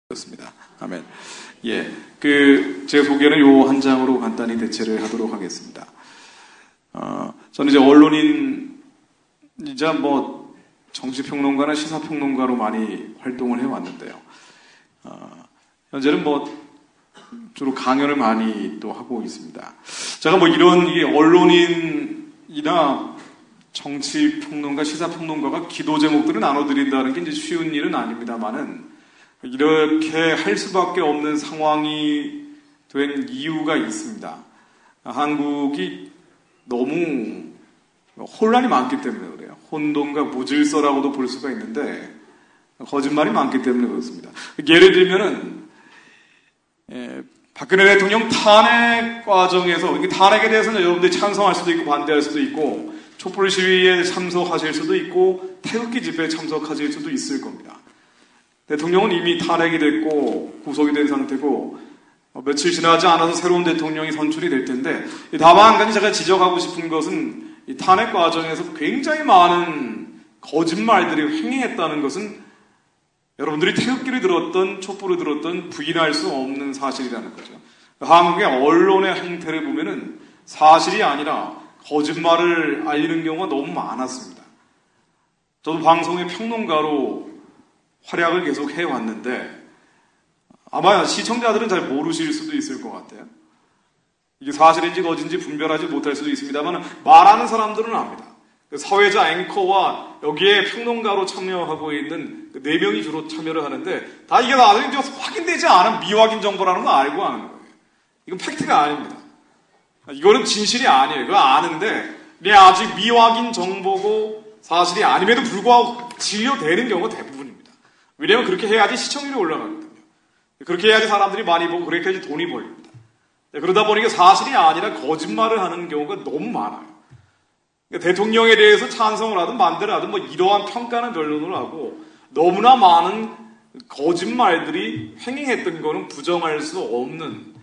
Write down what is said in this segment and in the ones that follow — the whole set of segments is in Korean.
그렇습니다. 아멘. 예. 제 소개는 요 한 장으로 간단히 대체를 하도록 하겠습니다. 저는 이제 언론인이자 정치평론가나 시사평론가로 많이 활동을 해왔는데요. 현재는 주로 강연을 많이 또 하고 있습니다. 제가 이런 언론인이나 정치평론가, 시사평론가가 기도 제목들을 나눠드린다는 게 이제 쉬운 일은 아닙니다만은 이렇게 할 수밖에 없는 상황이 된 이유가 있습니다. 한국이 너무 혼란이 많기 때문에 그래요. 혼돈과 무질서라고도 볼 수가 있는데 거짓말이 많기 때문에 그렇습니다. 예를 들면은 박근혜 대통령 탄핵 과정에서 탄핵에 대해서는 여러분들이 찬성할 수도 있고 반대할 수도 있고 촛불 시위에 참석하실 수도 있고 태극기 집회에 참석하실 수도 있을 겁니다. 대통령은 이미 탄핵이 됐고 구속이 된 상태고 며칠 지나지 않아서 새로운 대통령이 선출이 될 텐데 다만 한 가지 제가 지적하고 싶은 것은 이 탄핵 과정에서 굉장히 많은 거짓말들이 횡행했다는 것은 여러분들이 태극기를 들었던 촛불을 들었던 부인할 수 없는 사실이라는 거죠. 한국의 언론의 행태를 보면은 사실이 아니라 거짓말을 알리는 경우가 너무 많았습니다. 저도 방송의 평론가로 활약을 계속 해왔는데 아마 시청자들은 잘 모르실 수도 있을 것 같아요. 이게 사실인지 거짓인지 분별하지 못할 수도 있습니다만 말하는 사람들은 압니다. 사회자 앵커와 여기에 평론가로 참여하고 있는 4명이 주로 참여를 하는데 다 이게 나중에 확인되지 않은 미확인 정보라는 거 알고 하는 거예요. 이건 팩트가 아닙니다. 이거는 진실이 아니에요. 그거 아는데 아직 미확인 정보고 사실이 아님에도 불구하고 진료되는 경우가 대부분입니다. 왜냐하면 그렇게 해야지 시청률이 올라가거든요. 그렇게 해야지 사람들이 많이 보고 그렇게 해야지 돈이 벌립니다. 그러다 보니까 사실이 아니라 거짓말을 하는 경우가 너무 많아요. 그러니까 대통령에 대해서 찬성을 하든 반대를 하든 이러한 평가는 변론을 하고 너무나 많은 거짓말들이 횡행했던 거는 부정할 수 없는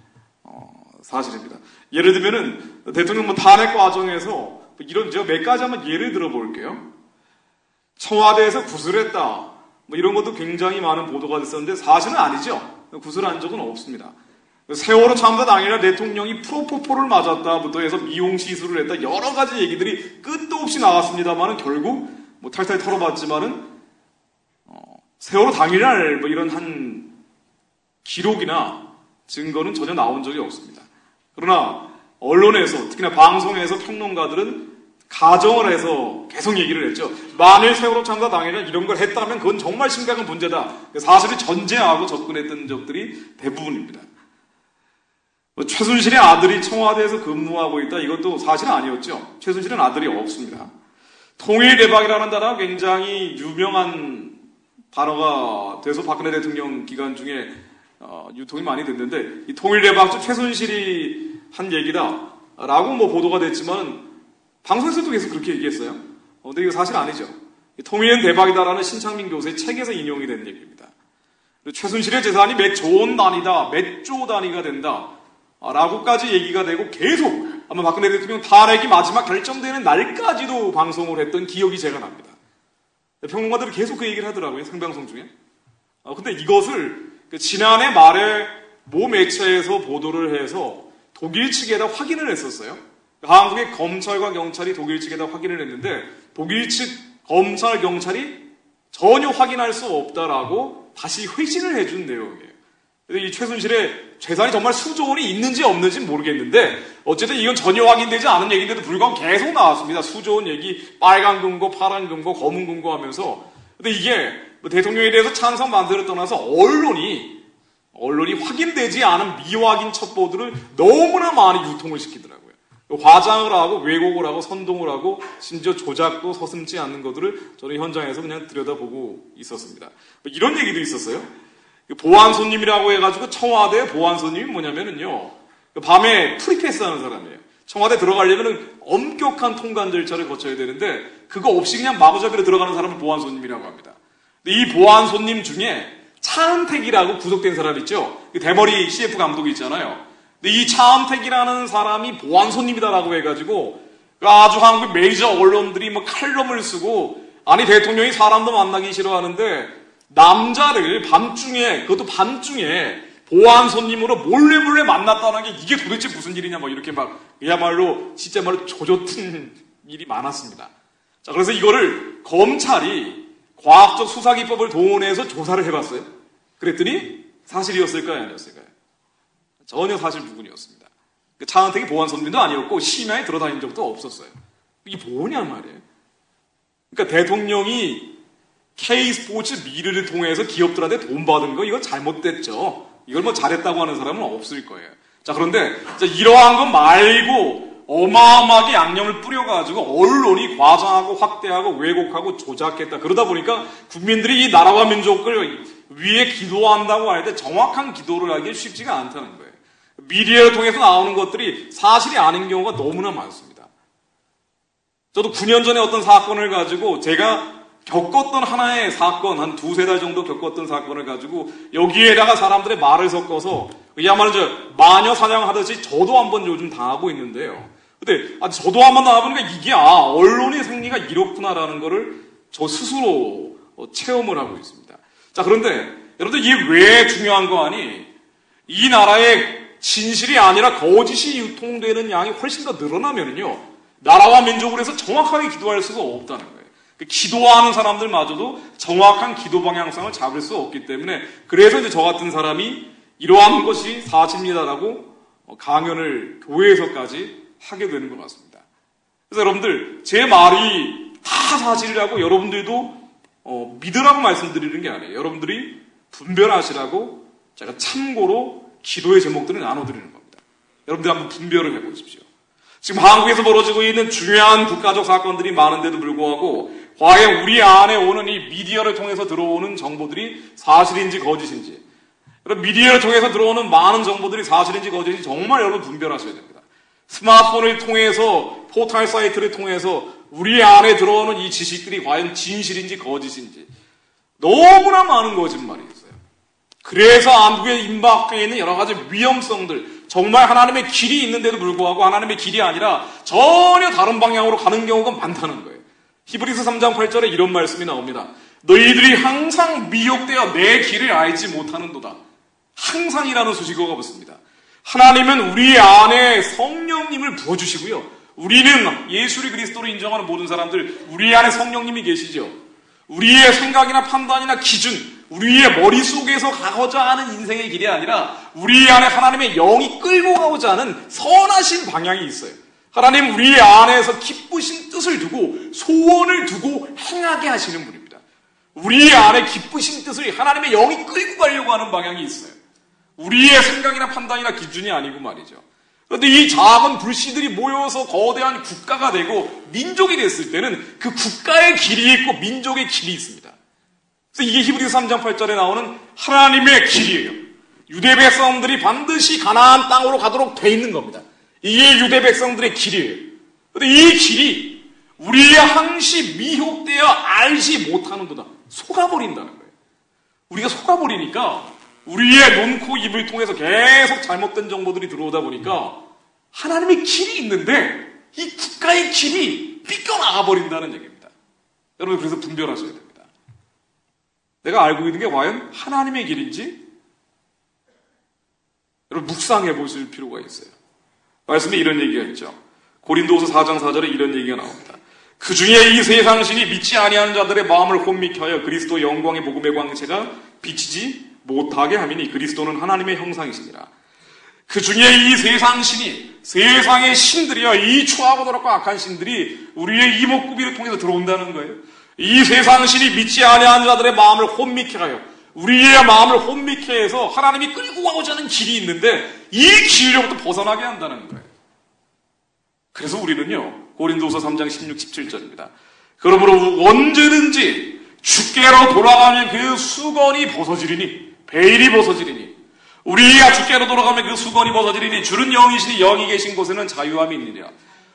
사실입니다. 예를 들면은 대통령 탄핵 과정에서 이런 제가 몇 가지 한번 예를 들어볼게요. 청와대에서 구술했다. 이런 것도 굉장히 많은 보도가 됐었는데 사실은 아니죠. 구술한 적은 없습니다. 세월호 참사 당일날 대통령이 프로포폴을 맞았다부터 해서 미용 시술을 했다 여러 가지 얘기들이 끝도 없이 나왔습니다만은 결국 탈탈 털어봤지만은 세월호 당일날 이런 한 기록이나 증거는 전혀 나온 적이 없습니다. 그러나 언론에서 특히나 방송에서 평론가들은 가정을 해서 계속 얘기를 했죠. 만일 세월호 참사 당일날 이런 걸 했다면 그건 정말 심각한 문제다. 사실을 전제하고 접근했던 적들이 대부분입니다. 최순실의 아들이 청와대에서 근무하고 있다. 이것도 사실은 아니었죠. 최순실은 아들이 없습니다. 통일대박이라는 단어가 굉장히 유명한 단어가 돼서 박근혜 대통령 기간 중에 유통이 많이 됐는데 이 통일대박 최순실이 한 얘기다라고 보도가 됐지만 방송에서도 계속 그렇게 얘기했어요. 근데 이거 사실 아니죠. 통일은 대박이다라는 신창민 교수의 책에서 인용이 된 얘기입니다. 최순실의 재산이 몇 조 원 단위다, 몇 조 단위가 된다 라고까지 얘기가 되고 계속 아마 박근혜 대통령 탄핵이 마지막 결정되는 날까지도 방송을 했던 기억이 제가 납니다. 평론가들이 계속 그 얘기를 하더라고요. 생방송 중에. 근데 이것을 지난해 말에 모 매체에서 보도를 해서 독일 측에다 확인을 했었어요. 한국의 검찰과 경찰이 독일 측에다 확인을 했는데 독일 측 검찰, 경찰이 전혀 확인할 수 없다라고 다시 회신을 해준 내용이에요. 이 최순실의 재산이 정말 수조 원이 있는지 없는지 모르겠는데 어쨌든 이건 전혀 확인되지 않은 얘기인데도 불구하고 계속 나왔습니다. 수조 원 얘기, 빨간 금고, 파란 금고, 검은 금고 하면서. 근데 이게 대통령에 대해서 찬성 반대를 떠나서 언론이 확인되지 않은 미확인 첩보들을 너무나 많이 유통을 시키더라고요. 화장을 하고 왜곡을 하고 선동을 하고 심지어 조작도 서슴지 않는 것들을 저는 현장에서 그냥 들여다보고 있었습니다. 이런 얘기도 있었어요. 보안 손님이라고 해가지고 청와대 보안 손님이 뭐냐면은요. 밤에 프리패스하는 사람이에요. 청와대 들어가려면은 엄격한 통관 절차를 거쳐야 되는데 그거 없이 그냥 마구잡이로 들어가는 사람을 보안 손님이라고 합니다. 근데 이 보안 손님 중에 차은택이라고 구속된 사람 있죠. 대머리 CF 감독이 있잖아요. 근데 이 차은택이라는 사람이 보안 손님이다라고 해가지고 아주 한국 메이저 언론들이 칼럼을 쓰고 아니 대통령이 사람도 만나기 싫어하는데 남자를 밤중에, 그것도 밤중에 보안 손님으로 몰래 만났다는 게 이게 도대체 무슨 일이냐, 막 이렇게 막, 그야말로, 진짜 말로 조조튼 일이 많았습니다. 자, 그래서 이거를 검찰이 과학적 수사기법을 동원해서 조사를 해봤어요. 그랬더니 사실이었을까요, 아니었을까요? 전혀 사실 무근이었습니다. 차은택이 보안 손님도 아니었고, 심야에 들어다닌 적도 없었어요. 이게 뭐냐 말이에요. 그러니까 대통령이 K스포츠 미르를 통해서 기업들한테 돈 받은 거 이거 잘못됐죠. 이걸 뭐 잘했다고 하는 사람은 없을 거예요. 자, 그런데 이러한 것 말고 어마어마하게 양념을 뿌려가지고 언론이 과장하고 확대하고 왜곡하고 조작했다. 그러다 보니까 국민들이 이 나라와 민족을 위해 기도한다고 할 때 정확한 기도를 하기 쉽지가 않다는 거예요. 미디어를 통해서 나오는 것들이 사실이 아닌 경우가 너무나 많습니다. 저도 9년 전에 어떤 사건을 가지고 제가 겪었던 하나의 사건, 한 두세 달 정도 겪었던 사건을 가지고 여기에다가 사람들의 말을 섞어서 그야말로 마녀 사냥하듯이 저도 한번 요즘 당하고 있는데요. 근데 저도 한번 당해보니까 이게 언론의 생리가 이렇구나라는 거를 저 스스로 체험을 하고 있습니다. 자, 그런데 여러분들 이게 왜 중요한 거 아니? 이 나라에 진실이 아니라 거짓이 유통되는 양이 훨씬 더 늘어나면요, 나라와 민족을 해서 정확하게 기도할 수가 없다는 거예요. 기도하는 사람들마저도 정확한 기도 방향성을 잡을 수 없기 때문에, 그래서 이제 저 같은 사람이 이러한 것이 사실입니다라고 강연을 교회에서까지 하게 되는 것 같습니다. 그래서 여러분들, 제 말이 다 사실이라고 여러분들도 믿으라고 말씀드리는 게 아니에요. 여러분들이 분별하시라고 제가 참고로 기도의 제목들을 나눠드리는 겁니다. 여러분들 한번 분별을 해보십시오. 지금 한국에서 벌어지고 있는 중요한 국가적 사건들이 많은데도 불구하고 과연 우리 안에 오는 이 미디어를 통해서 들어오는 정보들이 사실인지 거짓인지, 미디어를 통해서 들어오는 많은 정보들이 사실인지 거짓인지 정말 여러분 분별하셔야 됩니다. 스마트폰을 통해서, 포털 사이트를 통해서 우리 안에 들어오는 이 지식들이 과연 진실인지 거짓인지 너무나 많은 거짓말이 있어요. 그래서 한국에 임박해 있는 여러 가지 위험성들, 정말 하나님의 길이 있는데도 불구하고 하나님의 길이 아니라 전혀 다른 방향으로 가는 경우가 많다는 거예요. 히브리서 3장 8절에 이런 말씀이 나옵니다. 너희들이 항상 미혹되어 내 길을 알지 못하는도다. 항상이라는 수식어가 붙습니다. 하나님은 우리 안에 성령님을 부어주시고요, 우리는 예수를 그리스도로 인정하는 모든 사람들, 우리 안에 성령님이 계시죠. 우리의 생각이나 판단이나 기준, 우리의 머릿속에서 가고자 하는 인생의 길이 아니라 우리 안에 하나님의 영이 끌고 가고자 하는 선하신 방향이 있어요. 하나님 우리 안에서 기쁘신 뜻을 두고 소원을 두고 행하게 하시는 분입니다. 우리 안에 기쁘신 뜻을 하나님의 영이 끌고 가려고 하는 방향이 있어요. 우리의 생각이나 판단이나 기준이 아니고 말이죠. 그런데 이 작은 불씨들이 모여서 거대한 국가가 되고 민족이 됐을 때는 그 국가의 길이 있고 민족의 길이 있습니다. 그래서 이게 히브리서 3장 8절에 나오는 하나님의 길이에요. 유대 백성들이 반드시 가나안 땅으로 가도록 돼 있는 겁니다. 이게 유대 백성들의 길이에요. 그런데 이 길이 우리의 항시 미혹되어 알지 못하는 거다. 속아버린다는 거예요. 우리가 속아버리니까 우리의 눈, 코, 입을 통해서 계속 잘못된 정보들이 들어오다 보니까 하나님의 길이 있는데 이 국가의 길이 삐껴나가버린다는 얘기입니다. 여러분, 그래서 분별하셔야 됩니다. 내가 알고 있는 게 과연 하나님의 길인지 여러분 묵상해 보실 필요가 있어요. 말씀에 이런 얘기가 있죠. 고린도후서 4장 4절에 이런 얘기가 나옵니다. 그 중에 이 세상신이 믿지 아니하는 자들의 마음을 혼미케 하여 그리스도 영광의 복음의 광채가 비치지 못하게 함이니 그리스도는 하나님의 형상이시니라. 그 중에 이 세상신이, 세상의 신들이요, 이 추하고 더럽고 악한 신들이 우리의 이목구비를 통해서 들어온다는 거예요. 이 세상신이 믿지 아니하는 자들의 마음을 혼미케 하여, 우리의 마음을 혼미케 해서 하나님이 끌고 가고자 하는 길이 있는데 이 길로부터 벗어나게 한다는 거예요. 그래서 우리는요, 고린도후서 3장 16, 17절입니다. 그러므로 언제든지 주께로 돌아가면 그 수건이 벗어지리니, 베일이 벗어지리니, 우리가 주께로 돌아가면 그 수건이 벗어지리니 주는 영이시니 영이 계신 곳에는 자유함이 있느니라.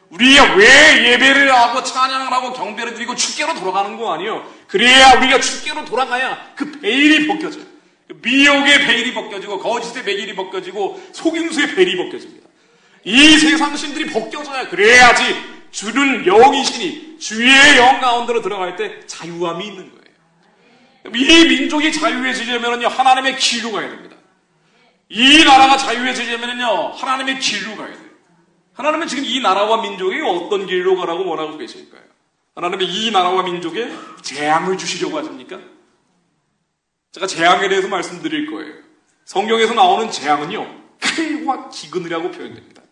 우리가 왜 예배를 하고 찬양을 하고 경배를 드리고 주께로 돌아가는 거 아니에요. 그래야 우리가 주께로 돌아가야 그 베일이 벗겨져요. 미혹의 베일이 벗겨지고 거짓의 베일이 벗겨지고 속임수의 베일이 벗겨집니다. 이 세상 신들이 벗겨져야, 그래야지 주는 영이시니 주의 영 가운데로 들어갈 때 자유함이 있는 거예요. 이 민족이 자유해지려면요, 하나님의 길로 가야 됩니다. 이 나라가 자유해지려면요, 하나님의 길로 가야 돼요. 하나님은 지금 이 나라와 민족이 어떤 길로 가라고 원하고 계실까요? 하나님은 이 나라와 민족에 재앙을 주시려고 하십니까? 제가 재앙에 대해서 말씀드릴 거예요. 성경에서 나오는 재앙은요, 칼과 기근이라고 표현됩니다.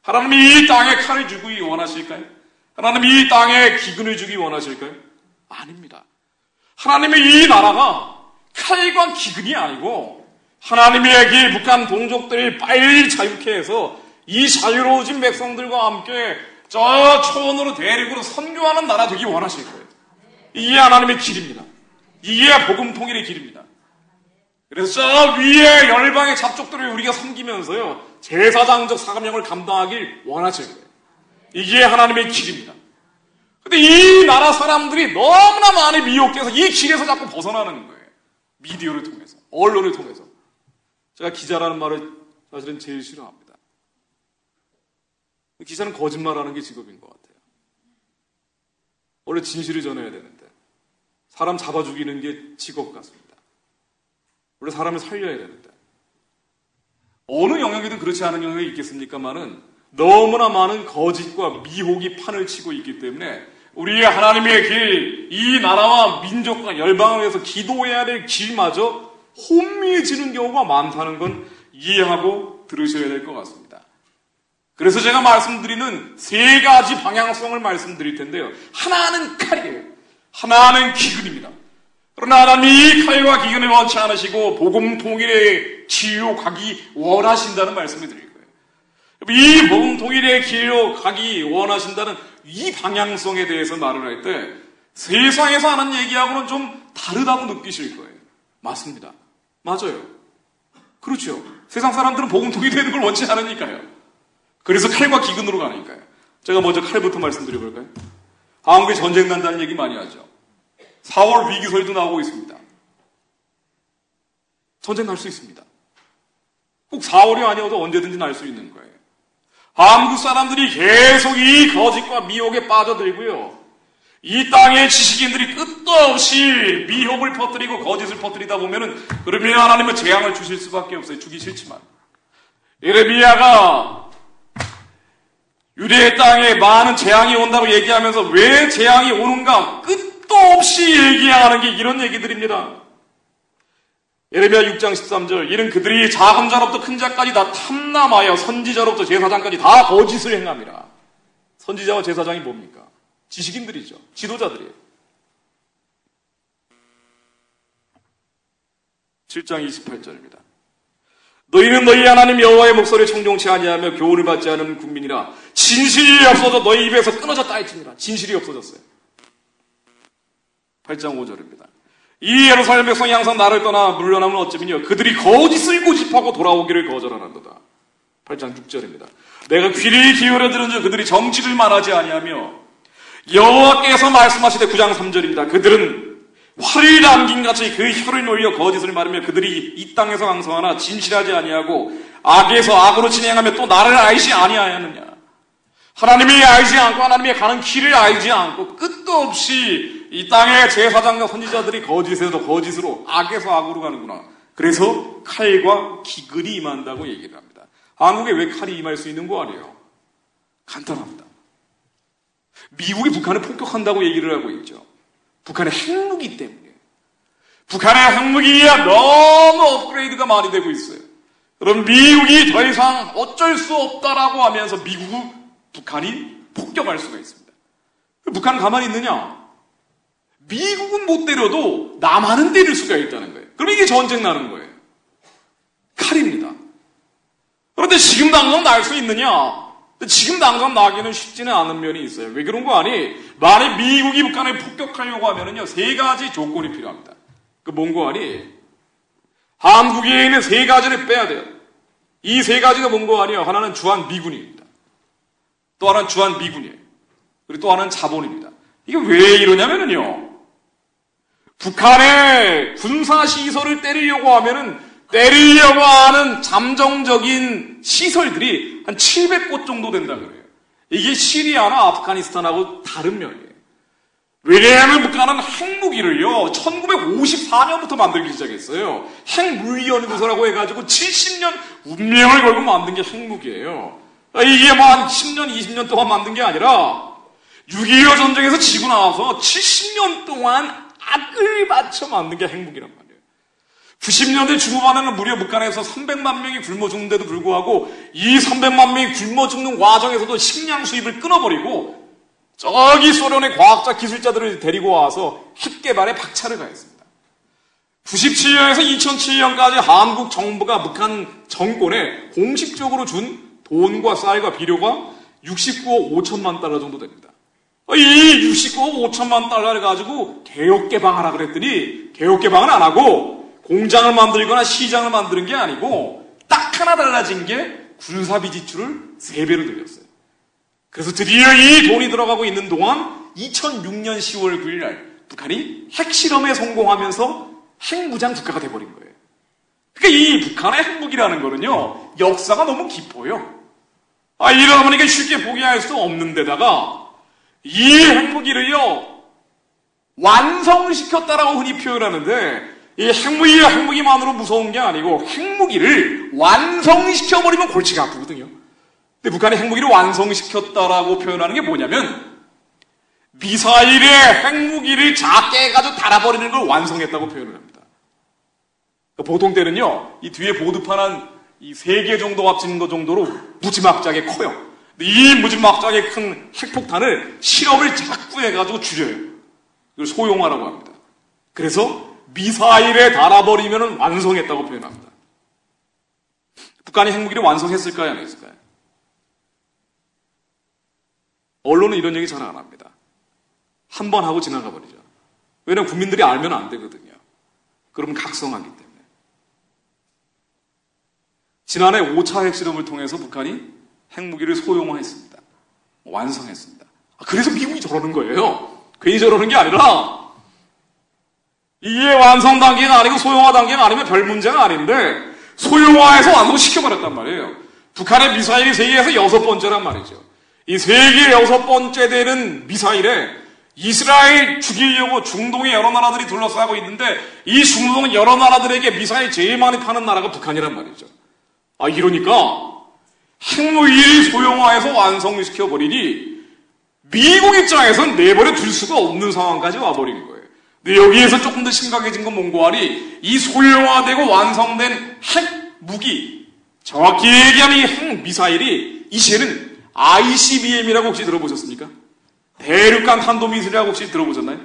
하나님이 이 땅에 칼을 주기 원하실까요? 하나님이 이 땅에 기근을 주기 원하실까요? 아닙니다. 하나님의 이 나라가 칼과 기근이 아니고 하나님의 길 북한 동족들이 빨리 자유케 해서 이 자유로워진 백성들과 함께 저 초원으로 대륙으로 선교하는 나라 되기 원하실 거예요. 이게 하나님의 길입니다. 이게 복음 통일의 길입니다. 그래서 저 위에 열방의 잡족들을 우리가 섬기면서요, 제사장적 사명을 감당하길 원하실 거예요. 이게 하나님의 길입니다. 근데 이 나라 사람들이 너무나 많이 미혹돼서 이 길에서 자꾸 벗어나는 거예요. 미디어를 통해서, 언론을 통해서. 제가 기자라는 말을 사실은 제일 싫어합니다. 기자는 거짓말하는 게 직업인 것 같아요. 원래 진실을 전해야 되는데 사람 잡아 죽이는 게 직업 같습니다. 원래 사람을 살려야 되는데 어느 영역에도 그렇지 않은 영역이 있겠습니까만은 너무나 많은 거짓과 미혹이 판을 치고 있기 때문에 우리의 하나님의 길, 이 나라와 민족과 열방을 위해서 기도해야 될 길마저 혼미해지는 경우가 많다는 건 이해하고 들으셔야 될 것 같습니다. 그래서 제가 말씀드리는 세 가지 방향성을 말씀드릴 텐데요. 하나는 칼이에요. 하나는 기근입니다. 그러나 하나님이 칼과 기근을 원치 않으시고 복음 통일의 길로 가기 원하신다는 말씀을 드릴 거예요. 이 복음 통일의 길로 가기 원하신다는 이 방향성에 대해서 말을 할 때 세상에서 하는 얘기하고는 좀 다르다고 느끼실 거예요. 맞습니다. 맞아요. 그렇죠. 세상 사람들은 복음 통일되는 걸 원치 않으니까요. 그래서 칼과 기근으로 가니까요. 제가 먼저 칼부터 말씀드려볼까요? 한국에 전쟁 난다는 얘기 많이 하죠. 4월 위기설도 나오고 있습니다. 전쟁 날 수 있습니다. 꼭 4월이 아니어도 언제든지 날 수 있는 거예요. 한국 사람들이 계속 이 거짓과 미혹에 빠져들고요. 이 땅의 지식인들이 끝도 없이 미혹을 퍼뜨리고 거짓을 퍼뜨리다 보면은 그러면 하나님은 재앙을 주실 수밖에 없어요. 주기 싫지만. 예레미야가 유대 땅에 많은 재앙이 온다고 얘기하면서 왜 재앙이 오는가 끝도 없이 얘기하는 게 이런 얘기들입니다. 예레미야 6장 13절 이는 그들이 작은 자로부터 큰 자까지 다 탐남하여 선지자로부터 제사장까지 다 거짓을 행함이라. 선지자와 제사장이 뭡니까? 지식인들이죠. 지도자들이에요. 7장 28절입니다. 너희는 너희 하나님 여호와의 목소리에 청종치 아니하며 교훈을 받지 않은 국민이라. 진실이 없어져 너희 입에서 끊어졌다 했습니다. 진실이 없어졌어요. 8장 5절입니다. 이 예루살렘 백성이 항상 나를 떠나 물러나면 어찌미뇨 그들이 거짓을 고집하고 돌아오기를 거절하는도다. 8장 6절입니다. 내가 귀를 기울여 들은 즉 그들이 정치를 말하지 아니하며 여호와께서 말씀하시되 9장 3절입니다. 그들은 활을 남긴 같이 그 혀를 놀려 거짓을 말하며 그들이 이 땅에서 강성하나 진실하지 아니하고 악에서 악으로 진행하며 또 나를 알지 아니하였느냐. 하나님이 알지 않고 하나님의 가는 길을 알지 않고 끝도 없이 이 땅의 제사장과 선지자들이 거짓에서 거짓으로 악에서 악으로 가는구나. 그래서 칼과 기근이 임한다고 얘기를 합니다. 한국에 왜 칼이 임할 수 있는 거 아니에요? 간단합니다. 미국이 북한을 폭격한다고 얘기를 하고 있죠. 북한의 핵무기 때문에. 북한의 핵무기가 너무 업그레이드가 많이 되고 있어요. 그럼 미국이 더 이상 어쩔 수 없다라고 하면서 미국은 북한이 폭격할 수가 있습니다. 북한은 가만히 있느냐? 미국은 못 때려도 남한은 때릴 수가 있다는 거예요. 그럼 이게 전쟁 나는 거예요. 칼입니다. 그런데 지금 당장 날 수 있느냐? 지금 당장 나기는 쉽지는 않은 면이 있어요. 왜 그런 거 아니? 만약 미국이 북한을 폭격하려고 하면은요, 세 가지 조건이 필요합니다. 그 뭔 거 아니? 한국에 있는 세 가지를 빼야 돼요. 이 세 가지가 뭔 거 아니에요? 하나는 주한 미군입니다. 또 하나는 주한 미군이에요. 그리고 또 하나는 자본입니다. 이게 왜 이러냐면은요, 북한의 군사시설을 때리려고 하면은 때리려고 하는 잠정적인 시설들이 한 700곳 정도 된다 그래요. 이게 시리아나 아프가니스탄하고 다른 면이에요. 왜냐하면 북한은 핵무기를요 1954년부터 만들기 시작했어요. 핵물리연구소라고 해가지고 70년 운명을 걸고 만든 게 핵무기예요. 이게 뭐 한 10년 20년 동안 만든 게 아니라 6.25 전쟁에서 지고 나와서 70년 동안 악을 맞춰 만든 게 핵무기란 말이에요. 90년대 중후반에는 무려 북한에서 300만 명이 굶어 죽는데도 불구하고 이 300만 명이 굶어 죽는 과정에서도 식량 수입을 끊어버리고 저기 소련의 과학자 기술자들을 데리고 와서 핵 개발에 박차를 가했습니다. 97년에서 2007년까지 한국 정부가 북한 정권에 공식적으로 준 돈과 쌀과 비료가 69억 5천만 달러 정도 됩니다. 이 69억 5천만 달러를 가지고 개혁 개방하라 그랬더니 개혁 개방은 안 하고 공장을 만들거나 시장을 만드는 게 아니고 딱 하나 달라진 게 군사비 지출을 3배로 늘렸어요. 그래서 드디어 이 돈이 들어가고 있는 동안 2006년 10월 9일 날 북한이 핵실험에 성공하면서 핵무장 국가가 돼버린 거예요. 그러니까 이 북한의 핵무기라는 거는요 역사가 너무 깊어요. 이러다 보니까 쉽게 포기할 수 없는 데다가 이 핵무기를요 완성시켰다라고 흔히 표현하는데 이 핵무기만으로 무서운 게 아니고 핵무기를 완성시켜버리면 골치가 아프거든요. 근데 북한이 핵무기를 완성시켰다라고 표현하는 게 뭐냐면 미사일의 핵무기를 작게 해가지고 달아버리는 걸 완성했다고 표현을 합니다. 보통 때는요 이 뒤에 보드판 한 이 3개 정도 합치는 것 정도로 무지막지하게 커요. 이 무지막지하게 큰 핵폭탄을 실험을 자꾸 해가지고 줄여요. 이걸 소형화라고 합니다. 그래서 미사일에 달아버리면 완성했다고 표현합니다. 북한이 핵무기를 완성했을까요? 안 했을까요? 언론은 이런 얘기 잘 안 합니다. 한 번 하고 지나가 버리죠. 왜냐하면 국민들이 알면 안 되거든요. 그러면 각성하기 때문에. 지난해 5차 핵실험을 통해서 북한이 핵무기를 소형화했습니다. 완성했습니다. 그래서 미국이 저러는 거예요. 괜히 저러는 게 아니라 이게 완성 단계가 아니고 소형화 단계가 아니면 별 문제가 아닌데 소형화해서 완성시켜버렸단 말이에요. 북한의 미사일이 세계에서 6번째란 말이죠. 이 세계 6번째 되는 미사일에 이스라엘 죽이려고 중동의 여러 나라들이 둘러싸고 있는데 이 중동 여러 나라들에게 미사일 제일 많이 파는 나라가 북한이란 말이죠. 이러니까 핵무기를 소형화해서 완성시켜버리니 미국 입장에서는 내버려 둘 수가 없는 상황까지 와버리는 거예요. 근데 여기에서 조금 더 심각해진 건 뭔고 하니 이 소형화되고 완성된 핵무기 정확히 얘기하면 이 핵미사일이 이제는 ICBM이라고 혹시 들어보셨습니까? 대륙간 탄도미사일이라고 혹시 들어보셨나요?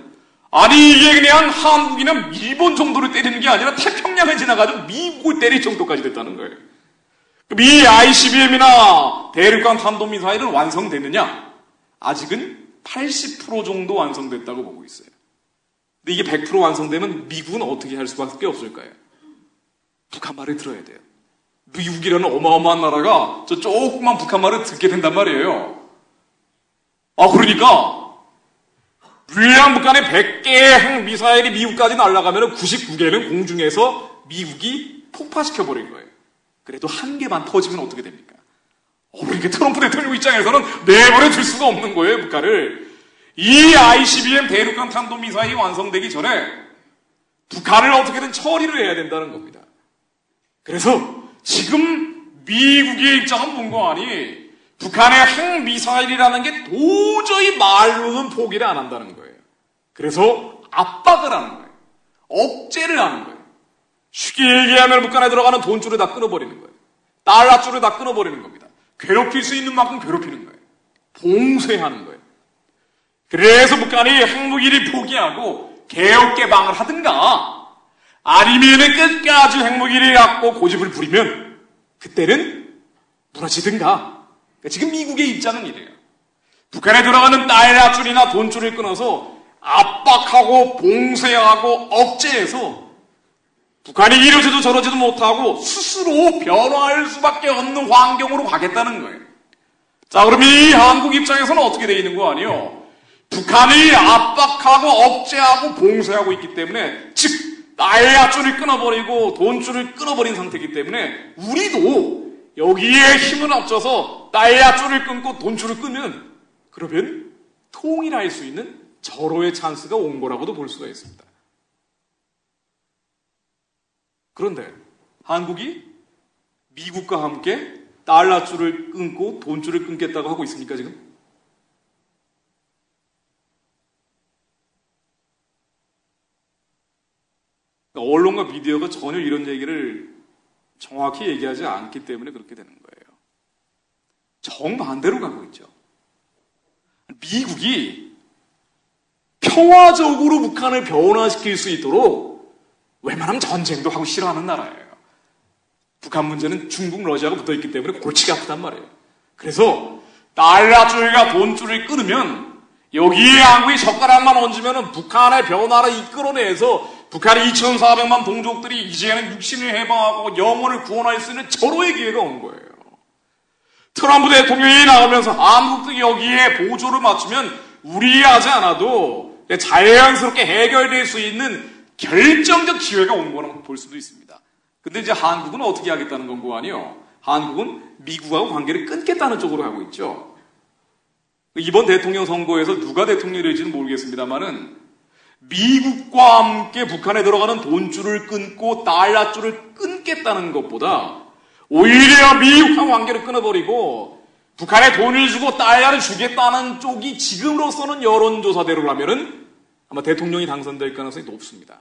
아니 이게 그냥 한국이나 일본 정도를 때리는 게 아니라 태평양을 지나가지고 미국을 때릴 정도까지 됐다는 거예요. 이 ICBM이나 대륙간 탄도미사일은 완성됐느냐? 아직은 80% 정도 완성됐다고 보고 있어요. 근데 이게 100% 완성되면 미국은 어떻게 할 수밖에 없을까요? 북한 말을 들어야 돼요. 미국이라는 어마어마한 나라가 저 조그만 북한 말을 듣게 된단 말이에요. 그러니까 위안 북한의 100개의 핵미사일이 미국까지 날아가면 99개는 공중에서 미국이 폭파시켜버린 거예요. 그래도 1개만 터지면 어떻게 됩니까? 그러니까 트럼프 대통령 입장에서는 내버려 둘 수가 없는 거예요, 북한을. 이 ICBM 대륙간 탄도미사일이 완성되기 전에 북한을 어떻게든 처리를 해야 된다는 겁니다. 그래서 지금 미국의 입장은 뭔가 아니 북한의 핵미사일이라는 게 도저히 말로는 포기를 안 한다는 거예요. 그래서 압박을 하는 거예요. 억제를 하는 거예요. 쉽게 얘기하면 북한에 들어가는 돈줄을 다 끊어버리는 거예요. 달러줄을 다 끊어버리는 겁니다. 괴롭힐 수 있는 만큼 괴롭히는 거예요. 봉쇄하는 거예요. 그래서 북한이 핵무기를 포기하고 개혁 개방을 하든가 아니면 끝까지 핵무기를 갖고 고집을 부리면 그때는 무너지든가. 지금 미국의 입장은 이래요. 북한에 들어가는 달러줄이나 돈줄을 끊어서 압박하고 봉쇄하고 억제해서 북한이 이러지도 저러지도 못하고 스스로 변화할 수밖에 없는 환경으로 가겠다는 거예요. 자, 그럼 이 한국 입장에서는 어떻게 되어 있는 거 아니에요? 북한이 압박하고 억제하고 봉쇄하고 있기 때문에 즉 달러줄을 끊어버리고 돈줄을 끊어버린 상태이기 때문에 우리도 여기에 힘을 합쳐서 달러줄을 끊고 돈줄을 끄면 그러면 통일할 수 있는 절호의 찬스가 온 거라고도 볼 수가 있습니다. 그런데 한국이 미국과 함께 달러줄을 끊고 돈줄을 끊겠다고 하고 있습니까, 지금? 언론과 미디어가 전혀 이런 얘기를 정확히 얘기하지 않기 때문에 그렇게 되는 거예요. 정반대로 가고 있죠. 미국이 평화적으로 북한을 변화시킬 수 있도록 웬만하면 전쟁도 하고 싫어하는 나라예요. 북한 문제는 중국, 러시아가 붙어있기 때문에 골치가 아프단 말이에요. 그래서 달러줄과 돈줄을 끊으면 여기에 한국이 젓가락만 얹으면 북한의 변화를 이끌어내서 북한의 2,400만 동족들이 이제는 육신을 해방하고 영혼을 구원할 수 있는 절호의 기회가 온 거예요. 트럼프 대통령이 나오면서 한국도 여기에 보조를 맞추면 우리하지 않아도 자연스럽게 해결될 수 있는 결정적 기회가 온 거라고 볼 수도 있습니다. 근데 이제 한국은 어떻게 하겠다는 건고 아니요? 한국은 미국하고 관계를 끊겠다는 쪽으로 하고 있죠. 이번 대통령 선거에서 누가 대통령이 될지는 모르겠습니다만은 미국과 함께 북한에 들어가는 돈줄을 끊고 달러줄을 끊겠다는 것보다 오히려 미국과 관계를 끊어버리고 북한에 돈을 주고 달러를 주겠다는 쪽이 지금으로서는 여론조사대로라면은 아마 대통령이 당선될 가능성이 높습니다.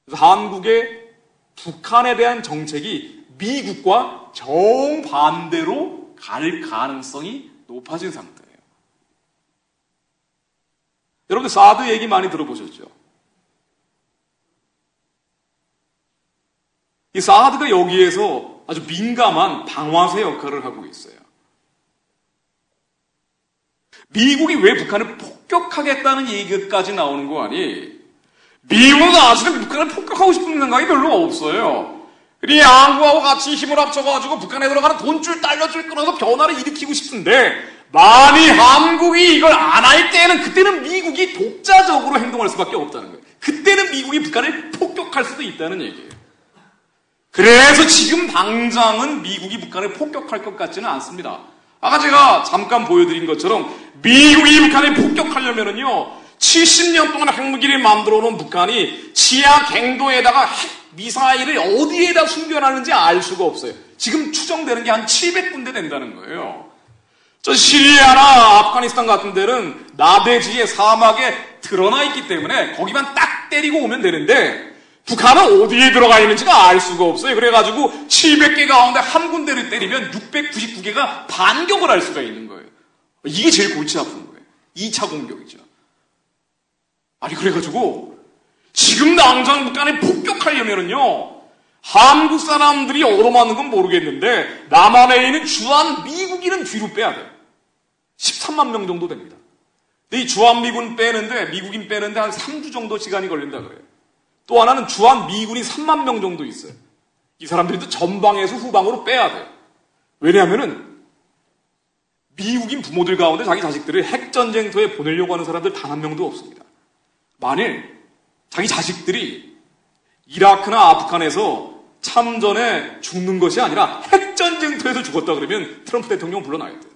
그래서 한국의 북한에 대한 정책이 미국과 정반대로 갈 가능성이 높아진 상태예요. 여러분들 사드 얘기 많이 들어보셨죠? 이 사드가 여기에서 아주 민감한 방아쇠 역할을 하고 있어요. 미국이 왜 북한을 폭격하겠다는 얘기까지 나오는 거 아니? 미국은 아직은 북한을 폭격하고 싶은 생각이 별로 없어요. 우리 양국하고 같이 힘을 합쳐가지고 북한에 들어가는 돈줄 달러줄 끊어서 변화를 일으키고 싶은데 만일 한국이 이걸 안 할 때는 그때는 미국이 독자적으로 행동할 수밖에 없다는 거예요. 그때는 미국이 북한을 폭격할 수도 있다는 얘기예요. 그래서 지금 당장은 미국이 북한을 폭격할 것 같지는 않습니다. 아까 제가 잠깐 보여드린 것처럼 미국이 북한을 폭격하려면은요 70년 동안 핵무기를 만들어 놓은 북한이 지하 갱도에다가 핵 미사일을 어디에다 숨겨놨는지 알 수가 없어요. 지금 추정되는 게 한 700군데 된다는 거예요. 저 시리아나 아프가니스탄 같은 데는 나대지의 사막에 드러나 있기 때문에 거기만 딱 때리고 오면 되는데 북한은 어디에 들어가 있는지가 알 수가 없어요. 그래가지고 700개 가운데 한 군데를 때리면 699개가 반격을 할 수가 있는 거예요. 이게 제일 골치 아픈 거예요. 2차 공격이죠. 아니 그래가지고 지금 당장 북한을 폭격하려면은요 한국 사람들이 얻어맞는 건 모르겠는데 남한에 있는 주한미국인은 뒤로 빼야 돼요. 13만 명 정도 됩니다. 근데 이 주한미군 빼는데 미국인 빼는데 한 3주 정도 시간이 걸린다 그래요. 또 하나는 주한미군이 3만 명 정도 있어요. 이 사람들도 전방에서 후방으로 빼야 돼요. 왜냐하면은 미국인 부모들 가운데 자기 자식들을 핵전쟁터에 보내려고 하는 사람들 단 한 명도 없습니다. 만일 자기 자식들이 이라크나 아프간에서 참전에 죽는 것이 아니라 핵전쟁터에서 죽었다 그러면 트럼프 대통령 불러나야 돼요.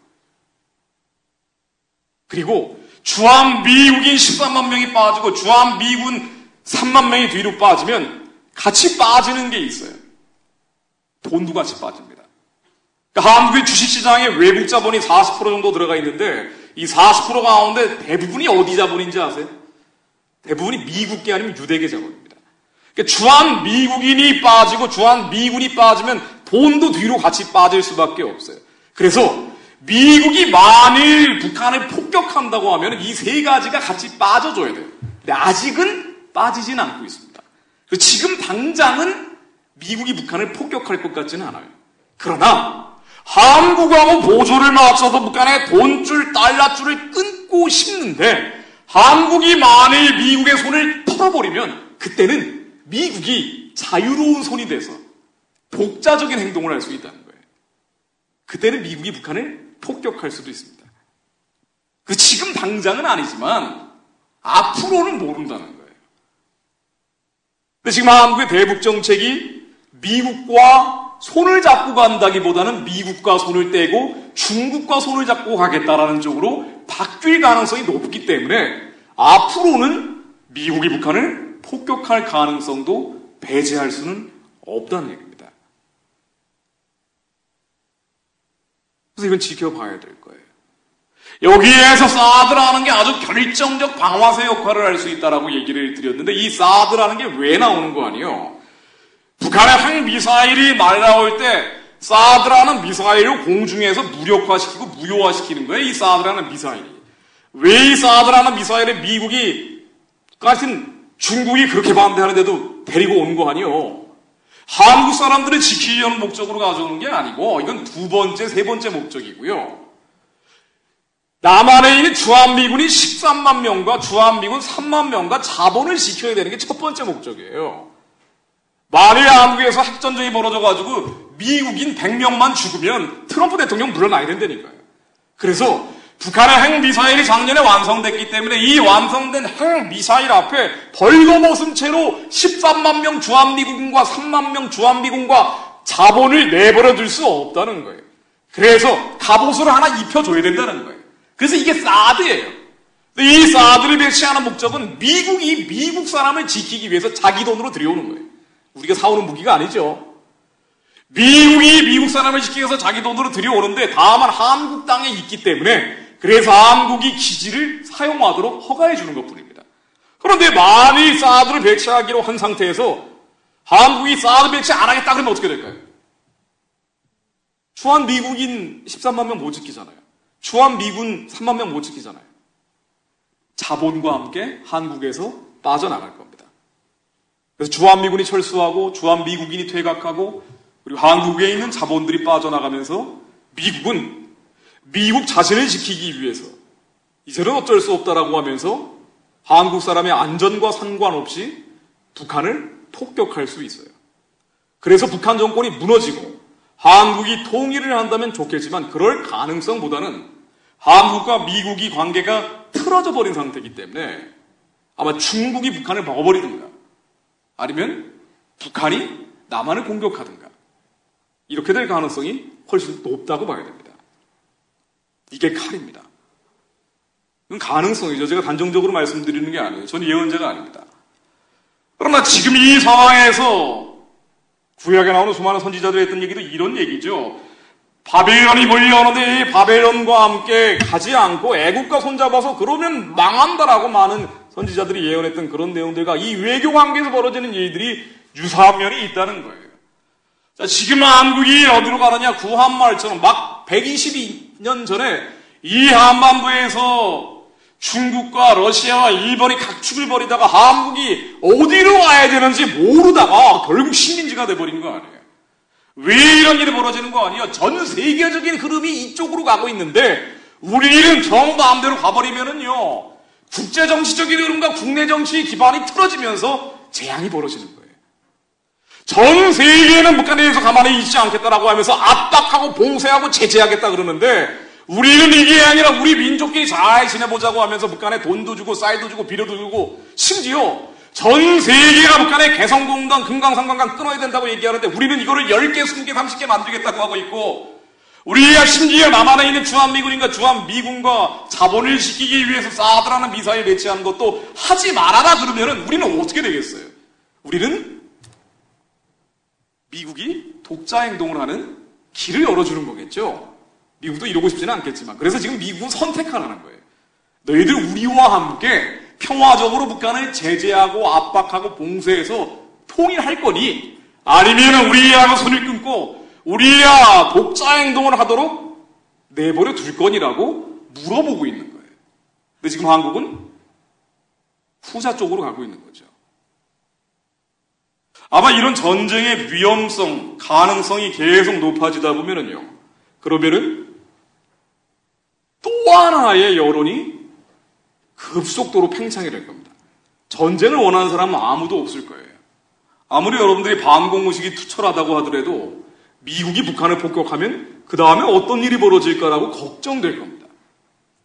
그리고 주한미국인 13만 명이 빠지고 주한미군 3만 명이 뒤로 빠지면 같이 빠지는 게 있어요. 돈도 같이 빠집니다. 그러니까 한국의 주식시장에 외국 자본이 40% 정도 들어가 있는데 이 40% 가운데 대부분이 어디 자본인지 아세요? 대부분이 미국계 아니면 유대계 자본입니다. 그러니까 주한미국인이 빠지고 주한미군이 빠지면 돈도 뒤로 같이 빠질 수밖에 없어요. 그래서 미국이 만일 북한을 폭격한다고 하면 이 세 가지가 같이 빠져줘야 돼요. 근데 아직은 빠지진 않고 있습니다. 지금 당장은 미국이 북한을 폭격할 것 같지는 않아요. 그러나 한국하고 보조를 맞춰서 북한의 돈줄, 달러줄을 끊고 싶는데 한국이 만일 미국의 손을 털어버리면 그때는 미국이 자유로운 손이 돼서 독자적인 행동을 할 수 있다는 거예요. 그때는 미국이 북한을 폭격할 수도 있습니다. 지금 당장은 아니지만 앞으로는 모른다는 거예요. 근데 지금 한국의 대북 정책이 미국과 손을 잡고 간다기보다는 미국과 손을 떼고 중국과 손을 잡고 가겠다라는 쪽으로 바뀔 가능성이 높기 때문에 앞으로는 미국이 북한을 폭격할 가능성도 배제할 수는 없다는 얘기입니다. 그래서 이건 지켜봐야 될 거예요. 여기에서 사드라는 게 아주 결정적 방아쇠 역할을 할 수 있다라고 얘기를 드렸는데, 이 사드라는 게 왜 나오는 거 아니에요? 북한의 핵미사일이 날아올 때 사드라는 미사일을 공중에서 무력화시키고 무효화시키는 거예요. 이 사드라는 미사일이. 왜 이 사드라는 미사일을 미국이, 같은 중국이 그렇게 반대하는데도 데리고 오는 거 아니에요? 한국 사람들을 지키려는 목적으로 가져오는 게 아니고, 이건 두 번째, 세 번째 목적이고요. 남한에 있는 주한미군이 13만 명과 주한미군 3만 명과 자본을 지켜야 되는 게 첫 번째 목적이에요. 만일 한국에서 핵전쟁이 벌어져가지고 미국인 100명만 죽으면 트럼프 대통령 물러나야 된다니까요. 그래서 북한의 핵미사일이 작년에 완성됐기 때문에 이 완성된 핵미사일 앞에 벌거벗은 채로 13만 명 주한미군과 3만 명 주한미군과 자본을 내버려 둘 수 없다는 거예요. 그래서 갑옷을 하나 입혀줘야 된다는 거예요. 그래서 이게 사드예요. 이 사드를 배치하는 목적은 미국이 미국 사람을 지키기 위해서 자기 돈으로 들여오는 거예요. 우리가 사오는 무기가 아니죠. 미국이 미국 사람을 지키기 위해서 자기 돈으로 들여오는데 다만 한국 땅에 있기 때문에 그래서 한국이 기지를 사용하도록 허가해 주는 것뿐입니다. 그런데 만일 사드를 배치하기로 한 상태에서 한국이 사드 배치 안 하겠다 그러면 어떻게 될까요? 주한미국인 13만 명 못 지키잖아요. 주한미군 3만 명 못 지키잖아요. 자본과 함께 한국에서 빠져나갈 겁니다. 그래서 주한미군이 철수하고 주한미국인이 퇴각하고 그리고 한국에 있는 자본들이 빠져나가면서 미국은 미국 자신을 지키기 위해서 이제는 어쩔 수 없다라고 하면서 한국 사람의 안전과 상관없이 북한을 폭격할 수 있어요. 그래서 북한 정권이 무너지고 한국이 통일을 한다면 좋겠지만 그럴 가능성보다는 한국과 미국이 관계가 틀어져 버린 상태이기 때문에 아마 중국이 북한을 먹어버리든가 아니면 북한이 남한을 공격하든가 이렇게 될 가능성이 훨씬 높다고 봐야 됩니다. 이게 칼입니다. 이건 가능성이죠. 제가 단정적으로 말씀드리는 게 아니에요. 저는 예언자가 아닙니다. 그러나 지금 이 상황에서 구약에 나오는 수많은 선지자들이 했던 얘기도 이런 얘기죠. 바벨론이 몰려오는데 이 바벨론과 함께 가지 않고 애국과 손잡아서 그러면 망한다라고 많은 선지자들이 예언했던 그런 내용들과 이 외교 관계에서 벌어지는 일들이 유사한 면이 있다는 거예요. 자, 지금 한국이 어디로 가느냐? 구한말처럼 막 122년 전에 이 한반도에서 중국과 러시아와 일본이 각축을 벌이다가 한국이 어디로 가야 되는지 모르다가 결국 식민지가 돼버린 거 아니에요. 왜 이런 일이 벌어지는 거 아니에요? 전 세계적인 흐름이 이쪽으로 가고 있는데 우리는 정마음대로 가버리면은요 국제정치적인 흐름과 국내 정치 기반이 틀어지면서 재앙이 벌어지는 거예요. 전 세계는 북한에 대해서 가만히 있지 않겠다라고 하면서 압박하고 봉쇄하고 제재하겠다 그러는데 우리는 이게 아니라 우리 민족끼리 잘 지내보자고 하면서 북한에 돈도 주고 쌀도 주고 비료도 주고 심지어 전 세계가 북한의 개성공단, 금강산관광 끊어야 된다고 얘기하는데 우리는 이거를 10개, 20개, 30개 만들겠다고 하고 있고 우리야 심지어 남한에 있는 주한미군인가 주한미군과 자본을 지키기 위해서 사드라는 미사일 배치하는 것도 하지 말아라 그러면은 우리는 어떻게 되겠어요? 우리는 미국이 독자 행동을 하는 길을 열어주는 거겠죠. 미국도 이러고 싶지는 않겠지만 그래서 지금 미국은 선택하라는 거예요. 너희들 우리와 함께 평화적으로 북한을 제재하고 압박하고 봉쇄해서 통일할 거니 아니면 우리하고 손을 끊고 우리야 독자 행동을 하도록 내버려 둘 거니라고 물어보고 있는 거예요. 근데 지금 한국은 후자 쪽으로 가고 있는 거죠. 아마 이런 전쟁의 위험성, 가능성이 계속 높아지다 보면은요. 그러면은 또 하나의 여론이 급속도로 팽창이 될 겁니다. 전쟁을 원하는 사람은 아무도 없을 거예요. 아무리 여러분들이 반공의식이 투철하다고 하더라도 미국이 북한을 폭격하면 그 다음에 어떤 일이 벌어질까라고 걱정될 겁니다.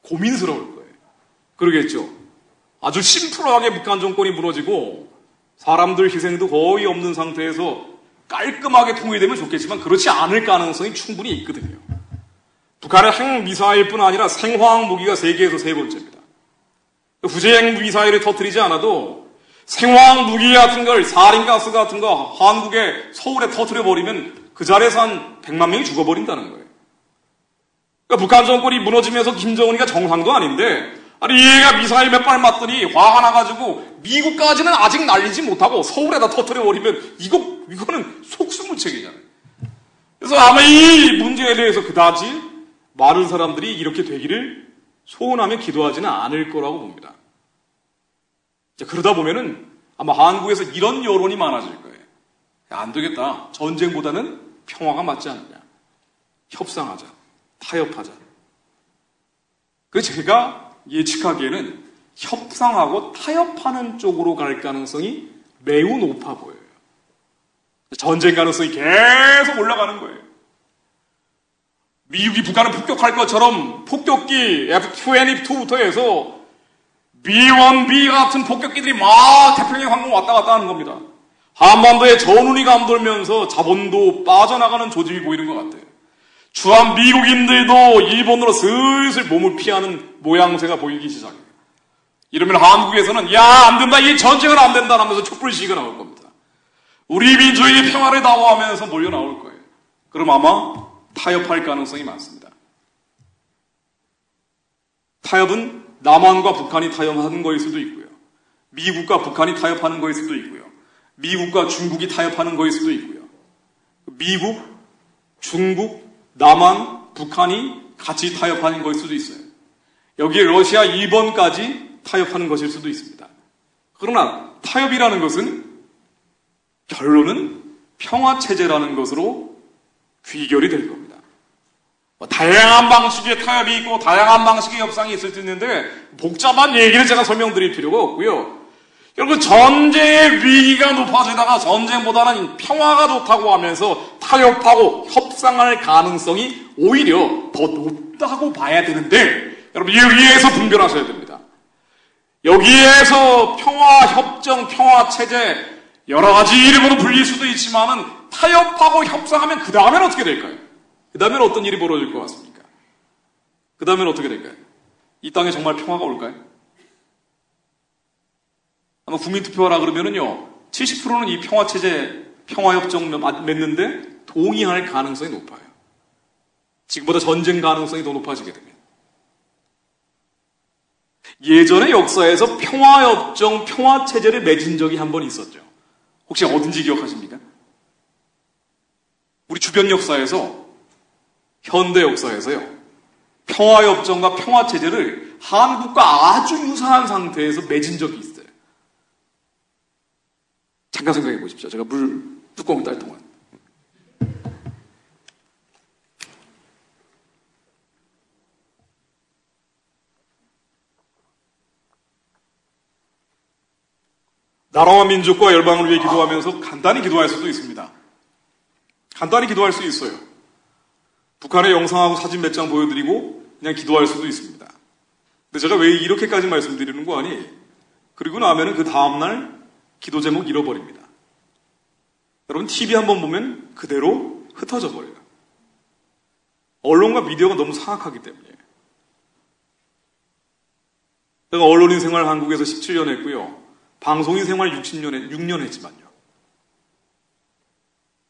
고민스러울 거예요. 그러겠죠. 아주 심플하게 북한 정권이 무너지고 사람들 희생도 거의 없는 상태에서 깔끔하게 통일되면 좋겠지만 그렇지 않을 가능성이 충분히 있거든요. 북한의 핵미사일뿐 아니라 생화학 무기가 세계에서 세 번째입니다. 후쟁 미사일을 터뜨리지 않아도 생화학 무기 같은 걸, 사린가스 같은 거 한국의 서울에 터뜨려버리면 그 자리에서 한 100만 명이 죽어버린다는 거예요. 그러니까 북한 정권이 무너지면서 김정은이가 정상도 아닌데, 아니 얘가 미사일 몇 발 맞더니 화가 나가지고 미국까지는 아직 날리지 못하고 서울에다 터뜨려버리면 이거는 속수무책이잖아요. 그래서 아마 이 문제에 대해서 그다지 많은 사람들이 이렇게 되기를 소원하며 기도하지는 않을 거라고 봅니다. 그러다 보면은 아마 한국에서 이런 여론이 많아질 거예요. 안 되겠다. 전쟁보다는 평화가 맞지 않느냐. 협상하자. 타협하자. 그래서 제가 예측하기에는 협상하고 타협하는 쪽으로 갈 가능성이 매우 높아 보여요. 전쟁 가능성이 계속 올라가는 거예요. 미국이 북한을 폭격할 것처럼 폭격기 F-22부터 해서 B-1B 같은 폭격기들이 막 태평양 항공 왔다 갔다 하는 겁니다. 한반도에 전운이 감돌면서 자본도 빠져나가는 조짐이 보이는 것 같아요. 주한 미국인들도 일본으로 슬슬 몸을 피하는 모양새가 보이기 시작해요. 이러면 한국에서는 야, 안 된다, 이 전쟁은 안 된다 하면서 촛불 시위가 나올 겁니다. 우리 민족의 평화를 다워하면서 몰려 나올 거예요. 그럼 아마 타협할 가능성이 많습니다. 타협은 남한과 북한이 타협하는 거일 수도 있고요. 미국과 북한이 타협하는 거일 수도 있고요. 미국과 중국이 타협하는 거일 수도 있고요. 미국, 중국, 남한, 북한이 같이 타협하는 거일 수도 있어요. 여기에 러시아, 일본까지 타협하는 것일 수도 있습니다. 그러나 타협이라는 것은 결론은 평화체제라는 것으로 귀결이 될 겁니다. 다양한 방식의 타협이 있고 다양한 방식의 협상이 있을 수 있는데 복잡한 얘기를 제가 설명드릴 필요가 없고요. 여러분, 전쟁의 위기가 높아지다가 전쟁보다는 평화가 좋다고 하면서 타협하고 협상할 가능성이 오히려 더 높다고 봐야 되는데, 여러분 여기에서 분별하셔야 됩니다. 여기에서 평화 협정, 평화 체제 여러 가지 이름으로 불릴 수도 있지만은 타협하고 협상하면 그 다음엔 어떻게 될까요? 그 다음엔 어떤 일이 벌어질 것 같습니까? 그 다음엔 어떻게 될까요? 이 땅에 정말 평화가 올까요? 아마 국민투표하라 그러면은요, 70%는 이 평화체제, 평화협정 맺는데 동의할 가능성이 높아요. 지금보다 전쟁 가능성이 더 높아지게 됩니다. 예전의 역사에서 평화협정, 평화체제를 맺은 적이 한 번 있었죠. 혹시 어딘지 기억하십니까? 우리 주변 역사에서, 현대 역사에서요, 평화협정과 평화체제를 한국과 아주 유사한 상태에서 맺은 적이 있어요. 잠깐 생각해 보십시오. 제가 물 뚜껑을 딸 동안. 나라와 민족과 열방을 위해 기도하면서 간단히 기도할 수도 있습니다. 간단히 기도할 수 있어요. 북한의 영상하고 사진 몇 장 보여드리고 그냥 기도할 수도 있습니다. 근데 제가 왜 이렇게까지 말씀드리는 거 아니? 그리고 나면은 그 다음날 기도 제목 잃어버립니다. 여러분 TV 한번 보면 그대로 흩어져 버려요. 언론과 미디어가 너무 사악하기 때문이에요. 제가 언론인 생활 한국에서 17년 했고요. 방송인 생활 6년 했지만요.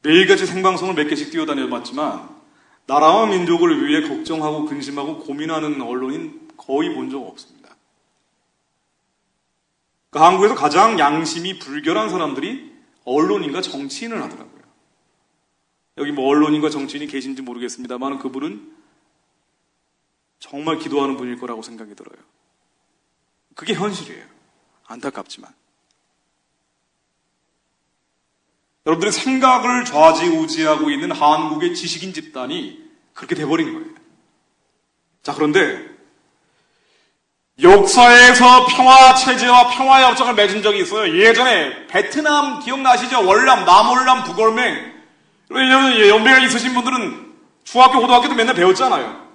매일같이 생방송을 몇 개씩 뛰어다녀봤지만 나라와 민족을 위해 걱정하고 근심하고 고민하는 언론인 거의 본 적 없습니다. 그러니까 한국에서 가장 양심이 불결한 사람들이 언론인과 정치인을 하더라고요. 여기 뭐 언론인과 정치인이 계신지 모르겠습니다만 그분은 정말 기도하는 분일 거라고 생각이 들어요. 그게 현실이에요. 안타깝지만. 여러분들의 생각을 좌지우지하고 있는 한국의 지식인 집단이 그렇게 돼버린 거예요. 자, 그런데 역사에서 평화체제와 평화협정을 맺은 적이 있어요. 예전에 베트남 기억나시죠? 월남, 남월남, 북월맹. 연배가 있으신 분들은 중학교, 고등학교도 맨날 배웠잖아요.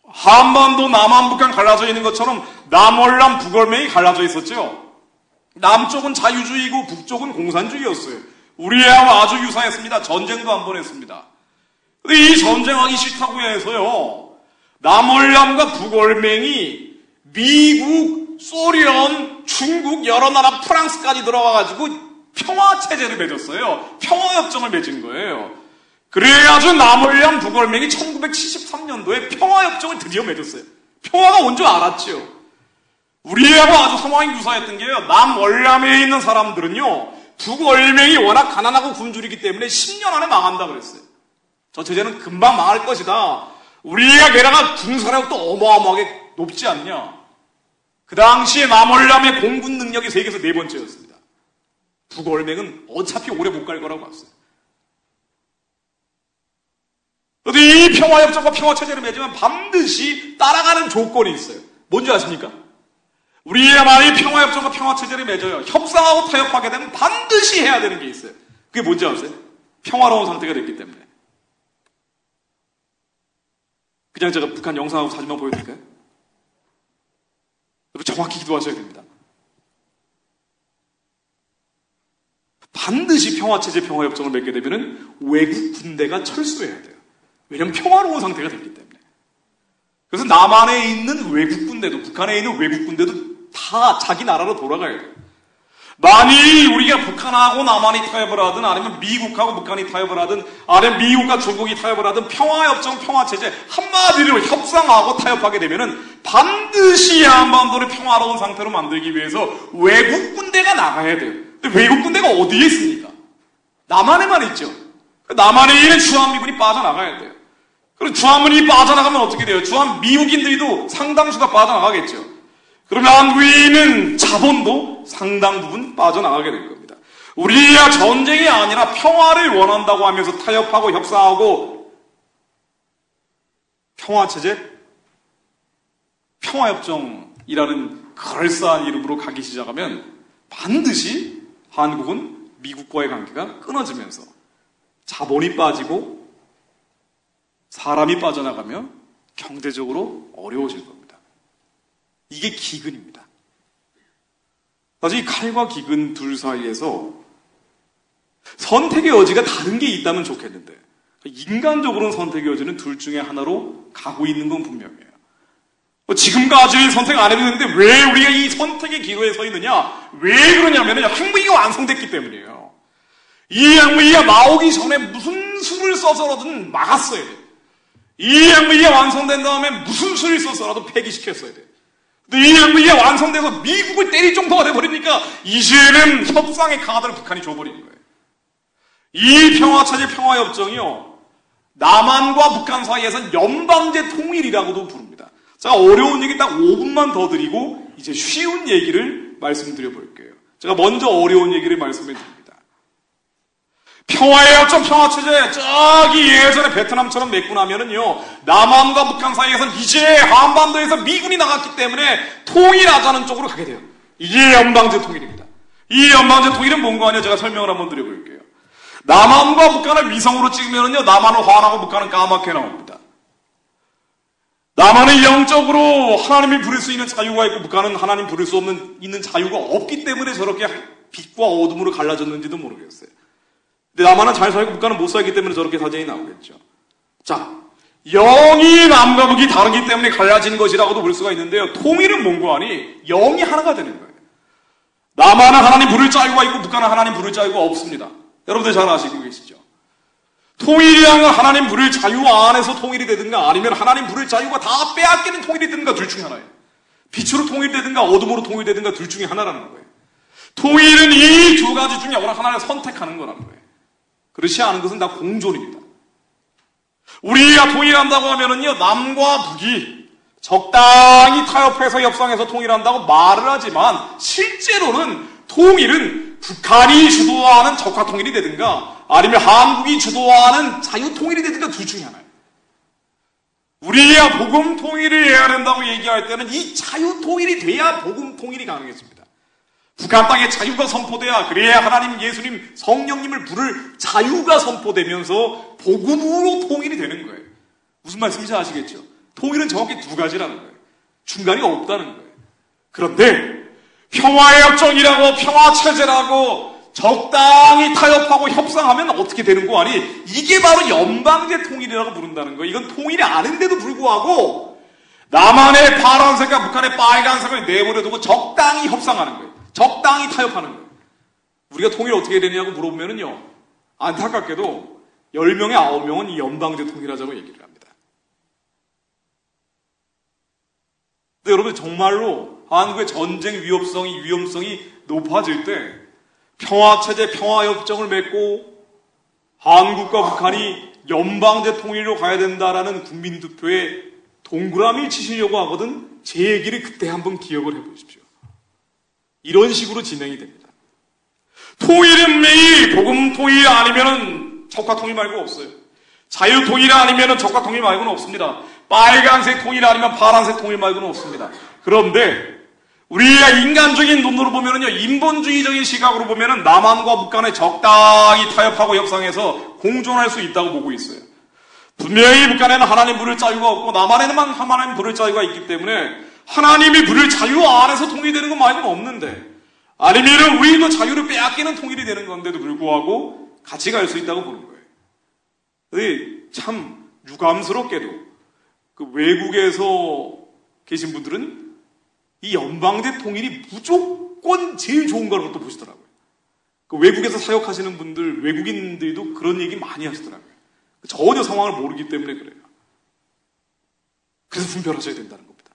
한반도, 남한, 북한 갈라져 있는 것처럼 남월남, 북월맹이 갈라져 있었죠. 남쪽은 자유주의고 북쪽은 공산주의였어요. 우리하고 아주 유사했습니다. 전쟁도 한 번 했습니다. 근데 이 전쟁하기 싫다고 해서요, 남월남과 북월맹이 미국, 소련, 중국, 여러 나라, 프랑스까지 들어와가지고 평화체제를 맺었어요. 평화협정을 맺은 거예요. 그래가지고 남월량 북월맹이 1973년도에 평화협정을 드디어 맺었어요. 평화가 온 줄 알았죠. 우리하고 아주 상황이 유사했던 게요. 남월남에 있는 사람들은요, 북월맹이 워낙 가난하고 굶주리기 때문에 10년 안에 망한다 그랬어요. 저 체제는 금방 망할 것이다. 우리가 게다가 군사력도 어마어마하게 높지 않냐. 그 당시에 남월남의 공군 능력이 세계에서 4번째였습니다. 북월맹은 어차피 오래 못 갈 거라고 봤어요. 그런데 이 평화협정과 평화체제를 맺으면 반드시 따라가는 조건이 있어요. 뭔지 아십니까? 우리가 만약에 평화협정과 평화체제를 맺어요. 협상하고 타협하게 되면 반드시 해야 되는 게 있어요. 그게 뭔지 아세요? 평화로운 상태가 됐기 때문에. 그냥 제가 북한 영상하고 사진만 보여드릴까요? 여러분 정확히 기도하셔야 됩니다. 반드시 평화체제 평화협정을 맺게 되면 외국 군대가 철수해야 돼요. 왜냐하면 평화로운 상태가 됐기 때문에. 그래서 남한에 있는 외국 군대도, 북한에 있는 외국 군대도 다 자기 나라로 돌아가야 돼요. 만일 우리가 북한하고 남한이 타협을 하든, 아니면 미국하고 북한이 타협을 하든, 아니면 미국과 중국이 타협을 하든, 평화협정, 평화체제 한마디로 협상하고 타협하게 되면은 반드시 한반도를 평화로운 상태로 만들기 위해서 외국 군대가 나가야 돼요. 근데 외국 군대가 어디에 있습니까? 남한에만 있죠. 남한에 있는 주한미군이 빠져나가야 돼요. 그럼 주한미군이 빠져나가면 어떻게 돼요? 주한 미국인들도 상당수가 빠져나가겠죠. 그러면 한국에 있는 자본도 상당 부분 빠져나가게 될 겁니다. 우리가 전쟁이 아니라 평화를 원한다고 하면서 타협하고 협상하고 평화체제, 평화협정이라는 그럴싸한 이름으로 가기 시작하면 반드시 한국은 미국과의 관계가 끊어지면서 자본이 빠지고 사람이 빠져나가며 경제적으로 어려워질 겁니다. 이게 기근입니다. 사실 이 칼과 기근 둘 사이에서 선택의 여지가 다른 게 있다면 좋겠는데 인간적으로는 선택의 여지는 둘 중에 하나로 가고 있는 건 분명해요. 지금까지 선택 안 해도 되는데 왜 우리가 이 선택의 기로에 서 있느냐? 왜 그러냐면 핵무기가 완성됐기 때문이에요. 이 핵무기가 나오기 전에 무슨 수를 써서라든 막았어야 돼요. 이 핵무기가 완성된 다음에 무슨 수를 써서라도 폐기시켰어야 돼요. 근데 이 핵무기가 완성돼서 미국을 때릴 정도가 돼버리니까 이제는 협상의 카드를 북한이 줘버리는 거예요. 이 평화체제 평화협정이요, 남한과 북한 사이에서는 연방제 통일이라고도 부릅니다. 제가 어려운 얘기 딱 5분만 더 드리고 이제 쉬운 얘기를 말씀드려 볼게요. 제가 먼저 어려운 얘기를 말씀해 드립니다. 평화의 협정, 평화체제, 저기 예전에 베트남처럼 맺고 나면은요, 남한과 북한 사이에서는 이제 한반도에서 미군이 나갔기 때문에 통일하자는 쪽으로 가게 돼요. 이게 연방제 통일입니다. 이 연방제 통일은 뭔가 아니에요? 제가 설명을 한번 드려볼게요. 남한과 북한을 위성으로 찍으면은요, 남한은 환하고 북한은 까맣게 나옵니다. 남한은 영적으로 하나님을 부를 수 있는 자유가 있고 북한은 하나님 부를 수 있는 자유가 없기 때문에 저렇게 빛과 어둠으로 갈라졌는지도 모르겠어요. 근데 남한은 잘 살고 북한은 못 살기 때문에 저렇게 사진이 나오겠죠. 자, 영이 남과 북이 다르기 때문에 갈라진 것이라고도 볼 수가 있는데요. 통일은 뭔고 하니 영이 하나가 되는 거예요. 남한은 하나님 부를 자유가 있고 북한은 하나님 부를 자유가 없습니다. 여러분들 잘 아시고 계시죠? 통일이라는 건 하나님 부를 자유 안에서 통일이 되든가 아니면 하나님 부를 자유가 다 빼앗기는 통일이 되든가 둘 중에 하나예요. 빛으로 통일되든가 어둠으로 통일되든가 둘 중에 하나라는 거예요. 통일은 이 두 가지 중에 어느 하나를 선택하는 거라는 거예요. 그렇지 않은 것은 다 공존입니다. 우리가 통일한다고 하면은요, 남과 북이 적당히 타협해서 협상해서 통일한다고 말을 하지만 실제로는 통일은 북한이 주도하는 적화 통일이 되든가 아니면 한국이 주도하는 자유 통일이 되든가 둘 중에 하나예요. 우리가 복음 통일을 해야 된다고 얘기할 때는 이 자유 통일이 돼야 복음 통일이 가능해집니다. 북한 땅에 자유가 선포돼야, 그래야 하나님, 예수님, 성령님을 부를 자유가 선포되면서 복음으로 통일이 되는 거예요. 무슨 말씀인지 아시겠죠? 통일은 정확히 두 가지라는 거예요. 중간이 없다는 거예요. 그런데 평화의 협정이라고 평화체제라고 적당히 타협하고 협상하면 어떻게 되는 거 아니? 이게 바로 연방제 통일이라고 부른다는 거예요. 이건 통일이 아닌데도 불구하고 남한의 파란색과 북한의 빨간색을 내버려두고 적당히 협상하는 거예요. 적당히 타협하는 거예요. 우리가 통일 어떻게 되냐고 물어보면은요, 안타깝게도 10명에 9명은 이 연방제 통일하자고 얘기를 합니다. 근데 여러분, 정말로 한국의 전쟁 위험성이 높아질 때 평화체제, 평화협정을 맺고 한국과 북한이 연방제 통일로 가야 된다라는 국민투표에 동그라미 치시려고 하거든 제 얘기를 그때 한번 기억을 해보십시오. 이런 식으로 진행이 됩니다. 통일은 매일 복음 통일 아니면은 적화 통일 말고 없어요. 자유 통일 아니면은 적화 통일 말고는 없습니다. 빨간색 통일 아니면 파란색 통일 말고는 없습니다. 그런데 우리가 인간적인 눈으로 보면은요, 인본주의적인 시각으로 보면은 남한과 북한에 적당히 타협하고 협상해서 공존할 수 있다고 보고 있어요. 분명히 북한에는 하나님 부를 자유가 없고 남한에만 하나님 부를 자유가 있기 때문에 하나님이 부를 자유 안에서 통일되는 것 말고는 없는데, 아니면은 우리도 자유를 빼앗기는 통일이 되는 건데도 불구하고 같이 갈 수 있다고 보는 거예요. 근데 참 유감스럽게도 그 외국에서 계신 분들은 이 연방제 통일이 무조건 제일 좋은 거라고 또 보시더라고요. 그 외국에서 사역하시는 분들, 외국인들도 그런 얘기 많이 하시더라고요. 전혀 상황을 모르기 때문에 그래요. 그래서 분별하셔야 된다는 겁니다.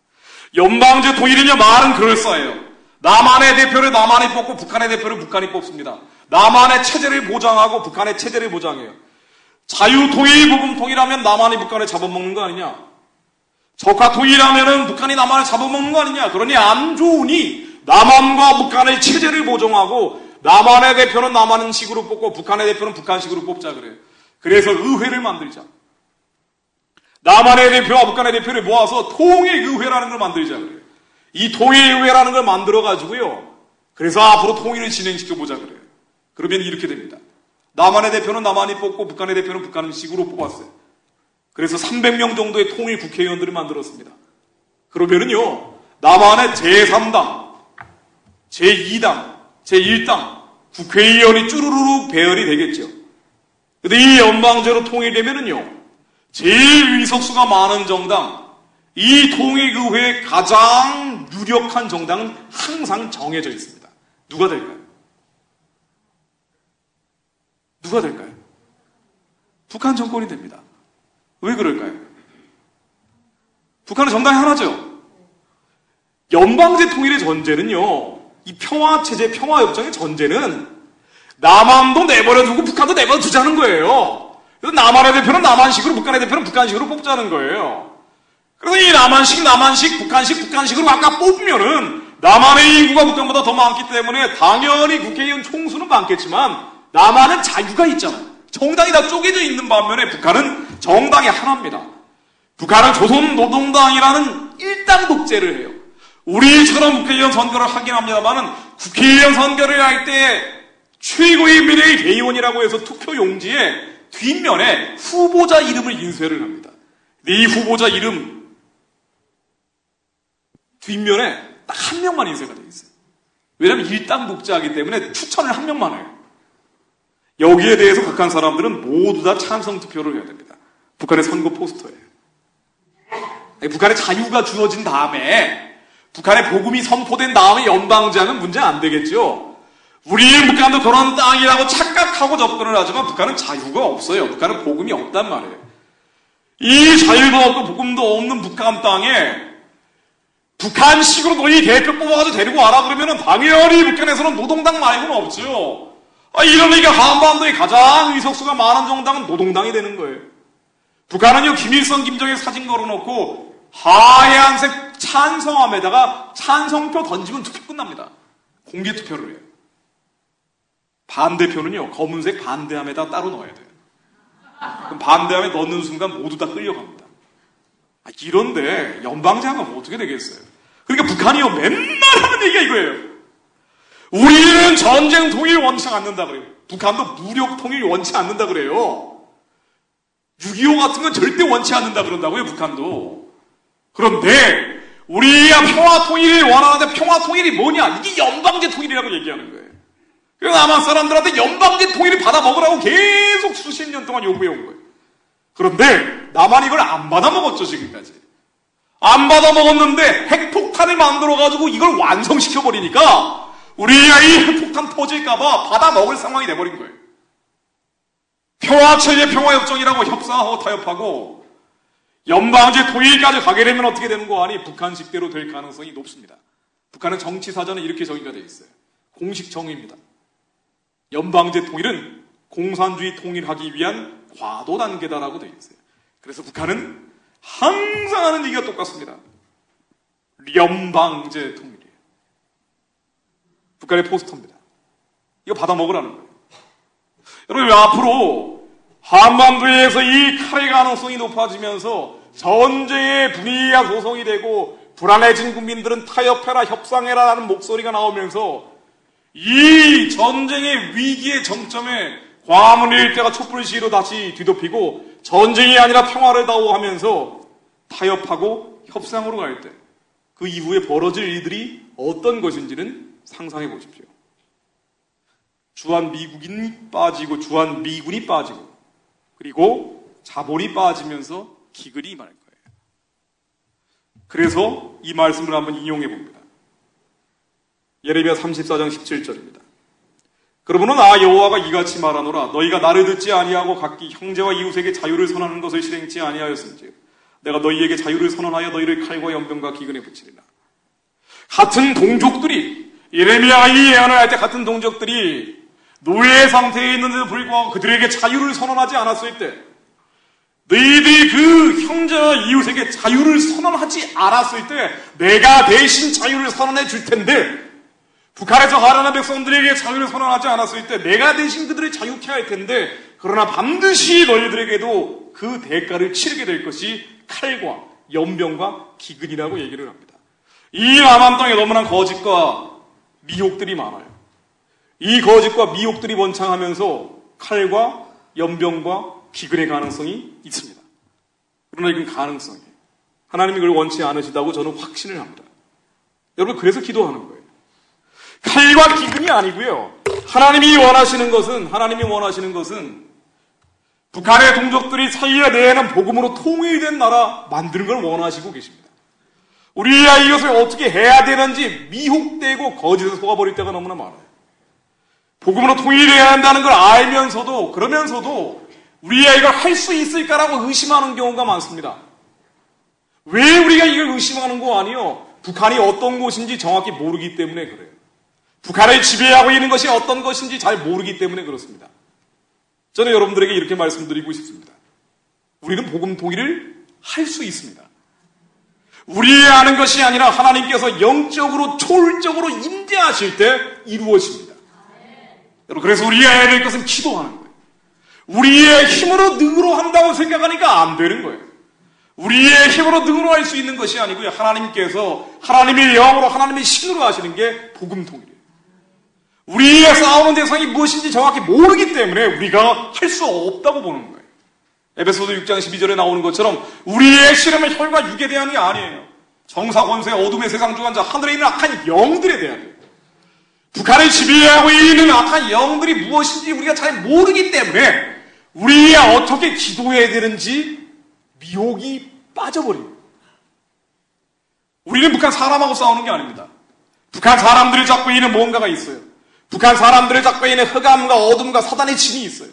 연방제 통일이냐 말은 그럴싸해요. 남한의 대표를 남한이 뽑고 북한의 대표를 북한이 뽑습니다. 남한의 체제를 보장하고 북한의 체제를 보장해요. 자유통일, 복음통일하면 남한이 북한을 잡아먹는 거 아니냐? 적화통일하면은 북한이 남한을 잡아먹는 거 아니냐? 그러니 안 좋으니 남한과 북한의 체제를 보정하고 남한의 대표는 남한식으로 뽑고 북한의 대표는 북한식으로 뽑자 그래요. 그래서 의회를 만들자. 남한의 대표와 북한의 대표를 모아서 통일의회라는 걸 만들자 그래요. 이 통일의회라는 걸 만들어가지고요. 그래서 앞으로 통일을 진행시켜보자 그래요. 그러면 이렇게 됩니다. 남한의 대표는 남한이 뽑고 북한의 대표는 북한식으로 뽑았어요. 그래서 300명 정도의 통일 국회의원들을 만들었습니다. 그러면은요, 남한의 제3당, 제2당, 제1당 국회의원이 쭈루루루 배열이 되겠죠. 근데 이 연방제로 통일되면은요, 제일 의석수가 많은 정당, 이 통일의회의 가장 유력한 정당은 항상 정해져 있습니다. 누가 될까요? 누가 될까요? 북한 정권이 됩니다. 왜 그럴까요? 북한은 정당이 하나죠. 연방제 통일의 전제는요, 이 평화체제, 평화협정의 전제는 남한도 내버려두고 북한도 내버려두자는 거예요. 그래서 남한의 대표는 남한식으로, 북한의 대표는 북한식으로 뽑자는 거예요. 그래서 이 남한식, 북한식으로 각각 뽑으면은 남한의 인구가 북한보다 더 많기 때문에 당연히 국회의원 총수는 많겠지만 남한은 자유가 있잖아요. 정당이 다 쪼개져 있는 반면에 북한은 정당이 하나입니다. 북한은 조선노동당이라는 일당 독재를 해요. 우리처럼 국회의원 선거를 하긴 합니다만은 국회의원 선거를 할 때 최고의 비례의 대의원이라고 해서 투표 용지에 뒷면에 후보자 이름을 인쇄를 합니다. 이 후보자 이름 뒷면에 딱 한 명만 인쇄가 되어 있어요. 왜냐하면 일당 독재하기 때문에 추천을 한 명만 해요. 여기에 대해서 북한 사람들은 모두 다 찬성 투표를 해야 됩니다. 북한의 선거 포스터예요. 북한의 자유가 주어진 다음에, 북한의 복음이 선포된 다음에 연방제하면 문제 안 되겠죠. 우리 북한도 그런 땅이라고 착각하고 접근을 하지만 북한은 자유가 없어요. 북한은 복음이 없단 말이에요. 이 자유도 없고 복음도 없는 북한 땅에 북한식으로 너희 대표 뽑아가지고 데리고 와라 그러면은 당연히 북한에서는 노동당 말고는 없죠. 이러니까 한반도의 가장 의석수가 많은 정당은 노동당이 되는 거예요. 북한은요, 김일성, 김정일 사진 걸어놓고 하얀색 찬성함에다가 찬성표 던지면 투표 끝납니다. 공개 투표를 해요. 반대표는요, 검은색 반대함에다 따로 넣어야 돼요. 그럼 반대함에 넣는 순간 모두 다 끌려갑니다. 이런데 연방제하면 어떻게 되겠어요? 그러니까 북한이요, 맨날 하는 얘기가 이거예요. 우리는 전쟁 통일 원치 않는다 그래요. 북한도 무력 통일 원치 않는다 그래요. 6.25 같은 건 절대 원치 않는다 그런다고요, 북한도. 그런데 우리가 평화 통일을 원하는데 평화 통일이 뭐냐? 이게 연방제 통일이라고 얘기하는 거예요. 그래서 남한 사람들한테 연방제 통일을 받아 먹으라고 계속 수십 년 동안 요구해 온 거예요. 그런데 남한이 이걸 안 받아 먹었죠, 지금까지. 안 받아 먹었는데 핵폭탄을 만들어가지고 이걸 완성시켜버리니까 우리가 이 핵폭탄 터질까봐 받아 먹을 상황이 돼버린 거예요. 평화체제 평화협정이라고 협상하고 타협하고 연방제 통일까지 가게 되면 어떻게 되는 거 아니? 북한식대로 될 가능성이 높습니다. 북한은 정치사전에 이렇게 정의가 되어 있어요. 공식 정의입니다. 연방제 통일은 공산주의 통일하기 위한 과도 단계다라고 되어 있어요. 그래서 북한은 항상 하는 얘기가 똑같습니다. 연방제 통일이에요. 북한의 포스터입니다. 이거 받아 먹으라는 거예요. 여러분, 앞으로 한반도에서 이 칼의 가능성이 높아지면서 전쟁의 분위기가 조성이 되고 불안해진 국민들은 타협해라, 협상해라라는 목소리가 나오면서 이 전쟁의 위기의 정점에 광화문 일대가 촛불 시위로 다시 뒤덮이고 전쟁이 아니라 평화를 다오하면서 타협하고 협상으로 갈 때 그 이후에 벌어질 일들이 어떤 것인지는 상상해 보십시오. 주한미국인이 빠지고 주한미군이 빠지고 그리고 자본이 빠지면서 기근이 임할 거예요. 그래서 이 말씀을 한번 인용해 봅니다. 예레미야 34장 17절입니다. 그러므로 나 여호와가 이같이 말하노라. 너희가 나를 듣지 아니하고 각기 형제와 이웃에게 자유를 선언하는 것을 실행치 아니하였은지 내가 너희에게 자유를 선언하여 너희를 칼과 연병과 기근에 붙이리라. 같은 동족들이 예레미야가 이 예언을 할 때 같은 동족들이 노예 상태에 있는데도 불구하고 그들에게 자유를 선언하지 않았을 때 너희들이 그 형제와 이웃에게 자유를 선언하지 않았을 때 내가 대신 자유를 선언해 줄 텐데 북한에서 가난한 백성들에게 자유를 선언하지 않았을 때 내가 대신 그들을 자유케 할 텐데 그러나 반드시 너희들에게도 그 대가를 치르게 될 것이 칼과 연병과 기근이라고 얘기를 합니다. 이 남한 땅에 너무나 거짓과 미혹들이 많아요. 이 거짓과 미혹들이 번창하면서 칼과 연병과 기근의 가능성이 있습니다. 그러나 이건 가능성이에요. 하나님이 그걸 원치 않으시다고 저는 확신을 합니다. 여러분, 그래서 기도하는 거예요. 칼과 기근이 아니고요. 하나님이 원하시는 것은 북한의 동족들이 살려내는 복음으로 통일된 나라 만드는 걸 원하시고 계십니다. 우리가 이것을 어떻게 해야 되는지 미혹되고 거짓에 속아버릴 때가 너무나 많아요. 복음으로 통일해야 한다는 걸 알면서도 그러면서도 우리가 이걸 할 수 있을까라고 의심하는 경우가 많습니다. 왜 우리가 이걸 의심하는 거 아니요? 북한이 어떤 곳인지 정확히 모르기 때문에 그래요. 북한을 지배하고 있는 것이 어떤 것인지 잘 모르기 때문에 그렇습니다. 저는 여러분들에게 이렇게 말씀드리고 싶습니다. 우리는 복음 통일을 할 수 있습니다. 우리의 아는 것이 아니라 하나님께서 영적으로 초월적으로 임재하실 때 이루어집니다. 여러분, 그래서 우리가 해야 될 것은 기도하는 거예요. 우리의 힘으로 능으로 한다고 생각하니까 안 되는 거예요. 우리의 힘으로 능으로 할 수 있는 것이 아니고요. 하나님께서 하나님의 영으로 하나님의 신으로 하시는 게 복음 통일이에요. 우리의 싸우는 대상이 무엇인지 정확히 모르기 때문에 우리가 할 수 없다고 보는 거예요. 에베소서 6장 12절에 나오는 것처럼 우리의 씨름은 혈과 육에 대한 게 아니에요. 정사 권세 어둠의 세상 주관자 하늘에 있는 악한 영들에 대한 거예요. 북한을 지배하고 있는 악한 영들이 무엇인지 우리가 잘 모르기 때문에 우리가 어떻게 기도해야 되는지 미혹이 빠져버려요. 우리는 북한 사람하고 싸우는 게 아닙니다. 북한 사람들을 잡고 있는 뭔가가 있어요. 북한 사람들을 잡고 있는 흑암과 어둠과 사단의 진이 있어요.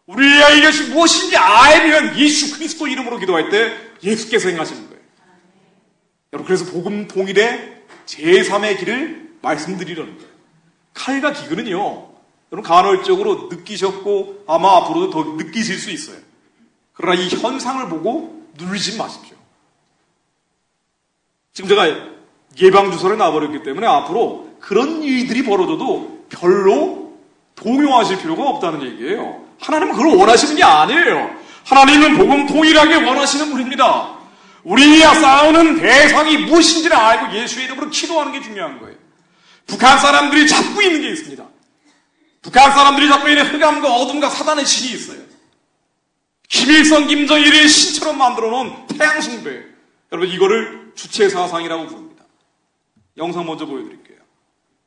우리가 이것이 무엇인지 알면 예수 그리스도 이름으로 기도할 때 예수께서 행하시는 거예요. 여러분, 그래서 복음 통일의 제3의 길을 말씀드리려는 거예요. 칼과 기근은요, 여러분 간헐적으로 느끼셨고 아마 앞으로도 더 느끼실 수 있어요. 그러나 이 현상을 보고 누르지 마십시오. 지금 제가 예방주사를 놔버렸기 때문에 앞으로 그런 일들이 벌어져도 별로 동요하실 필요가 없다는 얘기예요. 하나님은 그걸 원하시는 게 아니에요. 하나님은 복음 통일하게 원하시는 분입니다. 우리가 싸우는 대상이 무엇인지를 알고 예수의 이름으로 기도하는 게 중요한 거예요. 북한 사람들이 잡고 있는 게 있습니다. 북한 사람들이 잡고 있는 흑암과 어둠과 사단의 신이 있어요. 김일성, 김정일을 신처럼 만들어 놓은 태양 숭배. 여러분, 이거를 주체 사상이라고 부릅니다. 영상 먼저 보여드릴게요.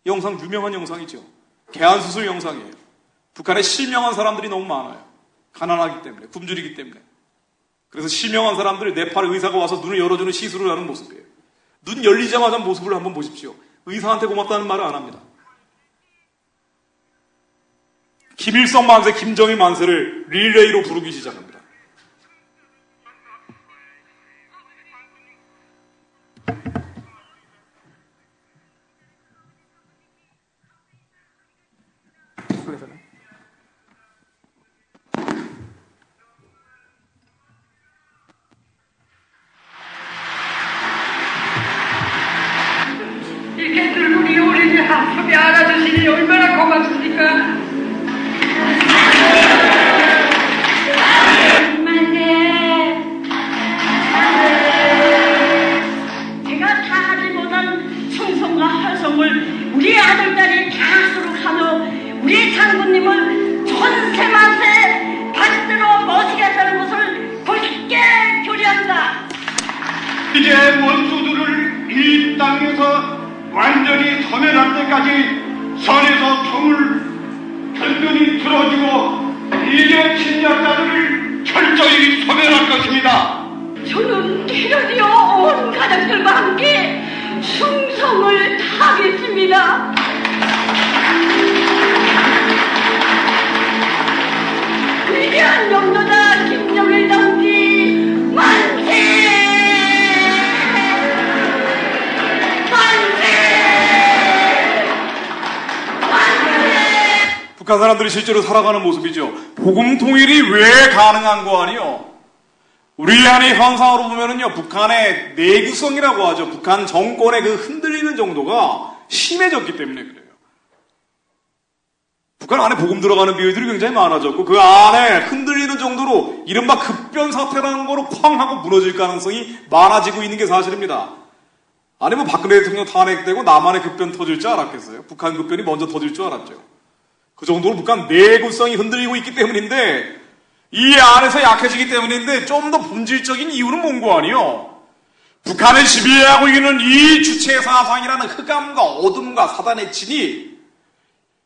영상 유명한 영상이죠. 개안수술 영상이에요. 북한에 실명한 사람들이 너무 많아요. 가난하기 때문에, 굶주리기 때문에. 그래서 실명한 사람들이 네팔 의사가 와서 눈을 열어주는 시술을 하는 모습이에요. 눈 열리자마자 모습을 한번 보십시오. 의사한테 고맙다는 말을 안 합니다. 김일성 만세, 김정일 만세를 릴레이로 부르기 시작합니다. 이렇게 들국이 우리 하품이 알아주시니 얼마나 고맙습니까? 제가 다 하지 못한 충성과 활성을 우리 아들딸이 다 수록하며 우리 장군님을 전세만세 반대로 모시겠다는 것을 굳게 교리한다. 이제 원수들을 이 땅에서 완전히 소멸할 때까지 선에서 총을 든든히 들어주고 이제 침략자들을 철저히 소멸할 것입니다. 저는 대련이여 온 가족들과 함께 충성을 다하겠습니다. 위대한 영도자 김정일 동지 만세! 북한 사람들이 실제로 살아가는 모습이죠. 복음 통일이 왜 가능한 거 아니요? 우리 안의 현상으로 보면은요, 북한의 내구성이라고 하죠. 북한 정권의 그 흔들리는 정도가 심해졌기 때문에 그래요. 북한 안에 복음 들어가는 비율들이 굉장히 많아졌고, 그 안에 흔들리는 정도로 이른바 급변 사태라는 거로 쾅 하고 무너질 가능성이 많아지고 있는 게 사실입니다. 아니, 뭐 박근혜 대통령 탄핵되고 남한의 급변 터질 줄 알았겠어요? 북한 급변이 먼저 터질 줄 알았죠. 그 정도로 북한 내구성이 흔들리고 있기 때문인데, 이 안에서 약해지기 때문인데, 좀 더 본질적인 이유는 뭔고 아니요? 북한을 지배하고 있는 이 주체 사상이라는 흑암과 어둠과 사단의 진이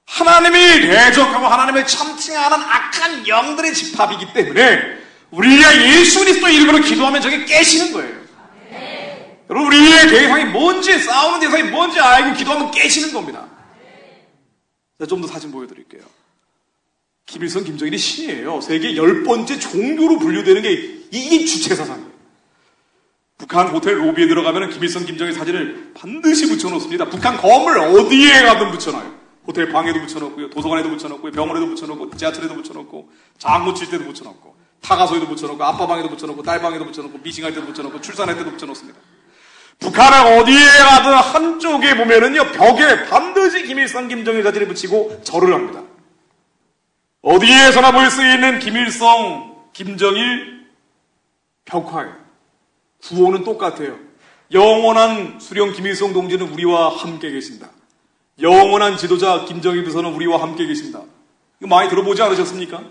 하나님이 대적하고 하나님을 참칭하는 악한 영들의 집합이기 때문에 우리가 예수 그리스도 이름으로 기도하면 저게 깨시는 거예요. 여러분, 우리의 대상이 뭔지, 싸우는 대상이 뭔지 알고 기도하면 깨시는 겁니다. 좀 더 사진 보여드릴게요. 김일성, 김정일이 신이에요. 세계 10번째 종교로 분류되는 게 이게 주체사상이에요. 북한 호텔 로비에 들어가면 김일성, 김정일 사진을 반드시 붙여놓습니다. 북한 건물 어디에 가든 붙여놔요. 호텔 방에도 붙여놓고요. 도서관에도 붙여놓고요. 병원에도 붙여놓고, 지하철에도 붙여놓고, 장구 칠 때도 붙여놓고, 타가소에도 붙여놓고, 아빠 방에도 붙여놓고, 딸 방에도 붙여놓고, 미싱할 때도 붙여놓고, 출산할 때도 붙여놓습니다. 북한은 어디에 가든 한쪽에 보면은요, 벽에 반드시 김일성, 김정일 사진을 붙이고 절을 합니다. 어디에서나 볼 수 있는 김일성, 김정일 벽화예요. 구호는 똑같아요. 영원한 수령 김일성 동지는 우리와 함께 계신다. 영원한 지도자 김정일 비서는 우리와 함께 계신다. 이거 많이 들어보지 않으셨습니까?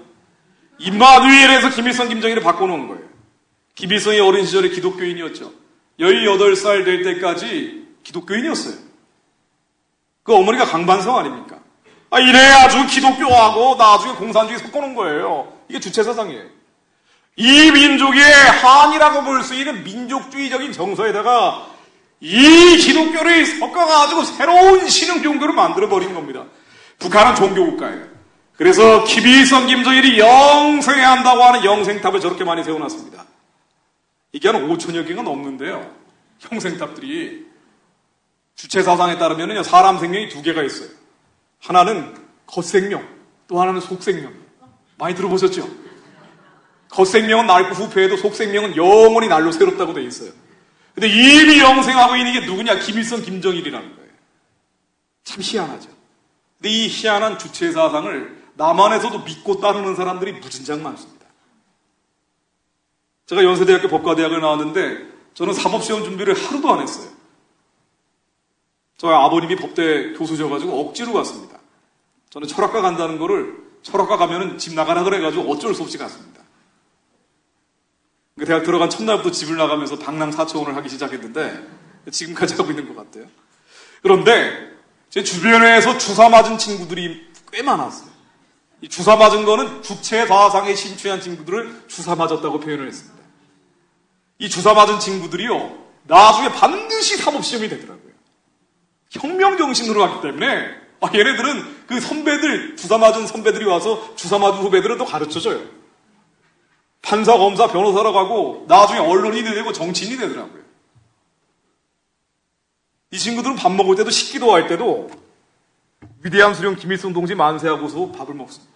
임마누엘에서 김일성, 김정일을 바꿔놓은 거예요. 김일성이 어린 시절에 기독교인이었죠. 18살 될 때까지 기독교인이었어요. 그 어머니가 강반성 아닙니까? 이래가지고 기독교하고 나중에 공산주의 섞어놓은 거예요. 이게 주체사상이에요. 이 민족의 한이라고 볼 수 있는 민족주의적인 정서에다가 이 기독교를 섞어가지고 새로운 신흥 종교를 만들어버린 겁니다. 북한은 종교국가예요. 그래서 김일성, 김정일이 영생해야 한다고 하는 영생탑을 저렇게 많이 세워놨습니다. 이게 한 5천여 개가 넘는데요. 형생탑들이 주체사상에 따르면 사람 생명이 2개가 있어요. 하나는 겉생명, 또 하나는 속생명. 많이 들어보셨죠? 겉생명은 낡고 후패해도 속생명은 영원히 날로 새롭다고 되어 있어요. 근데 이미 영생하고 있는 게 누구냐? 김일성, 김정일이라는 거예요. 참 희한하죠. 근데 이 희한한 주체사상을 남한에서도 믿고 따르는 사람들이 무진장 많습니다. 제가 연세대학교 법과대학을 나왔는데 저는 사법시험 준비를 하루도 안 했어요. 저희 아버님이 법대 교수셔가지고 억지로 갔습니다. 저는 철학과 간다는 거를 철학과 가면은 집 나가라 그래가지고 어쩔 수 없이 갔습니다. 대학 들어간 첫날부터 집을 나가면서 방랑 사초원을 하기 시작했는데 지금까지 하고 있는 것 같아요. 그런데 제 주변에서 주사 맞은 친구들이 꽤 많았어요. 이 주사 맞은 거는 주체 사상에 심취한 친구들을 주사 맞았다고 표현을 했습니다. 이 주사 맞은 친구들이요, 나중에 반드시 사법시험이 되더라고요. 혁명정신으로 갔기 때문에, 얘네들은 그 선배들, 주사 맞은 선배들이 와서 주사 맞은 후배들은 또 가르쳐줘요. 판사, 검사, 변호사라고 하고, 나중에 언론인이 되고 정치인이 되더라고요. 이 친구들은 밥 먹을 때도 식기도 할 때도 위대한 수령 김일성 동지 만세하고서 밥을 먹습니다.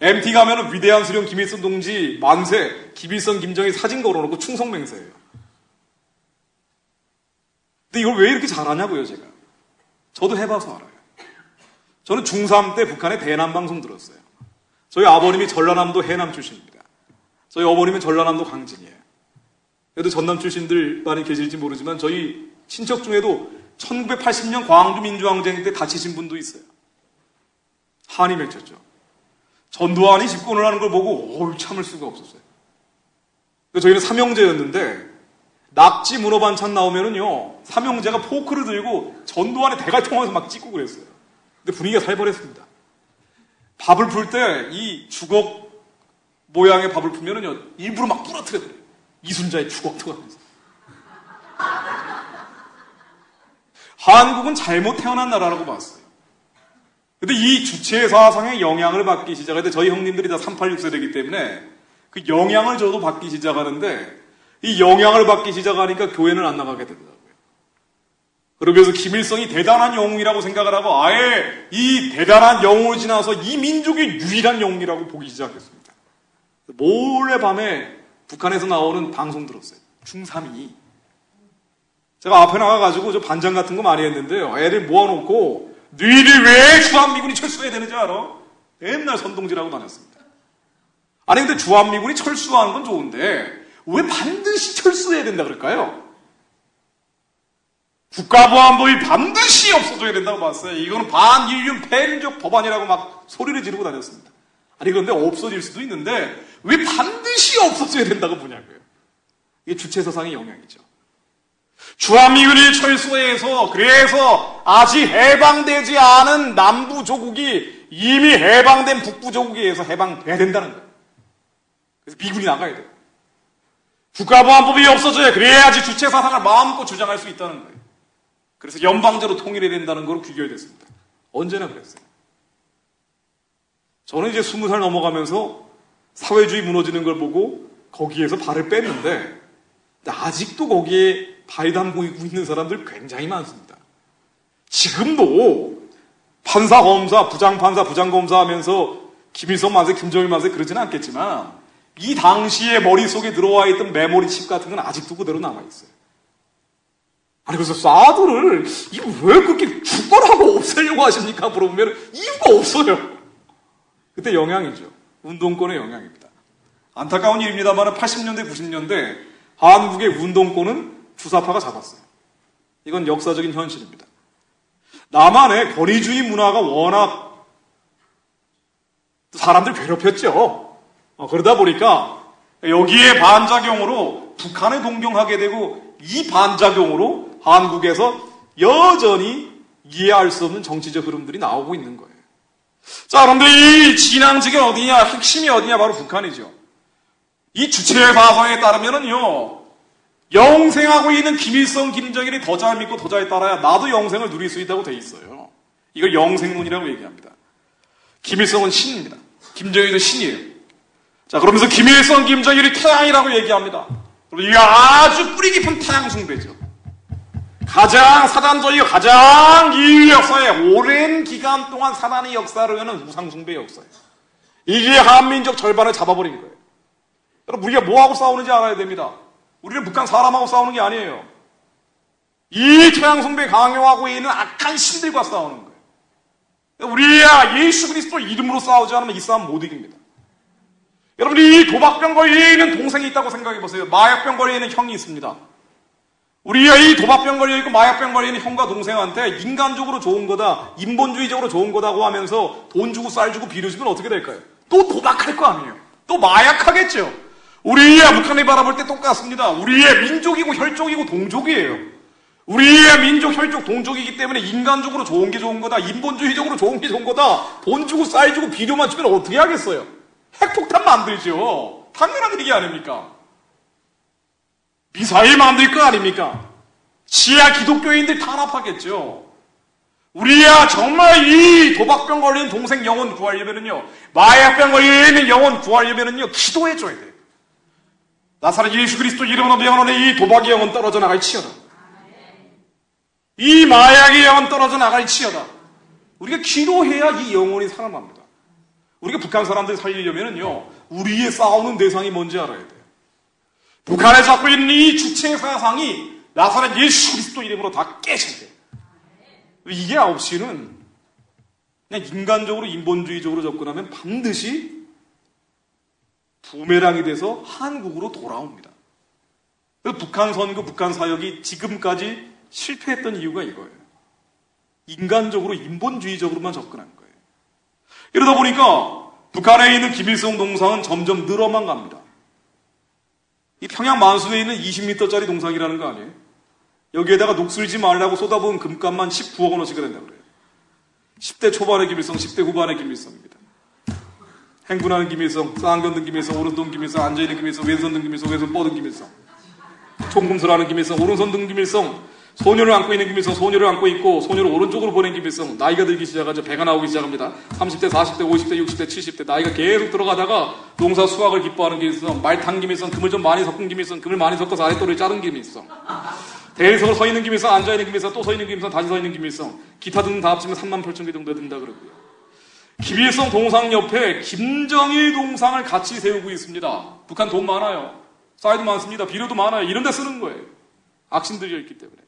MT 가면은 위대한 수령 김일성 동지 만세, 김일성 김정일 사진 걸어놓고 충성맹세예요. 근데 이걸 왜 이렇게 잘하냐고요, 제가. 저도 해봐서 알아요. 저는 중3 때 북한의 대남 방송 들었어요. 저희 아버님이 전라남도 해남 출신입니다. 저희 어머님은 전라남도 광진이에요. 그래도 전남 출신들 많이 계실지 모르지만 저희 친척 중에도 1980년 광주 민주항쟁 때 다치신 분도 있어요. 한이 맺혔죠. 전두환이 집권을 하는 걸 보고 참을 수가 없었어요. 저희는 삼형제였는데 낙지 문어 반찬 나오면은요, 삼형제가 포크를 들고 전두환의 대갈통에서 막 찍고 그랬어요. 근데 분위기가 살벌했습니다. 밥을 풀 때 이 주걱 모양의 밥을 풀면은요, 일부러 막 부러뜨려요. 이순자의 주걱 하면서. 한국은 잘못 태어난 나라라고 봤어요. 근데 이 주체 사상의 영향을 받기 시작할 때 저희 형님들이 다 386세대이기 때문에 그 영향을 저도 받기 시작하는데 이 영향을 받기 시작하니까 교회는 안 나가게 되더라고요. 그러면서 김일성이 대단한 영웅이라고 생각을 하고 아예 이 대단한 영웅을 지나서 이 민족의 유일한 영웅이라고 보기 시작했습니다. 몰래 밤에 북한에서 나오는 방송 들었어요. 중3이. 제가 앞에 나가가지고 저 반장 같은 거 많이 했는데요. 애들 모아놓고 너희들 왜 주한미군이 철수해야 되는지 알아? 맨날 선동질하고 다녔습니다. 아니 근데 주한미군이 철수하는 건 좋은데 왜 반드시 철수해야 된다 그럴까요? 국가보안법이 반드시 없어져야 된다고 봤어요. 이거는 반인륜 폐륜적 법안이라고 막 소리를 지르고 다녔습니다. 아니 그런데 없어질 수도 있는데 왜 반드시 없어져야 된다고 보냐고요. 이게 주체사상의 영향이죠. 주한미군이 철수해서 그래서 아직 해방되지 않은 남부 조국이 이미 해방된 북부 조국에 의해서 해방돼야 된다는 거예요. 그래서 미군이 나가야 돼요. 국가보안법이 없어져야 그래야지 주체사상을 마음껏 주장할 수 있다는 거예요. 그래서 연방제로 통일해야 된다는 거로 귀결됐습니다. 언제나 그랬어요. 저는 이제 20살 넘어가면서 사회주의 무너지는 걸 보고 거기에서 발을 뺐는데 아직도 거기에 발 담고 있는 사람들 굉장히 많습니다. 지금도 판사, 검사, 부장판사, 부장검사 하면서 김일성 만세, 김정일 만세 그러지는 않겠지만 이 당시에 머릿속에 들어와 있던 메모리 칩 같은 건 아직도 그대로 남아있어요. 아니 그래서 사드를 이거 왜 그렇게 죽거라고 없애려고 하십니까? 물어보면 이유가 없어요. 그때 영향이죠. 운동권의 영향입니다. 안타까운 일입니다만 80년대, 90년대 한국의 운동권은 주사파가 잡았어요. 이건 역사적인 현실입니다. 남한의 거리주의 문화가 워낙 사람들 괴롭혔죠. 그러다 보니까 여기에 반작용으로 북한을 동경하게 되고 이 반작용으로 한국에서 여전히 이해할 수 없는 정치적 흐름들이 나오고 있는 거예요. 자, 그런데 이 진앙직이 어디냐, 핵심이 어디냐, 바로 북한이죠. 이 주체의 사상에 따르면은요, 영생하고 있는 김일성, 김정일이 더 잘 믿고 더 잘 따라야 나도 영생을 누릴 수 있다고 돼 있어요. 이걸 영생론이라고 얘기합니다. 김일성은 신입니다. 김정일은 신이에요. 자, 그러면서 김일성, 김정일이 태양이라고 얘기합니다. 이게 아주 뿌리 깊은 태양 숭배죠. 가장 사단적이고 가장 인류 역사에 오랜 기간 동안 사단의 역사를 여는 우상 숭배 역사예요. 이게 한민족 절반을 잡아버린 거예요. 여러분, 우리가 뭐하고 싸우는지 알아야 됩니다. 우리는 북한 사람하고 싸우는 게 아니에요. 이 태양 숭배 강요하고 있는 악한 신들과 싸우는 거예요. 우리야 예수 그리스도 이름으로 싸우지 않으면 이 싸움 못 이깁니다. 여러분, 이 도박병 걸리에 있는 동생이 있다고 생각해보세요. 마약병 걸리에 있는 형이 있습니다. 우리가 이 도박병 걸려 있고 마약병 걸려 있는 형과 동생한테 인간적으로 좋은 거다, 인본주의적으로 좋은 거다고 하면서 돈 주고 쌀 주고 비려주면 어떻게 될까요? 또 도박할 거 아니에요. 또 마약하겠죠. 우리야 북한이 바라볼 때 똑같습니다. 우리의 민족이고 혈족이고 동족이에요. 우리의 민족, 혈족, 동족이기 때문에 인간적으로 좋은 게 좋은 거다, 인본주의적으로 좋은 게 좋은 거다, 돈 주고 쌀 주고 비료만 주면 어떻게 하겠어요? 핵폭탄 만들죠. 당연한 얘기 아닙니까? 미사일 만들 거 아닙니까? 지하 기독교인들 탄압하겠죠. 우리야 정말 이 도박병 걸린 동생 영혼 구하려면은요, 마약병 걸린 영혼 구하려면은요, 기도해줘야 돼요. 나사렛 예수 그리스도 이름으로 명하노니 이 도박의 영혼 떨어져 나갈지어다. 이 마약의 영혼 떨어져 나갈지어다. 우리가 기도해야 이 영혼이 살아납니다. 우리가 북한 사람들 살리려면은요, 우리의 싸우는 대상이 뭔지 알아야 돼요. 북한에 잡고 있는 이 주체 사상이 나사렛 예수 그리스도 이름으로 다 깨져야 돼요. 이게 없이는 그냥 인간적으로 인본주의적으로 접근하면 반드시 부메랑이 돼서 한국으로 돌아옵니다. 그래서 북한 선거, 북한 사역이 지금까지 실패했던 이유가 이거예요. 인간적으로 인본주의적으로만 접근한 거예요. 이러다 보니까 북한에 있는 김일성 동상은 점점 늘어만 갑니다. 이 평양 만수에 있는 20m짜리 동상이라는 거 아니에요? 여기에다가 녹슬지 말라고 쏟아부은 금값만 19억 원어치가 된다고 그래요. 10대 초반의 김일성, 10대 후반의 김일성입니다. 행군하는 김일성, 쌍견 김일성, 오른돈 김일성, 앉아있는 김일성, 왼손 든 김일성, 왼손 뻗은 김일성, 총금술하는 김일성, 오른손 든 김일성, 소녀를 안고 있는 김일성, 소녀를 안고 있고 소녀를 오른쪽으로 보낸 김일성, 나이가 들기 시작하죠. 배가 나오기 시작합니다. 30대, 40대, 50대, 60대, 70대 나이가 계속 들어가다가 농사 수확을 기뻐하는 김일성, 말 탄 김일성, 금을 좀 많이 섞은 김일성, 금을 많이 섞어서 아랫도를 자른 김일성, 대리석을 서 있는 김일성, 앉아있는 김일성, 또 서 있는 김일성, 다시 서 있는 김일성, 기타 등등 다 합치면 38,000개 정도 된다 그러고요. 김일성 동상 옆에 김정일 동상을 같이 세우고 있습니다. 북한 돈 많아요. 사이도 많습니다. 비료도 많아요. 이런 데 쓰는 거예요. 악신들이 있기 때문에.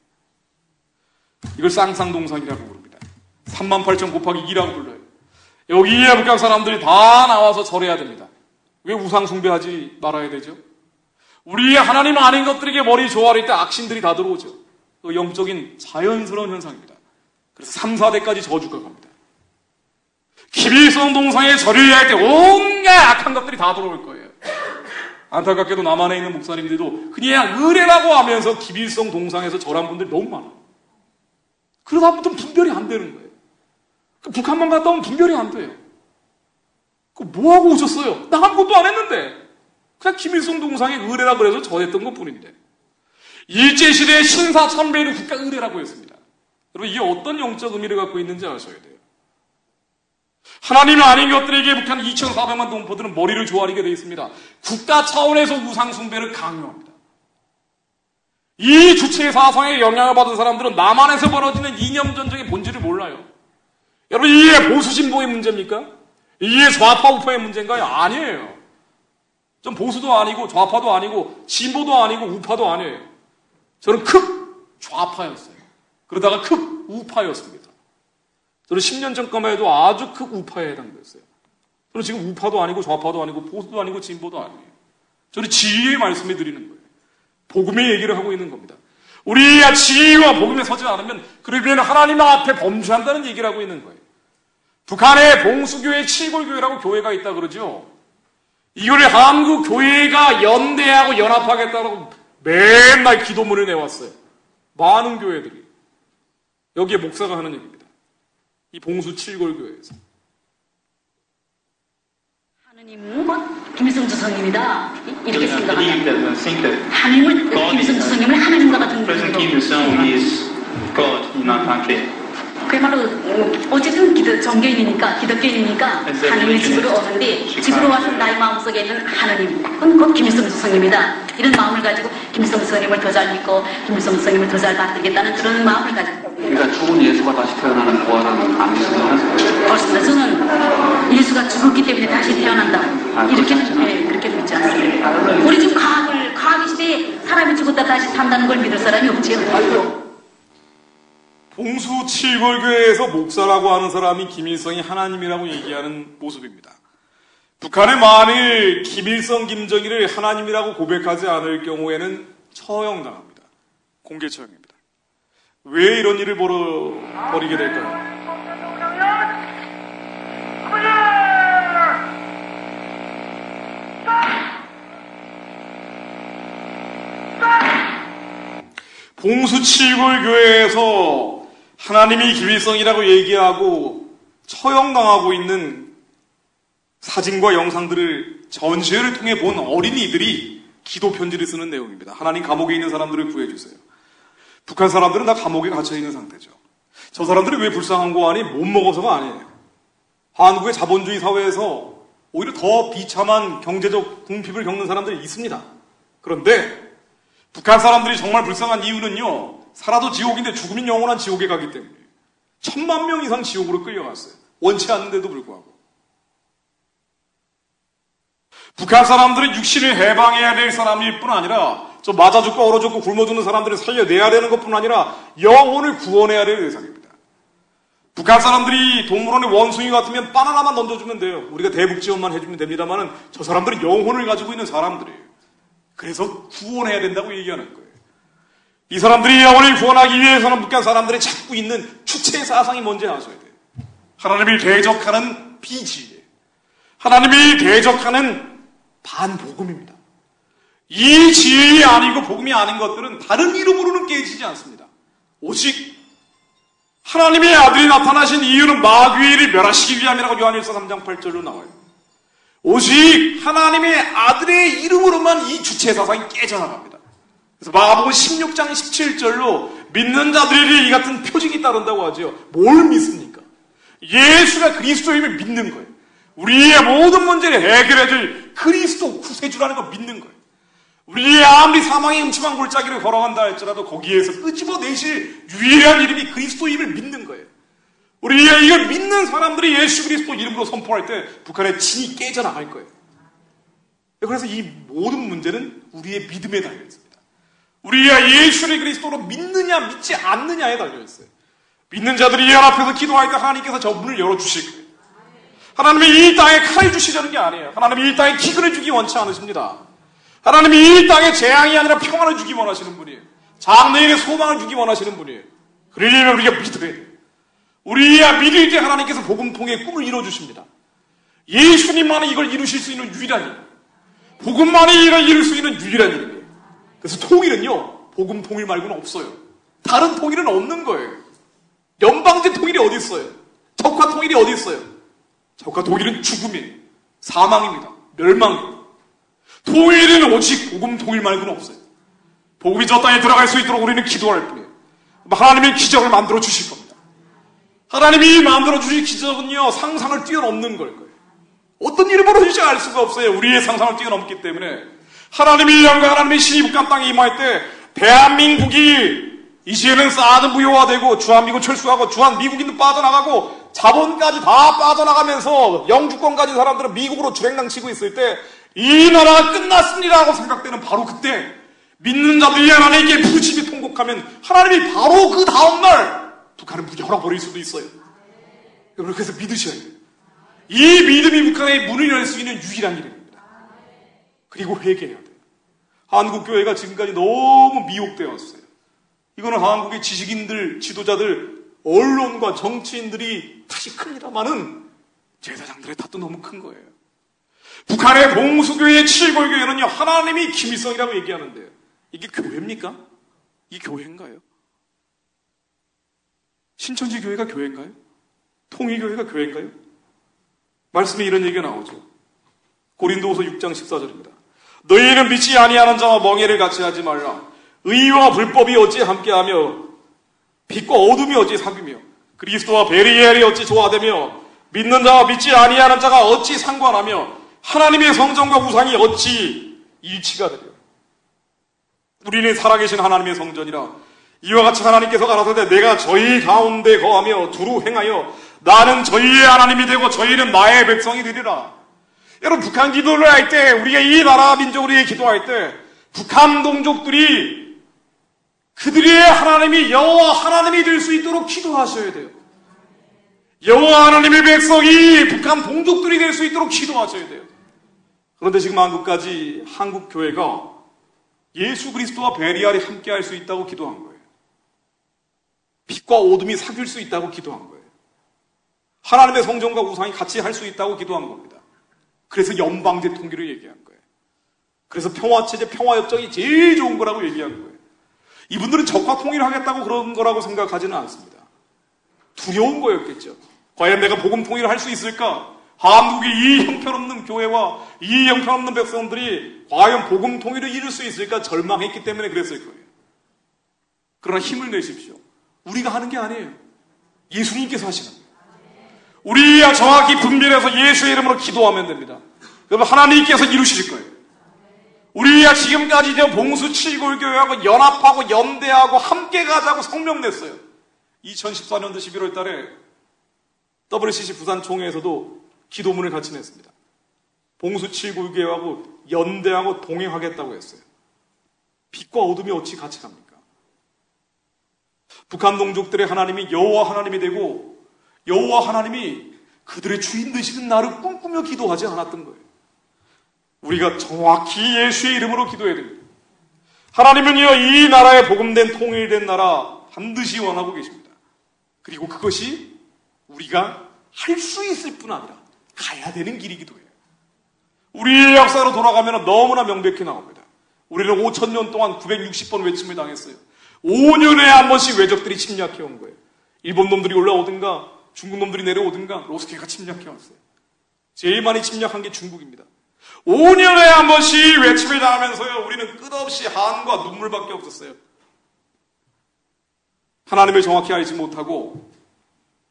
이걸 쌍쌍동상이라고 부릅니다. 38,000 곱하기 2라고 불러요. 여기에 북한 사람들이 다 나와서 절해야 됩니다. 왜 우상 숭배하지 말아야 되죠? 우리의 하나님 아닌 것들에게 머리 조아릴 때 악신들이 다 들어오죠. 그 영적인 자연스러운 현상입니다. 그래서 3, 4대까지 저주가 갑니다. 김일성 동상에 절을 할 때 온갖 악한 것들이 다 들어올 거예요. 안타깝게도 남한에 있는 목사님들도 그냥 의뢰라고 하면서 김일성 동상에서 절한 분들이 너무 많아요. 그러다 보면 분별이 안 되는 거예요. 북한만 갔다 오면 분별이 안 돼요. 그 뭐하고 오셨어요? 나 아무것도 안 했는데. 그냥 김일성 동상의 의뢰라 그래서 저했던 것 뿐인데. 일제시대의 신사참배는 국가 의뢰라고 했습니다. 여러분 이게 어떤 영적 의미를 갖고 있는지 아셔야 돼요. 하나님이 아닌 것들에게 북한 2,400만 동포들은 머리를 조아리게 되어 있습니다. 국가 차원에서 우상숭배를 강요합니다. 이 주체 사상에 영향을 받은 사람들은 남한에서 벌어지는 이념전쟁의 본질을 몰라요. 여러분 이게 보수진보의 문제입니까? 이게 좌파 우파의 문제인가요? 아니에요. 전 보수도 아니고 좌파도 아니고 진보도 아니고 우파도 아니에요. 저는 극 좌파였어요. 그러다가 극 우파였습니다. 저는 10년 전까만 해도 아주 극 우파에 해당됐어요. 저는 지금 우파도 아니고 좌파도 아니고 보수도 아니고 진보도 아니에요. 저는 지혜의 말씀을 드리는 거예요. 복음의 얘기를 하고 있는 겁니다. 우리가 지혜와 복음에 서지 않으면 그러면 하나님 앞에 범죄한다는 얘기를 하고 있는 거예요. 북한에 봉수교회 칠골교회라고 교회가 있다 그러죠. 이거를 한국 교회가 연대하고 연합하겠다고 맨날 기도문을 내왔어요. 많은 교회들이. 여기에 목사가 하는 얘기입니다. 이 봉수 칠골교회에서. 하느님은 곧 김일성 주석입니다. 이렇게 생각합니다. 하느님을 김일성 주석님을 하나님과 같은 분이고 그야말로 어쨌든 정교인이니까 기독교인이니까 하느님의 집으로 오는데 집으로 와서 나의 마음속에 있는 하느님 그건 곧 김일성 주석님이다. 이런 마음을 가지고 김일성 주석님을 더 잘 믿고 김일성 주석님을 더 잘 받들겠다는 그런 마음을 가지고 그러니까 죽은 예수가 다시 태어나는 부활은 아니시나요? 그렇습니다. 저는 예수가 죽었기 때문에 다시 태어난다. 이렇게는 그렇게 믿지 않습니다. 우리 지금 과학의 시대에 사람이 죽었다 다시 산다는 걸 믿을 사람이 없지요. 봉수 칠골교회에서 목사라고 하는 사람이 김일성이 하나님이라고 얘기하는 모습입니다. 북한에 만일 김일성, 김정일을 하나님이라고 고백하지 않을 경우에는 처형당합니다. 공개 처형입니다. 왜 이런 일을 벌이게 될까요? 봉수 칠골교회에서 하나님이 김일성이라고 얘기하고 처형당하고 있는 사진과 영상들을 전시회를 통해 본 어린이들이 기도 편지를 쓰는 내용입니다. 하나님, 감옥에 있는 사람들을 구해주세요. 북한 사람들은 다 감옥에 갇혀 있는 상태죠. 저 사람들이 왜 불쌍한 거 아니? 못 먹어서가 아니에요. 한국의 자본주의 사회에서 오히려 더 비참한 경제적 궁핍을 겪는 사람들이 있습니다. 그런데 북한 사람들이 정말 불쌍한 이유는요, 살아도 지옥인데 죽으면 영원한 지옥에 가기 때문이에요. 1000만 명 이상 지옥으로 끌려갔어요. 원치 않는데도 불구하고. 북한 사람들은 육신을 해방해야 될 사람일 뿐 아니라 저 맞아 죽고 얼어 죽고 굶어 죽는 사람들을 살려내야 되는 것뿐 아니라 영혼을 구원해야 될 대상입니다. 북한 사람들이 동물원의 원숭이 같으면 바나나만 던져주면 돼요. 우리가 대북지원만 해주면 됩니다만은 저 사람들은 영혼을 가지고 있는 사람들이에요. 그래서 구원해야 된다고 얘기하는 거예요. 이 사람들이 영혼을 구원하기 위해서는 북한 사람들이 찾고 있는 주체 사상이 뭔지 아셔야 돼요. 하나님을 대적하는 비지예요. 하나님이 대적하는 반복음입니다. 이 지혜이 아니고 복음이 아닌 것들은 다른 이름으로는 깨지지 않습니다. 오직 하나님의 아들이 나타나신 이유는 마귀를 멸하시기 위함이라고 요한일서 3장 8절로 나와요. 오직 하나님의 아들의 이름으로만 이 주체 사상이 깨져나갑니다. 그래서 마가복음 16장 17절로 믿는 자들에게 이 같은 표징이 따른다고 하죠. 뭘 믿습니까? 예수가 그리스도임을 믿는 거예요. 우리의 모든 문제를 해결해줄 그리스도 구세주라는 걸 믿는 거예요. 우리의 아무리 사망의 음침한 골짜기를 걸어간다 할지라도 거기에서 끄집어내실 유일한 이름이 그리스도임을 믿는 거예요. 우리가 이걸 믿는 사람들이 예수 그리스도 이름으로 선포할 때 북한의 진이 깨져나갈 거예요. 그래서 이 모든 문제는 우리의 믿음에 달려있습니다. 우리가 예수를 그리스도로 믿느냐 믿지 않느냐에 달려있어요. 믿는 자들이 이 앞에서 기도할 때 하나님께서 저 문을 열어주실 거예요. 하나님이 이 땅에 칼을 주시자는 게 아니에요. 하나님이 이 땅에 기근을 주기 원치 않으십니다. 하나님이 이 땅에 재앙이 아니라 평안을 주기 원하시는 분이에요. 장래인의 소망을 주기 원하시는 분이에요. 그러려면 우리가 믿어야 돼요. 우리가 믿을 때 하나님께서 복음통의 꿈을 이뤄주십니다. 예수님만이 이걸 이루실 수 있는 유일한 일. 복음만이 이걸 이룰 수 있는 유일한 일이에요. 그래서 통일은요, 복음 통일 말고는 없어요. 다른 통일은 없는 거예요. 연방제 통일이 어디 있어요? 적화 통일이 어디 있어요? 적화 통일은 죽음이에요. 사망입니다. 멸망이에요. 통일은 오직 복음 통일 말고는 없어요. 복음이 저 땅에 들어갈 수 있도록 우리는 기도할 뿐이에요. 하나님이 기적을 만들어 주실 겁니다. 하나님이 만들어 주실 기적은요, 상상을 뛰어넘는 걸 거예요. 어떤 일이 벌어질지 알 수가 없어요. 우리의 상상을 뛰어넘기 때문에. 하나님의 영과 하나님의 신이 북한 땅에 임할 때 대한민국이 이제는 사드 무효화되고 주한미군 철수하고 주한미국인도 빠져나가고 자본까지 다 빠져나가면서 영주권 가진 사람들은 미국으로 주행랑 치고 있을 때 이 나라가 끝났습니다라고 생각되는 바로 그때 믿는 자들이 하나님께 부르심이 통곡하면 하나님이 바로 그 다음날 북한을 열어버릴 수도 있어요. 여러분, 그래서 믿으셔야 돼요. 이 믿음이 북한의 문을 열 수 있는 유일한 일입니다. 그리고 회개해야 돼요. 한국교회가 지금까지 너무 미혹되어 왔어요. 이거는 한국의 지식인들, 지도자들, 언론과 정치인들이 탓이 큽니다만은 제사장들의 탓도 너무 큰 거예요. 북한의 봉수교회의 칠골교회는요, 하나님이 김일성이라고 얘기하는데요. 이게 교회입니까? 이게 교회인가요? 신천지 교회가 교회인가요? 통일교회가 교회인가요? 말씀에 이런 얘기가 나오죠. 고린도후서 6장 14절입니다. 너희는 믿지 아니하는 자와 멍에를 같이 하지 말라. 의와 불법이 어찌 함께하며 빛과 어둠이 어찌 사귀며 그리스도와 베리엘이 어찌 조화되며 믿는 자와 믿지 아니하는 자가 어찌 상관하며 하나님의 성전과 우상이 어찌 일치가 되려. 우리는 살아계신 하나님의 성전이라. 이와 같이 하나님께서 가라사대 내가 저희 가운데 거하며 두루 행하여 나는 저희의 하나님이 되고 저희는 나의 백성이 되리라. 여러분, 북한 기도를 할 때, 우리가 이 나라 민족을 위해 기도할 때 북한 동족들이 그들의 하나님이 여호와 하나님이 될 수 있도록 기도하셔야 돼요. 여호와 하나님의 백성이 북한 동족들이 될 수 있도록 기도하셔야 돼요. 그런데 지금 한국까지 한국 교회가 예수 그리스도와 베리알이 함께할 수 있다고 기도한 거예요. 빛과 어둠이 사귈 수 있다고 기도한 거예요. 하나님의 성전과 우상이 같이 할 수 있다고 기도한 겁니다. 그래서 연방제 통일을 얘기한 거예요. 그래서 평화체제, 평화협정이 제일 좋은 거라고 얘기한 거예요. 이분들은 적화 통일을 하겠다고 그런 거라고 생각하지는 않습니다. 두려운 거였겠죠. 과연 내가 복음 통일을 할 수 있을까? 한국의 이 형편없는 교회와 이 형편없는 백성들이 과연 복음 통일을 이룰 수 있을까 절망했기 때문에 그랬을 거예요. 그러나 힘을 내십시오. 우리가 하는 게 아니에요. 예수님께서 하시는 거예요. 우리가 정확히 분별해서 예수의 이름으로 기도하면 됩니다. 그러면 하나님께서 이루실 거예요. 우리가 지금까지 봉수 7골교회하고 연합하고 연대하고 함께 가자고 성명 냈어요. 2014년도 11월 달에 WCC 부산 총회에서도 기도문을 같이 냈습니다. 봉수 7골교회하고 연대하고 동행하겠다고 했어요. 빛과 어둠이 어찌 같이 갑니까? 북한 동족들의 하나님이 여호와 하나님이 되고 여호와 하나님이 그들의 주인 되시는 날을 꿈꾸며 기도하지 않았던 거예요. 우리가 정확히 예수의 이름으로 기도해야 됩니다. 하나님은요, 이 나라의 복음된 통일된 나라 반드시 원하고 계십니다. 그리고 그것이 우리가 할 수 있을 뿐 아니라 가야 되는 길이기도 해요. 우리의 역사로 돌아가면 너무나 명백히 나옵니다. 우리는 5,000년 동안 960번 외침을 당했어요. 5년에 한 번씩 외적들이 침략해온 거예요. 일본 놈들이 올라오든가 중국 놈들이 내려오든가 로스케가 침략해왔어요. 제일 많이 침략한 게 중국입니다. 5년에 한 번씩 외침을 당하면서요, 우리는 끝없이 한과 눈물밖에 없었어요. 하나님을 정확히 알지 못하고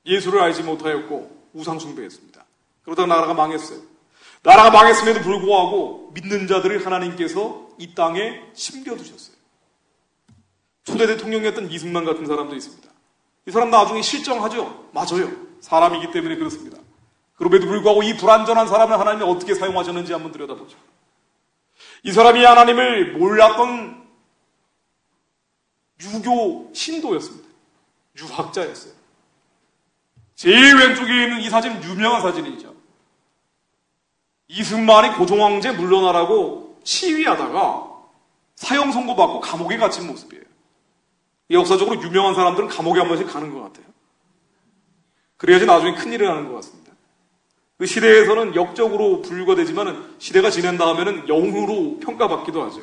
예수를 알지 못하였고 우상 숭배했습니다. 그러다가 나라가 망했어요. 나라가 망했음에도 불구하고 믿는 자들을 하나님께서 이 땅에 심겨두셨어요. 초대 대통령이었던 이승만 같은 사람도 있습니다. 이 사람 나중에 실정하죠. 맞아요. 사람이기 때문에 그렇습니다. 그럼에도 불구하고 이 불완전한 사람을 하나님이 어떻게 사용하셨는지 한번 들여다보죠. 이 사람이 하나님을 몰랐던 유교 신도였습니다. 유학자였어요. 제일 왼쪽에 있는 이 사진은 유명한 사진이죠. 이승만이 고종황제 물러나라고 시위하다가 사형 선고받고 감옥에 갇힌 모습이에요. 역사적으로 유명한 사람들은 감옥에 한 번씩 가는 것 같아요. 그래야지 나중에 큰일을 하는 것 같습니다. 그 시대에서는 역적으로 분류가 되지만 시대가 지낸다 하면은 영으로 평가받기도 하죠.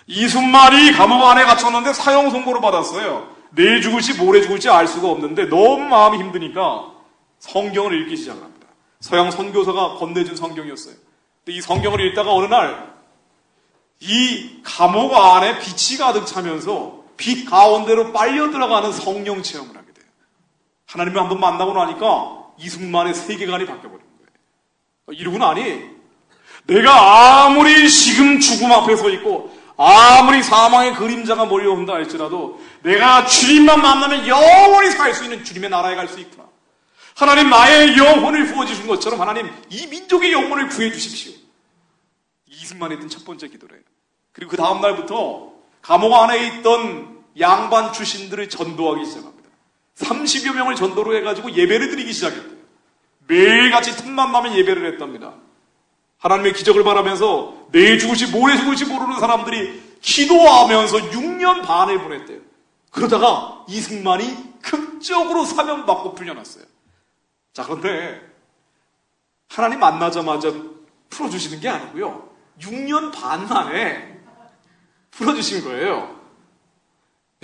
이승만이 감옥 안에 갇혔는데 사형 선고를 받았어요. 내일 죽을지 모레 죽을지 알 수가 없는데 너무 마음이 힘드니까 성경을 읽기 시작합니다. 서양 선교사가 건네준 성경이었어요. 근데 이 성경을 읽다가 어느 날 이 감옥 안에 빛이 가득 차면서 빛 가운데로 빨려 들어가는 성령 체험을 하게 돼요. 하나님을 한번 만나고 나니까 이승만의 세계관이 바뀌어버린 거예요. 이러고나니 내가 아무리 지금 죽음 앞에 서 있고 아무리 사망의 그림자가 몰려온다 할지라도 내가 주님만 만나면 영원히 살 수 있는 주님의 나라에 갈 수 있구나. 하나님 나의 영혼을 부어주신 것처럼 하나님 이 민족의 영혼을 구해주십시오. 이승만이 했던 첫 번째 기도래요. 그리고 그 다음 날부터 감옥 안에 있던 양반 출신들을 전도하기 시작합니다. 30여 명을 전도로 해가지고 예배를 드리기 시작했대요. 매일같이 틈만 나면 예배를 했답니다. 하나님의 기적을 바라면서 내일 죽을지 모레 죽을지 모르는 사람들이 기도하면서 6년 반을 보냈대요. 그러다가 이승만이 극적으로 사면받고 풀려났어요. 자, 그런데 하나님 만나자마자 풀어주시는 게 아니고요. 6년 반 만에 풀어주신 거예요.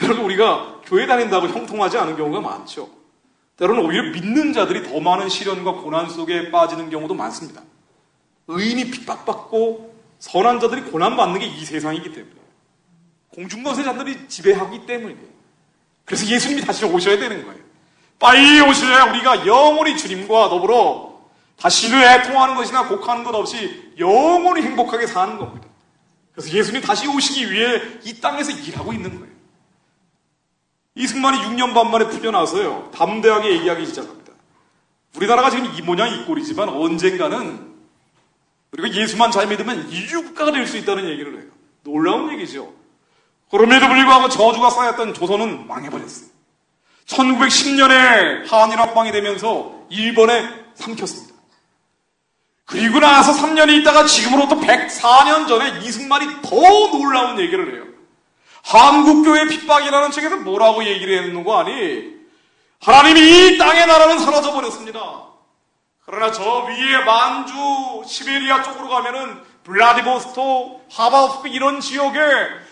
여러분, 우리가 교회 다닌다고 형통하지 않은 경우가 많죠. 때로는 오히려 믿는 자들이 더 많은 시련과 고난 속에 빠지는 경우도 많습니다. 의인이 핍박받고 선한 자들이 고난받는 게 이 세상이기 때문에 공중권세 자들이 지배하기 때문이에요. 그래서 예수님이 다시 오셔야 되는 거예요. 빨리 오셔야 우리가 영원히 주님과 더불어 다시는 애통하는 것이나 곡하는 것 없이 영원히 행복하게 사는 겁니다. 그래서 예수님 다시 오시기 위해 이 땅에서 일하고 있는 거예요. 이승만이 6년 반 만에 풀려나서요, 담대하게 얘기하기 시작합니다. 우리나라가 지금 이 모양 이 꼴이지만 언젠가는 우리가 예수만 잘 믿으면 인류국가가 될 수 있다는 얘기를 해요. 놀라운 얘기죠. 그럼에도 불구하고 저주가 쌓였던 조선은 망해버렸어요. 1910년에 한일 합방이 되면서 일본에 삼켰습니다. 그리고 나서 3년이 있다가 지금으로부터 104년 전에 이승만이 더 놀라운 얘기를 해요. 한국교회 핍박이라는 책에서 뭐라고 얘기를 했는 거 아니? 하나님이 이 땅의 나라는 사라져버렸습니다. 그러나 저 위에 만주, 시베리아 쪽으로 가면은 블라디보스토크, 하바우스크 이런 지역에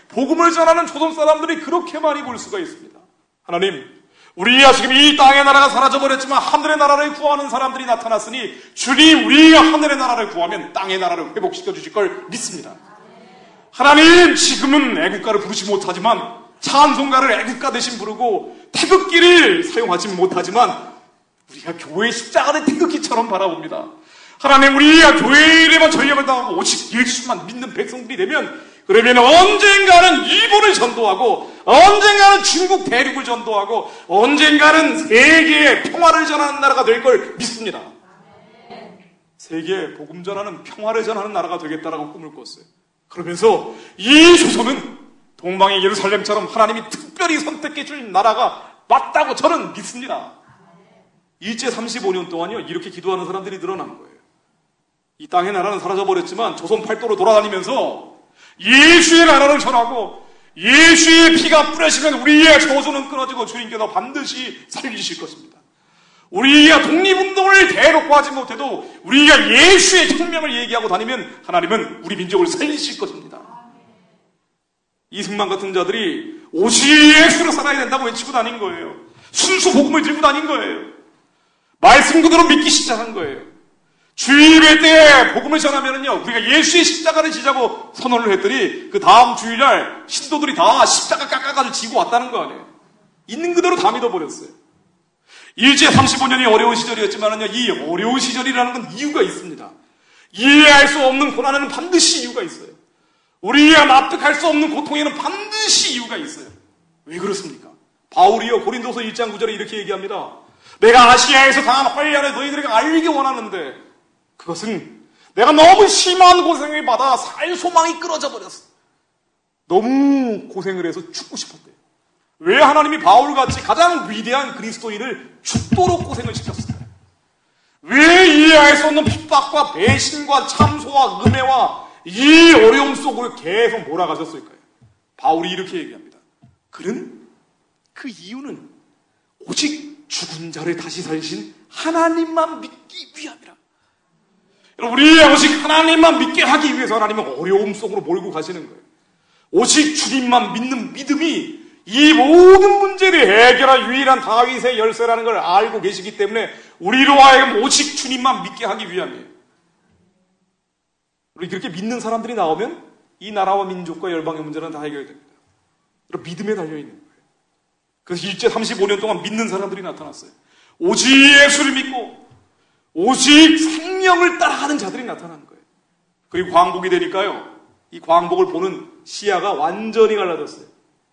복음을 전하는 조선 사람들이 그렇게 많이 볼 수가 있습니다. 하나님, 우리가 지금 이 땅의 나라가 사라져버렸지만 하늘의 나라를 구하는 사람들이 나타났으니 주님 우리가 하늘의 나라를 구하면 땅의 나라를 회복시켜 주실 걸 믿습니다. 하나님 지금은 애국가를 부르지 못하지만 찬송가를 애국가 대신 부르고 태극기를 사용하지 못하지만 우리가 교회의 십자가를 태극기처럼 바라봅니다. 하나님 우리가 교회 이름만 전력을 다하고 오직 예수만 믿는 백성들이 되면 그러면 언젠가는 일본을 전도하고 언젠가는 중국 대륙을 전도하고 언젠가는 세계에 평화를 전하는 나라가 될 걸 믿습니다. 세계에 복음 전하는 평화를 전하는 나라가 되겠다라고 꿈을 꿨어요. 그러면서 이 조선은 동방의 예루살렘처럼 하나님이 특별히 선택해 줄 나라가 맞다고 저는 믿습니다. 일제 35년 동안요 이렇게 기도하는 사람들이 늘어난 거예요. 이 땅의 나라는 사라져버렸지만 조선 팔도로 돌아다니면서 예수의 나라를 전하고 예수의 피가 뿌려지면 우리의 저주는 끊어지고 주님께서 반드시 살리실 것입니다. 우리가 독립운동을 대놓고 하지 못해도 우리가 예수의 혁명을 얘기하고 다니면 하나님은 우리 민족을 살리실 것입니다. 이승만 같은 자들이 오직 예수로 살아야 된다고 외치고 다닌 거예요. 순수 복음을 들고 다닌 거예요. 말씀 그대로 믿기 시작한 거예요. 주일의 때에 복음을 전하면은요, 우리가 예수의 십자가를 지자고 선언을 했더니 그 다음 주일날 신도들이 다 십자가 깎아가지고 지고 왔다는 거 아니에요. 있는 그대로 다 믿어버렸어요. 일제 35년이 어려운 시절이었지만은요, 이 어려운 시절이라는 건 이유가 있습니다. 이해할 수 없는 고난에는 반드시 이유가 있어요. 우리가 납득할 수 없는 고통에는 반드시 이유가 있어요. 왜 그렇습니까? 바울이요 고린도서 1장 9절에 이렇게 얘기합니다. 내가 아시아에서 당한 환난을 너희들에게 알기 원하는데 그것은 내가 너무 심한 고생을 받아 살 소망이 끊어져 버렸어. 너무 고생을 해서 죽고 싶었대요. 왜 하나님이 바울같이 가장 위대한 그리스도인을 죽도록 고생을 시켰을까요? 왜 이해할 수 없는 핍박과 배신과 참소와 음해와 이 어려움 속을 계속 몰아가셨을까요? 바울이 이렇게 얘기합니다. 그는 그 이유는 오직 죽은 자를 다시 살리신 하나님만 믿기 위함이라. 우리 오직 하나님만 믿게 하기 위해서 하나님은 어려움 속으로 몰고 가시는 거예요. 오직 주님만 믿는 믿음이 이 모든 문제를 해결할 유일한 다윗의 열쇠라는 걸 알고 계시기 때문에 우리로 하여금 오직 주님만 믿게 하기 위함이에요. 우리 그렇게 믿는 사람들이 나오면 이 나라와 민족과 열방의 문제는 다 해결됩니다. 믿음에 달려있는 거예요. 그래서 일제 35년 동안 믿는 사람들이 나타났어요. 오직 예수를 믿고 오직 생명을 따라가는 자들이 나타나는 거예요. 그리고 광복이 되니까요, 이 광복을 보는 시야가 완전히 갈라졌어요.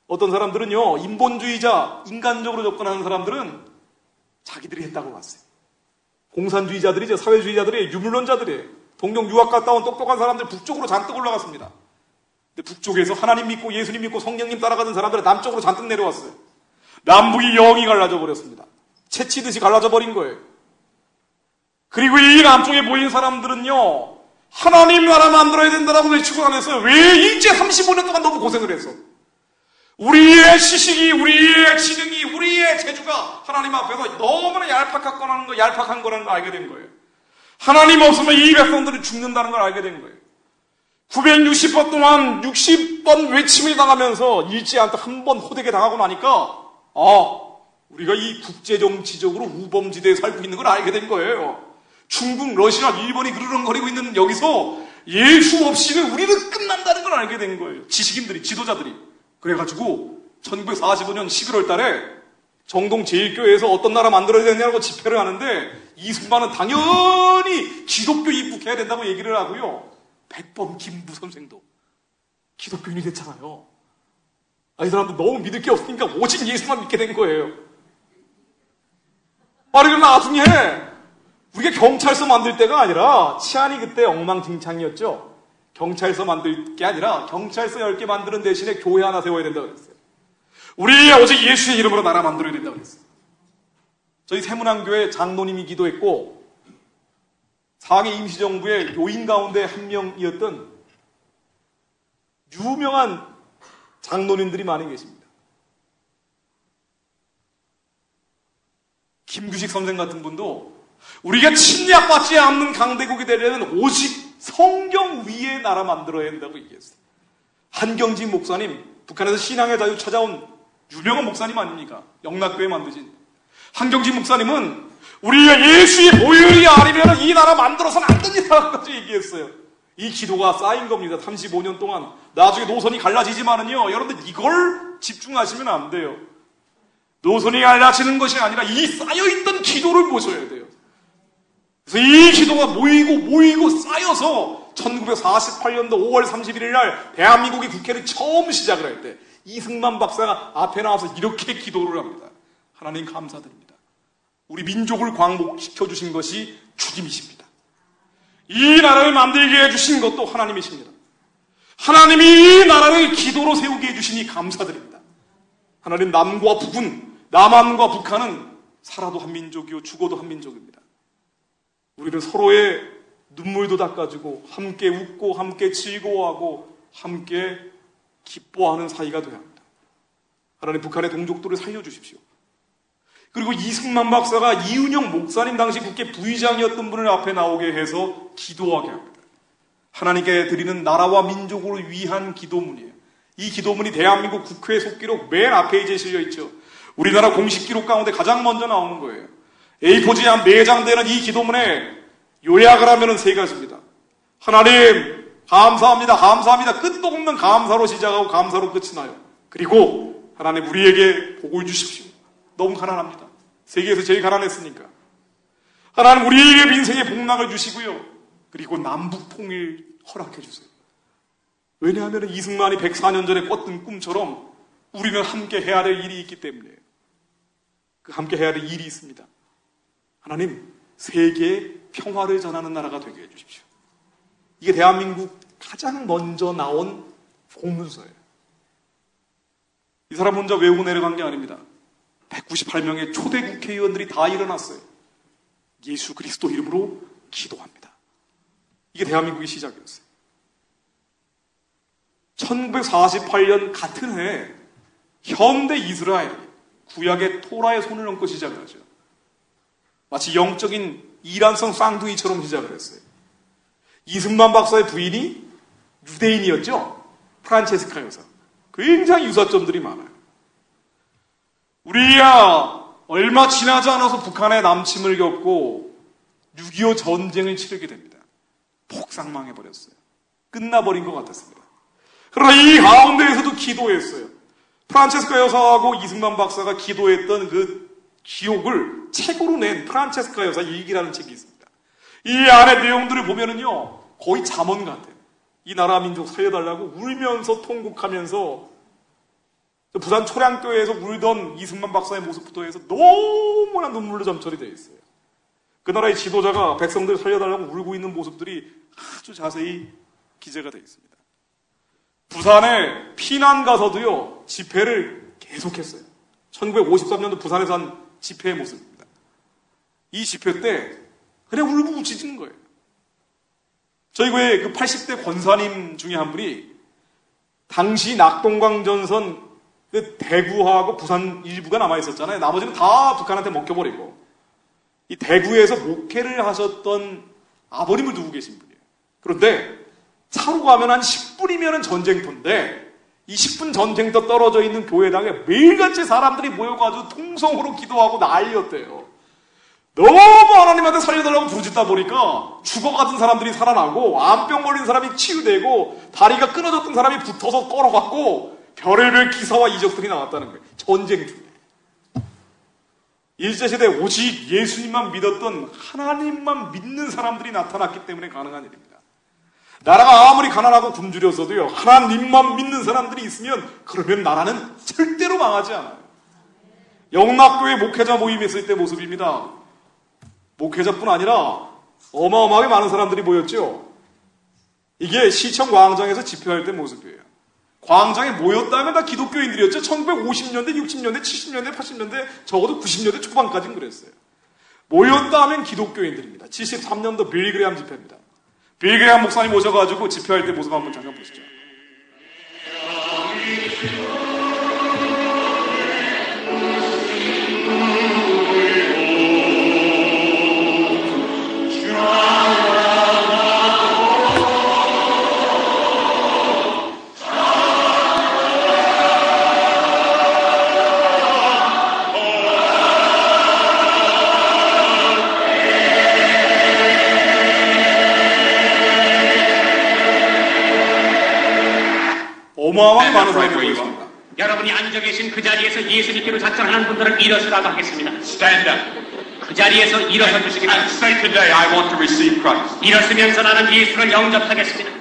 어떤 사람들은요, 인본주의자, 인간적으로 접근하는 사람들은 자기들이 했다고 봤어요. 공산주의자들이죠. 사회주의자들이에요. 유물론자들이에요. 동경 유학 갔다 온 똑똑한 사람들 북쪽으로 잔뜩 올라갔습니다. 근데 북쪽에서 하나님 믿고 예수님 믿고 성령님 따라가는 사람들은 남쪽으로 잔뜩 내려왔어요. 남북이 영이 갈라져 버렸습니다. 채치듯이 갈라져 버린 거예요. 그리고 이 남쪽에 모인 사람들은요, 하나님 나라 만들어야 된다라고 외치고 다녔어요. 왜 일제 35년 동안 너무 고생을 했어? 우리의 시식이, 우리의 지능이, 우리의 재주가 하나님 앞에서 너무나 얄팍한 거라는 걸 알게 된 거예요. 하나님 없으면 이 백성들은 죽는다는 걸 알게 된 거예요. 960번 동안 60번 외침을 당하면서 일제한테 한 번 호되게 당하고 나니까 우리가 이 국제정치적으로 우범지대에 살고 있는 걸 알게 된 거예요. 중국, 러시아, 일본이 그르렁거리고 있는 여기서 예수 없이는 우리는 끝난다는 걸 알게 된 거예요. 지식인들이, 지도자들이. 그래가지고 1945년 11월 달에 정동 제1교회에서 어떤 나라 만들어야 되냐고 집회를 하는데 이승만은 당연히 기독교 입국해야 된다고 얘기를 하고요. 백범 김부 선생도 기독교인이 됐잖아요. 이 사람도 너무 믿을 게 없으니까 오직 예수만 믿게 된 거예요. 그럼 나중에 우리가 경찰서 만들 때가 아니라 치안이 그때 엉망진창이었죠. 경찰서 만들 게 아니라 경찰서 10개 만드는 대신에 교회 하나 세워야 된다고 그랬어요. 우리 오직 예수의 이름으로 나라 만들어야 된다고 그랬어요. 저희 세문안교회 장로님이 기도했고 상해 임시정부의 요인 가운데 한 명이었던 유명한 장로님들이 많이 계십니다. 김규식 선생 같은 분도 우리가 침략받지 않는 강대국이 되려면 오직 성경 위에 나라 만들어야 한다고 얘기했어요. 한경진 목사님, 북한에서 신앙의 자유 찾아온 유명한 목사님 아닙니까? 영락교회 만드신 한경진 목사님은 우리가 예수의 보혈이 아니면 이 나라 만들어서는 안 됩니다까지 얘기했어요. 이 기도가 쌓인 겁니다. 35년 동안. 나중에 노선이 갈라지지만은요, 여러분들 이걸 집중하시면 안 돼요. 노선이 갈라지는 것이 아니라 이 쌓여있던 기도를 보셔야 돼요. 그래서 이 기도가 모이고 쌓여서 1948년도 5월 31일 날 대한민국의 국회를 처음 시작을 할 때 이승만 박사가 앞에 나와서 이렇게 기도를 합니다. 하나님 감사드립니다. 우리 민족을 광복시켜 주신 것이 주님이십니다. 이 나라를 만들게 해주신 것도 하나님이십니다. 하나님이 이 나라를 기도로 세우게 해주시니 감사드립니다. 하나님 남과 북은, 남한과 북한은 살아도 한 민족이요 죽어도 한 민족입니다. 우리는 서로의 눈물도 닦아주고 함께 웃고 함께 즐거워하고 함께 기뻐하는 사이가 되어야 합니다. 하나님 북한의 동족들을 살려주십시오. 그리고 이승만 박사가 이은영 목사님 당시 국회 부의장이었던 분을 앞에 나오게 해서 기도하게 합니다. 하나님께 드리는 나라와 민족을 위한 기도문이에요. 이 기도문이 대한민국 국회 속기록 맨 앞에 이제 실려있죠. 우리나라 공식 기록 가운데 가장 먼저 나오는 거예요. A4지에 한 4장 되는 이 기도문에 요약을 하면은 3가지입니다. 하나님 감사합니다. 감사합니다. 끝도 없는 감사로 시작하고 감사로 끝이 나요. 그리고 하나님 우리에게 복을 주십시오. 너무 가난합니다. 세계에서 제일 가난했으니까. 하나님 우리에게 민생의 복락을 주시고요. 그리고 남북 통일 허락해 주세요. 왜냐하면 이승만이 104년 전에 꿨던 꿈처럼 우리는 함께 해야 될 일이 있기 때문에 그 함께 해야 될 일이 있습니다. 하나님 세계에 평화를 전하는 나라가 되게 해주십시오. 이게 대한민국 가장 먼저 나온 공문서예요. 이 사람 혼자 외우고 내려간 게 아닙니다. 198명의 초대 국회의원들이 다 일어났어요. 예수 그리스도 이름으로 기도합니다. 이게 대한민국의 시작이었어요. 1948년 같은 해에 현대 이스라엘이 구약의 토라의 손을 얹고 시작을 하죠. 마치 영적인 이란성 쌍둥이처럼 시작을 했어요. 이승만 박사의 부인이 유대인이었죠. 프란체스카 여사. 굉장히 유사점들이 많아요. 우리야 얼마 지나지 않아서 북한의 남침을 겪고 6.25 전쟁을 치르게 됩니다. 폭삭망해버렸어요. 끝나버린 것 같았습니다. 그러나 이 가운데에서도 기도했어요. 프란체스카 여사하고 이승만 박사가 기도했던 그 기록을 책으로 낸 프란체스카 여사 일기라는 책이 있습니다. 이 안에 내용들을 보면은요, 거의 잠언 같아요. 이 나라 민족 살려달라고 울면서 통곡하면서 부산 초량교회에서 울던 이승만 박사의 모습부터 해서 너무나 눈물로 점철이 되어 있어요. 그 나라의 지도자가 백성들을 살려달라고 울고 있는 모습들이 아주 자세히 기재가 되어 있습니다. 부산에 피난 가서도요, 집회를 계속했어요. 1953년도 부산에서 한 집회의 모습입니다. 이 집회 때 그냥 울고 웃지는 거예요. 저희 교회 그 80대 권사님 중에 한 분이 당시 낙동강전선 그 대구하고 부산 일부가 남아있었잖아요. 나머지는 다 북한한테 먹혀버리고 이 대구에서 목회를 하셨던 아버님을 두고 계신 분이에요. 그런데 차로 가면 한 10분이면 전쟁터인데 이 10분 전쟁터 떨어져 있는 교회당에 매일같이 사람들이 모여가지고 통성으로 기도하고 난리였대요. 너무 하나님한테 살려달라고 부르짖다 보니까 죽어가던 사람들이 살아나고 암병 걸린 사람이 치유되고 다리가 끊어졌던 사람이 붙어서 걸어갔고 별의별 기사와 이적들이 나왔다는 거예요. 전쟁 중에. 일제시대에 오직 예수님만 믿었던 하나님만 믿는 사람들이 나타났기 때문에 가능한 일입니다. 나라가 아무리 가난하고 굶주렸어도요, 하나님만 믿는 사람들이 있으면 그러면 나라는 절대로 망하지 않아요. 영락교회 목회자 모임이 있을 때 모습입니다. 목회자뿐 아니라 어마어마하게 많은 사람들이 모였죠. 이게 시청 광장에서 집회할 때 모습이에요. 광장에 모였다면 다 기독교인들이었죠. 1950년대, 60년대, 70년대, 80년대, 적어도 90년대 초반까지는 그랬어요. 모였다 하면 기독교인들입니다. 73년도 빌그레암 집회입니다. 빌그레암 목사님 오셔가지고 집회할 때 모습 한번 잠깐 보시죠. 많은 up right 사람이 where you 보였습니다. are. 여러분이 앉아 계신 그 자리에서 예수 믿기로 작정하는 분들은 일어서라고 하겠습니다. Stand up 그 자리에서 일어서 주시기 and 바랍니다. say today, I want to receive Christ. 일어서면서 나는 예수를 영접하겠습니다.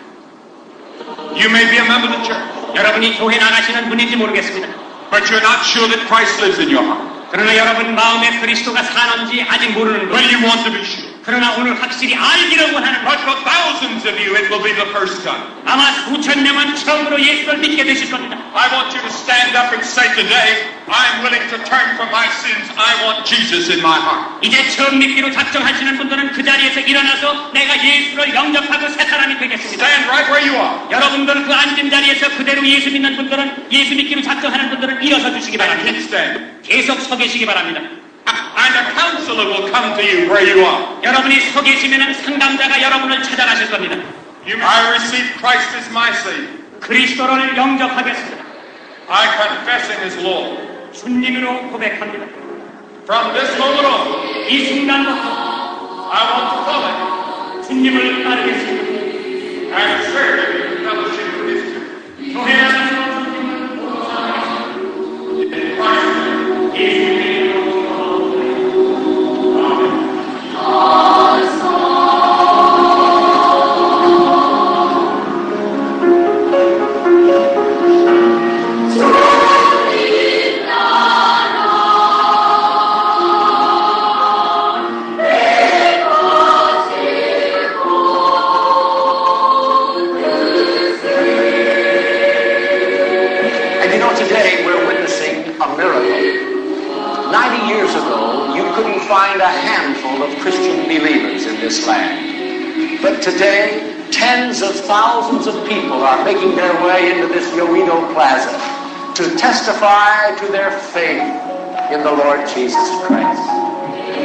You may be a member of the church, 여러분이 교회 나가시는 분인지 모르겠습니다. but you're not sure that Christ lives in your heart. 그러나 여러분 마음에 그리스도가 사는지 아직 모르는 Well, 거예요. you want to be sure. 그러나 오늘 확실히 알기를 원하는 But 거예요. for thousands of you, it will be the first time. 아마 수천 명은 처음으로 예수를 믿게 되실 겁니다. I want you to stand up and say today, I'm willing to turn from my sins. I want Jesus in my heart. 이제 처음 믿기로 작정하시는 분들은 그 자리에서 일어나서 내가 예수를 영접하고 새 사람이 되겠습니다. Stand right where you are. 여러분들 그 앉은 자리에서 그대로 예수 믿는 분들은 예수 믿기로 작정하는 분들은 일어서 주시기 And 바랍니다. keep standing. 계속 서 계시기 바랍니다. And a counselor will come to you where you are. 여러분이 서 계시면 상담자가 여러분을 찾아가실 겁니다. I receive Christ as my Savior. 그리스도를 영접하겠습니다. I confess Him as Lord. 주님으로 고백합니다. From this moment on, 이 순간부터 I want to follow 주님을 따르겠습니다. Him and serve Him in fellowship with His church. 교회 안에서 주님을 보호하겠습니다. In Christ's name. 예수님의 And you know, today we're witnessing a miracle. 90 years ago, you couldn't find a handful of Christian believers in this land. But today, tens of thousands of people are making their way into this Yoido Plaza to testify to their faith in the Lord Jesus Christ.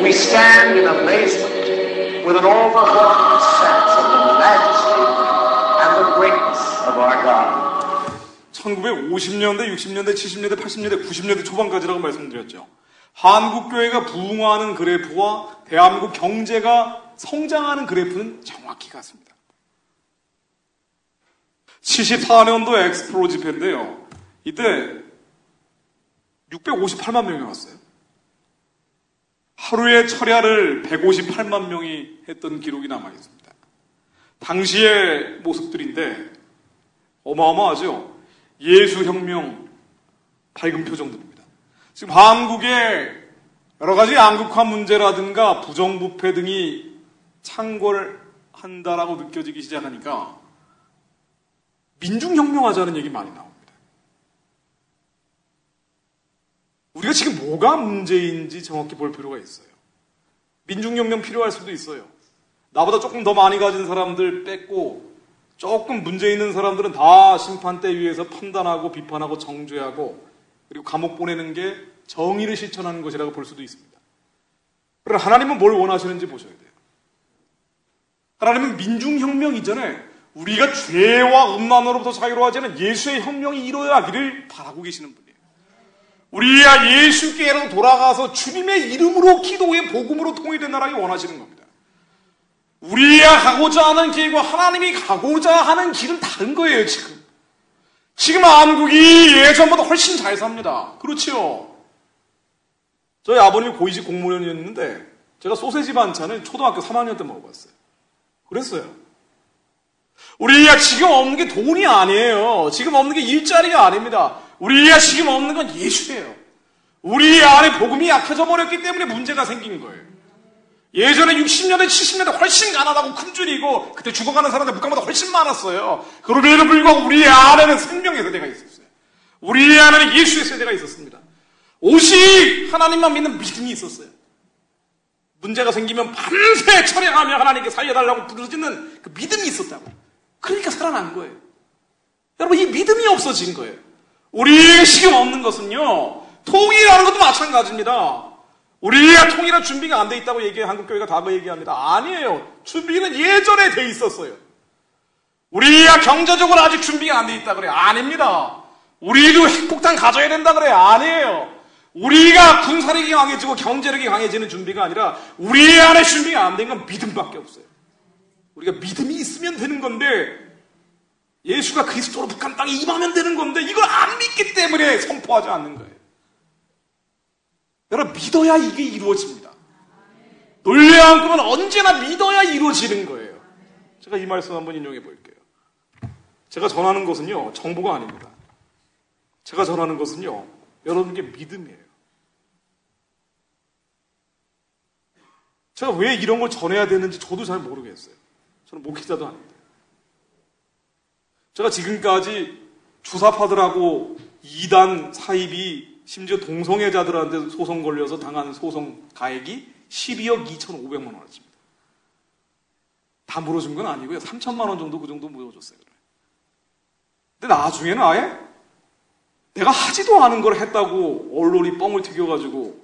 We stand in amazement with an overwhelming sense of the majesty and the greatness of our God. 1950년대, 60년대, 70년대, 80년대, 90년대 초반까지라고 말씀드렸죠. 한국교회가 부흥하는 그래프와 대한민국 경제가 성장하는 그래프는 정확히 같습니다. 74년도 엑스프로 집회인데요. 이때 658만 명이 왔어요. 하루에 철야를 158만 명이 했던 기록이 남아있습니다. 당시의 모습들인데 어마어마하죠. 예수혁명 밝은 표정들입니다. 지금 한국의 여러 가지 양극화 문제라든가 부정부패 등이 창궐한다라고 느껴지기 시작하니까 민중혁명하자는 얘기 많이 나옵니다. 우리가 지금 뭐가 문제인지 정확히 볼 필요가 있어요. 민중혁명 필요할 수도 있어요. 나보다 조금 더 많이 가진 사람들 뺏고 조금 문제 있는 사람들은 다 심판대 위에서 판단하고 비판하고 정죄하고 그리고 감옥 보내는 게 정의를 실천하는 것이라고 볼 수도 있습니다. 그러나 하나님은 뭘 원하시는지 보셔야 돼요. 하나님은 민중혁명 이전에 우리가 죄와 음란으로부터 자유로워하지 않은 예수의 혁명이 이루어지기를 바라고 계시는 분이에요. 우리야 예수께로 돌아가서 주님의 이름으로 기도의 복음으로 통일된 나라를 원하시는 겁니다. 우리가 가고자 하는 길과 하나님이 가고자 하는 길은 다른 거예요, 지금. 지금 한국이 예전보다 훨씬 잘 삽니다. 그렇지요? 저희 아버님이 고위직 공무원이었는데 제가 소세지 반찬을 초등학교 3학년 때 먹어봤어요. 그랬어요. 우리가 지금 없는 게 돈이 아니에요. 지금 없는 게 일자리가 아닙니다. 우리가 지금 없는 건 예수예요. 우리 안에 복음이 약해져 버렸기 때문에 문제가 생긴 거예요. 예전에 60년대, 70년대 훨씬 가난하고 굶주리고 그때 죽어가는 사람들 물가보다 훨씬 많았어요. 그럼에도 불구하고 우리 안에는 생명의 세대가 있었어요. 우리 안에는 예수의 세대가 있었습니다. 오직 하나님만 믿는 믿음이 있었어요. 문제가 생기면 밤새 철야하며 하나님께 살려달라고 부르짖는 그 믿음이 있었다고. 그러니까 살아난 거예요. 여러분, 이 믿음이 없어진 거예요. 우리에게 지금 없는 것은요, 통일하는 것도 마찬가지입니다. 우리가 통일할 준비가 안 돼 있다고 한국교회가 다 얘기합니다. 아니에요. 준비는 예전에 돼 있었어요. 우리가 경제적으로 아직 준비가 안 돼 있다 그래요. 아닙니다. 우리도 핵폭탄 가져야 된다 그래요. 아니에요. 우리가 군사력이 강해지고 경제력이 강해지는 준비가 아니라 우리 안에 준비가 안 된 건 믿음밖에 없어요. 우리가 믿음이 있으면 되는 건데 예수가 그리스도로 북한 땅에 임하면 되는 건데 이걸 안 믿기 때문에 선포하지 않는 거예요. 여러분, 믿어야 이게 이루어집니다. 논리만큼은 언제나 믿어야 이루어지는 거예요. 제가 이 말씀 한번 인용해 볼게요. 제가 전하는 것은요, 정보가 아닙니다. 제가 전하는 것은요, 여러분께 믿음이에요. 제가 왜 이런 걸 전해야 되는지 저도 잘 모르겠어요. 저는 목회자도 아닌데. 제가 지금까지 주사파들하고 이단 사입이 심지어 동성애자들한테 소송 걸려서 당한 소송 가액이 12억 2,500만 원어치입니다. 다 물어준 건 아니고요. 3천만 원 정도 그 정도 물어줬어요. 근데 나중에는 아예 내가 하지도 않은 걸 했다고 언론이 뻥을 튀겨가지고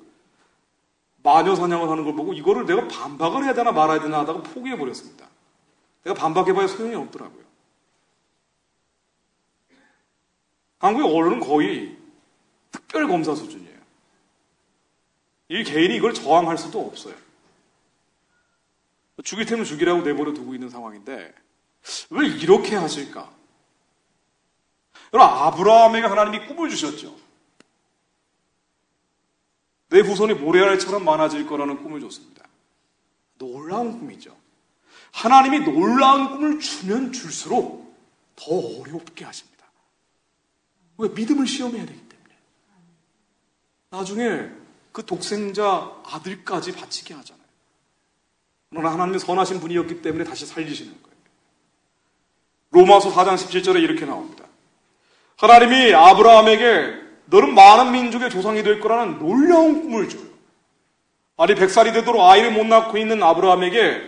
마녀 사냥을 하는 걸 보고 이거를 내가 반박을 해야 되나 말아야 되나 하다가 포기해버렸습니다. 내가 반박해봐야 소용이 없더라고요. 한국의 언론은 거의 특별검사 수준이에요. 이 개인이 이걸 저항할 수도 없어요. 죽일 테면 죽이라고 내버려 두고 있는 상황인데 왜 이렇게 하실까? 여러분, 아브라함에게 하나님이 꿈을 주셨죠. 내 후손이 모래알처럼 많아질 거라는 꿈을 줬습니다. 놀라운 꿈이죠. 하나님이 놀라운 꿈을 주면 줄수록 더 어렵게 하십니다. 왜? 믿음을 시험해야 되기 때문에. 나중에 그 독생자 아들까지 바치게 하잖아요. 그러나 하나님은 선하신 분이었기 때문에 다시 살리시는 거예요. 로마서 4장 17절에 이렇게 나옵니다. 하나님이 아브라함에게 너는 많은 민족의 조상이 될 거라는 놀라운 꿈을 줘요. 아니 100살이 되도록 아이를 못 낳고 있는 아브라함에게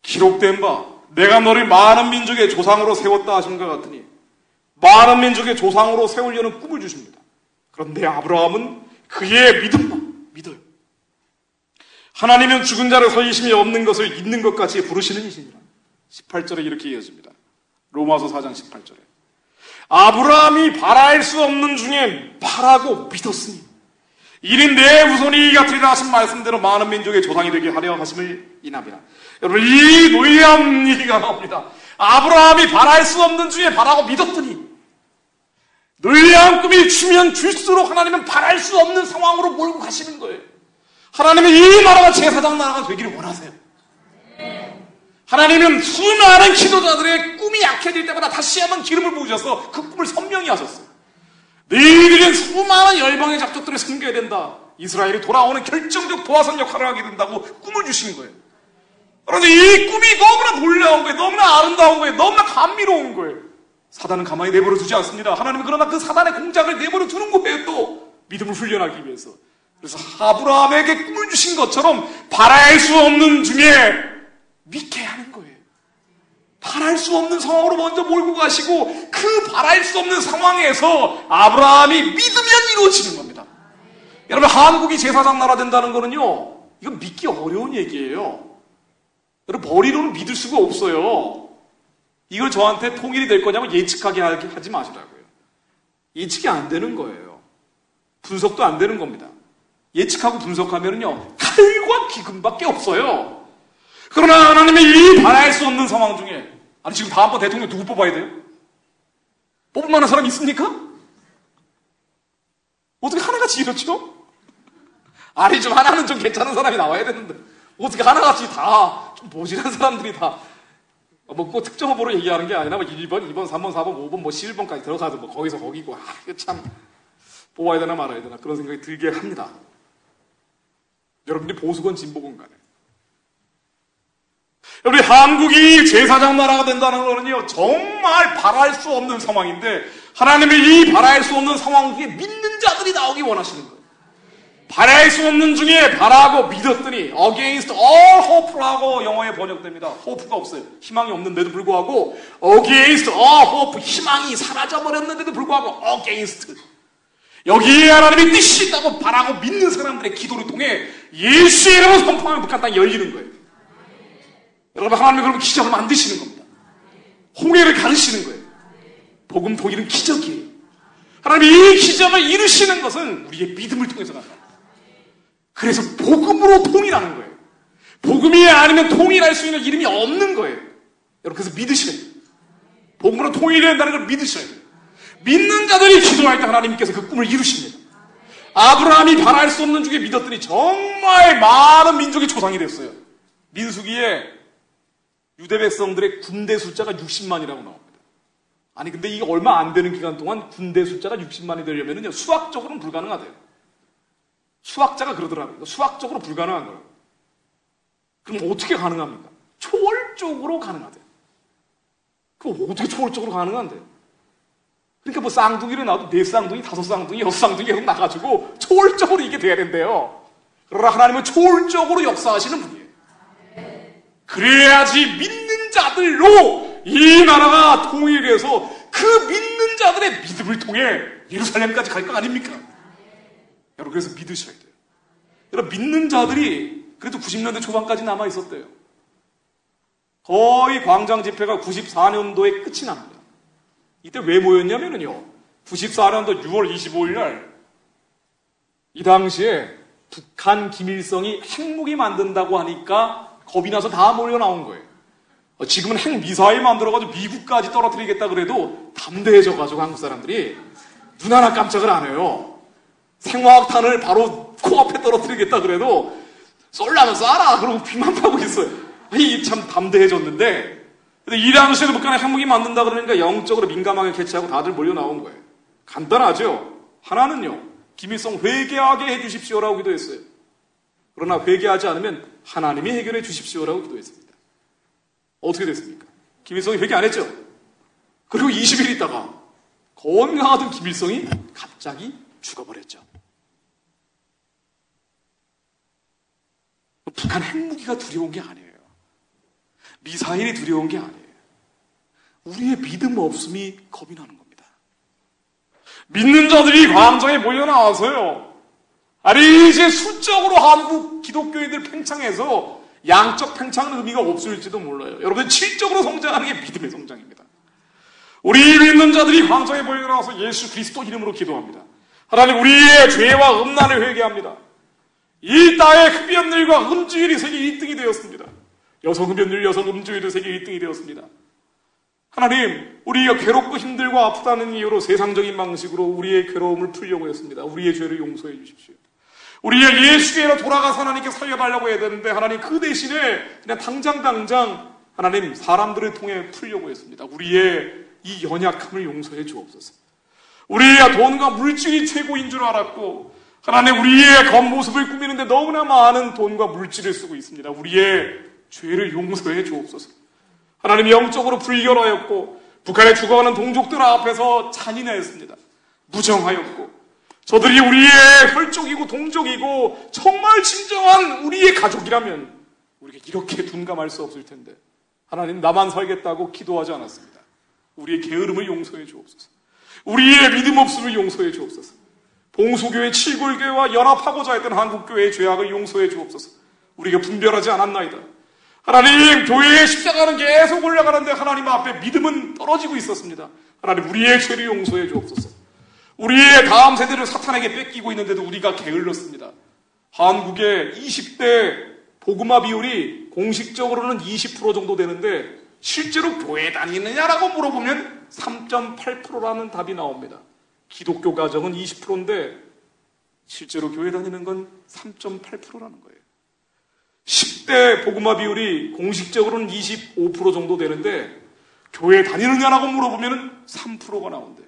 기록된 바 내가 너를 많은 민족의 조상으로 세웠다 하신 것 같으니 많은 민족의 조상으로 세우려는 꿈을 주십니다. 그런데 아브라함은 그의 믿음만 믿어요. 하나님은 죽은 자를 살리심이 없는 것을 있는 것 같이 부르시는 이시니라. 18절에 이렇게 이어집니다. 로마서 4장 18절에 아브라함이 바랄 수 없는 중에 바라고 믿었으니 이는 내 후손이 같으리라 하신 말씀대로 많은 민족의 조상이 되게 하려 하심을 인함이라. 여러분, 이 놀라운 얘기가 나옵니다. 아브라함이 바랄 수 없는 중에 바라고 믿었더니 놀라운 꿈이 주면 줄수록 하나님은 바랄 수 없는 상황으로 몰고 가시는 거예요. 하나님은 이 나라가 제사장 나라가 되기를 원하세요. 하나님은 수많은 기도자들의 꿈이 약해질 때마다 다시 한번 기름을 부으셔서 그 꿈을 선명히 하셨어요. 너희들은 수많은 열방의 작족들을 섬겨야 된다. 이스라엘이 돌아오는 결정적 도화선 역할을 하게 된다고 꿈을 주신 거예요. 그런데 이 꿈이 너무나 놀라운 거예요. 너무나 아름다운 거예요. 너무나 감미로운 거예요. 사단은 가만히 내버려 두지 않습니다. 하나님은 그러나 그 사단의 공작을 내버려 두는 거예요. 또 믿음을 훈련하기 위해서. 그래서 아브라함에게 꿈을 주신 것처럼 바랄 수 없는 중에 믿게 하는 거예요. 바랄 수 없는 상황으로 먼저 몰고 가시고 그 바랄 수 없는 상황에서 아브라함이 믿으면 이루어지는 겁니다. 여러분, 한국이 제사장 나라 된다는 거는요, 이건 믿기 어려운 얘기예요. 여러분, 머리로는 믿을 수가 없어요. 이걸 저한테 통일이 될 거냐면 예측하게 하지 마시라고요. 예측이 안 되는 거예요. 분석도 안 되는 겁니다. 예측하고 분석하면은요, 칼과 기근밖에 없어요. 그러나 하나님의 이 바랄 수 없는 상황 중에, 아니 지금 다음번 대통령 누구 뽑아야 돼요? 뽑을 만한 사람 있습니까? 어떻게 하나같이 이렇죠? 아니 좀 하나는 좀 괜찮은 사람이 나와야 되는데 어떻게 하나같이 다 좀 모질한 사람들이 다 뭐 특정 후보로 얘기하는 게 아니라 뭐 1번, 2번, 3번, 4번, 5번, 뭐 11번까지 들어가도 뭐 거기서 거기고 이거 참 뽑아야 되나 말아야 되나 그런 생각이 들게 합니다. 여러분들이 보수건 진보건 간에 우리 한국이 제사장 나라가 된다는 거는요, 정말 바랄 수 없는 상황인데 하나님이 이 바랄 수 없는 상황 중에 믿는 자들이 나오기 원하시는 거예요. 바랄 수 없는 중에 바라고 믿었더니 against all hope라고 영어에 번역됩니다. hope가 없어요. 희망이 없는데도 불구하고 against all hope, 희망이 사라져버렸는데도 불구하고 against, 여기에 하나님의 뜻이 있다고 바라고 믿는 사람들의 기도를 통해 예수의 이름으로 선포하면 북한 땅이 열리는 거예요. 여러분, 하나님이 그러면 기적을 만드시는 겁니다. 홍해를 가르시는 거예요. 복음 통일은 기적이에요. 하나님이 이 기적을 이루시는 것은 우리의 믿음을 통해서 간다. 그래서 복음으로 통일하는 거예요. 복음이 아니면 통일할 수 있는 이름이 없는 거예요. 여러분, 그래서 믿으시는 거예요. 복음으로 통일된다는 걸 믿으셔야 돼요. 믿는 자들이 기도할 때 하나님께서 그 꿈을 이루십니다. 아브라함이 바랄 수 없는 중에 믿었더니 정말 많은 민족의 조상이 됐어요. 민수기에 유대 백성들의 군대 숫자가 60만이라고 나옵니다. 아니 근데 이게 얼마 안 되는 기간 동안 군대 숫자가 60만이 되려면요 수학적으로는 불가능하대요. 수학자가 그러더라고요. 수학적으로 불가능한 거예요. 그럼 어떻게 가능합니까? 초월적으로 가능하대요. 그럼 어떻게 초월적으로 가능한데요? 그러니까 뭐 쌍둥이를 낳아도 4쌍둥이, 5쌍둥이, 6쌍둥이 계속 나가지고 초월적으로 이게 돼야 된대요. 그러나 하나님은 초월적으로 역사하시는 분이에요. 그래야지 믿는 자들로 이 나라가 통일해서 그 믿는 자들의 믿음을 통해 예루살렘까지 갈 거 아닙니까? 여러분 그래서 믿으셔야 돼요. 여러분 믿는 자들이 그래도 90년대 초반까지 남아 있었대요. 거의 광장 집회가 94년도에 끝이 납니다. 이때 왜 모였냐면요. 94년도 6월 25일 날 이 당시에 북한 김일성이 핵무기 만든다고 하니까 겁이 나서 다 몰려 나온 거예요. 지금은 핵미사일 만들어가지고 미국까지 떨어뜨리겠다 그래도 담대해져가지고 한국 사람들이 눈 하나 깜짝을 안 해요. 생화학탄을 바로 코앞에 떨어뜨리겠다 그래도 쏠라면 쏴라 그러고 비만 파고 있어요. 이 참 담대해졌는데 근데 이 당시에도 북한에 핵무기 만든다 그러니까 영적으로 민감하게 캐치하고 다들 몰려 나온 거예요. 간단하죠. 하나는요. 김일성 회개하게 해주십시오라고 기도했어요. 그러나 회개하지 않으면 하나님이 해결해 주십시오라고 기도했습니다. 어떻게 됐습니까? 김일성이 회개 안 했죠? 그리고 20일 있다가 건강하던 김일성이 갑자기 죽어버렸죠. 북한 핵무기가 두려운 게 아니에요. 미사일이 두려운 게 아니에요. 우리의 믿음 없음이 겁이 나는 겁니다. 믿는 자들이 광장에 몰려 나와서요. 아니 이제 수적으로 한국 기독교인들 팽창해서 양적 팽창은 의미가 없을지도 몰라요. 여러분 질적으로 성장하는 게 믿음의 성장입니다. 우리 믿는 자들이 광장에 몰려 나와서 예수 그리스도 이름으로 기도합니다. 하나님 우리의 죄와 음란을 회개합니다. 이 땅의 흡연율과 음주율이 세계 1등이 되었습니다. 여성 흡연율, 여성 음주율도 세계 1등이 되었습니다. 하나님, 우리가 괴롭고 힘들고 아프다는 이유로 세상적인 방식으로 우리의 괴로움을 풀려고 했습니다. 우리의 죄를 용서해 주십시오. 우리의 예수께로 돌아가서 하나님께 살려달라고 해야 되는데 하나님 그 대신에 그냥 당장 하나님 사람들을 통해 풀려고 했습니다. 우리의 이 연약함을 용서해 주옵소서. 우리의 돈과 물질이 최고인 줄 알았고 하나님 우리의 겉모습을 꾸미는데 너무나 많은 돈과 물질을 쓰고 있습니다. 우리의 죄를 용서해 주옵소서. 하나님 영적으로 불결하였고 북한에 죽어가는 동족들 앞에서 잔인하였습니다. 무정하였고 저들이 우리의 혈족이고 동족이고 정말 진정한 우리의 가족이라면 우리가 이렇게 둔감할 수 없을 텐데 하나님 나만 살겠다고 기도하지 않았습니다. 우리의 게으름을 용서해 주옵소서. 우리의 믿음 없음을 용서해 주옵소서. 봉수교회, 칠골교회와 연합하고자 했던 한국교회의 죄악을 용서해 주옵소서. 우리가 분별하지 않았나이다. 하나님 교회의 십자가는 계속 올라가는데 하나님 앞에 믿음은 떨어지고 있었습니다. 하나님 우리의 죄를 용서해 주옵소서. 우리의 다음 세대를 사탄에게 뺏기고 있는데도 우리가 게을렀습니다. 한국의 20대 복음화 비율이 공식적으로는 20% 정도 되는데 실제로 교회 다니느냐라고 물어보면 3.8%라는 답이 나옵니다. 기독교 가정은 20%인데 실제로 교회 다니는 건 3.8%라는 거예요. 10대 복음화 비율이 공식적으로는 25% 정도 되는데 교회 다니느냐라고 물어보면 3%가 나온대요.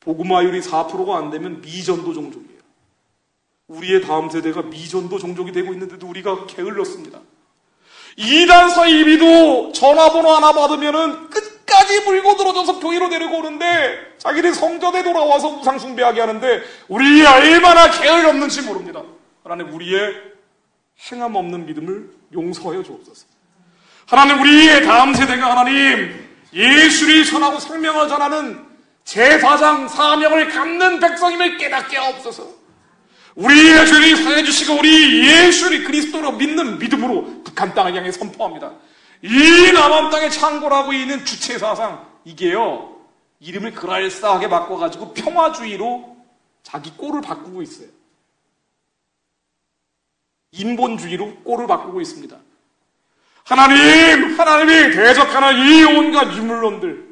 복음화율이 4%가 안 되면 미전도 종족이에요. 우리의 다음 세대가 미전도 종족이 되고 있는데도 우리가 게을렀습니다. 이단 사이비도 전화번호 하나 받으면은 끝까지 물고 들어져서 교회로 데리고 오는데 자기들 성전에 돌아와서 우상 숭배하게 하는데 우리 얼마나 게을렀는지 모릅니다. 하나님 우리의 행함 없는 믿음을 용서하여 주옵소서. 하나님 우리의 다음 세대가 하나님 예수를 전하고 생명을 전하는 제사장 사명을 갖는 백성임을 깨닫게 하옵소서. 우리의 죄를 사해 주시고 우리 예수를 그리스도로 믿는 믿음으로 북한 땅을 향해 선포합니다. 이 남한 땅에 창궐하고 있는 주체사상 이게요 이름을 그럴싸하게 바꿔가지고 평화주의로 자기 꼴을 바꾸고 있어요. 인본주의로 꼴을 바꾸고 있습니다. 하나님이 대적하는 이 온갖 유물론들,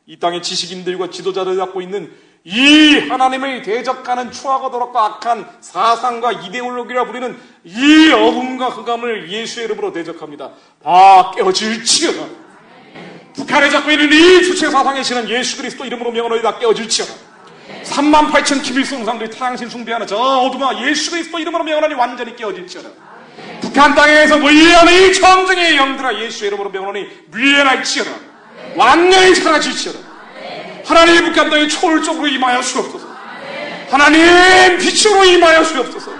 이 땅의 지식인들과 지도자를 갖고 있는 이 하나님의 대적하는 추악하도록 악한 사상과 이데올로기라 부리는 이 어둠과 흑암을 예수의 이름으로 대적합니다. 다 깨어질지어다. 북한에 잡고 있는 이 주체 사상의 신은 예수 그리스도 이름으로 명하노이다. 깨어질지어다. 38,000 김일성 상들이 태양신 숭배하는 저 어둠아 예수 그리스도 이름으로 명하노니 완전히 깨어질지어다. 북한 땅에서 무예하는 이 전쟁의 영들아 예수의 이름으로 명하노니 무예할지어다. 완전히 사라질지어다. 하나님 북한 땅에 초월적으로 임하여 주옵소서. 하나님 빛으로 임하여 주옵소서.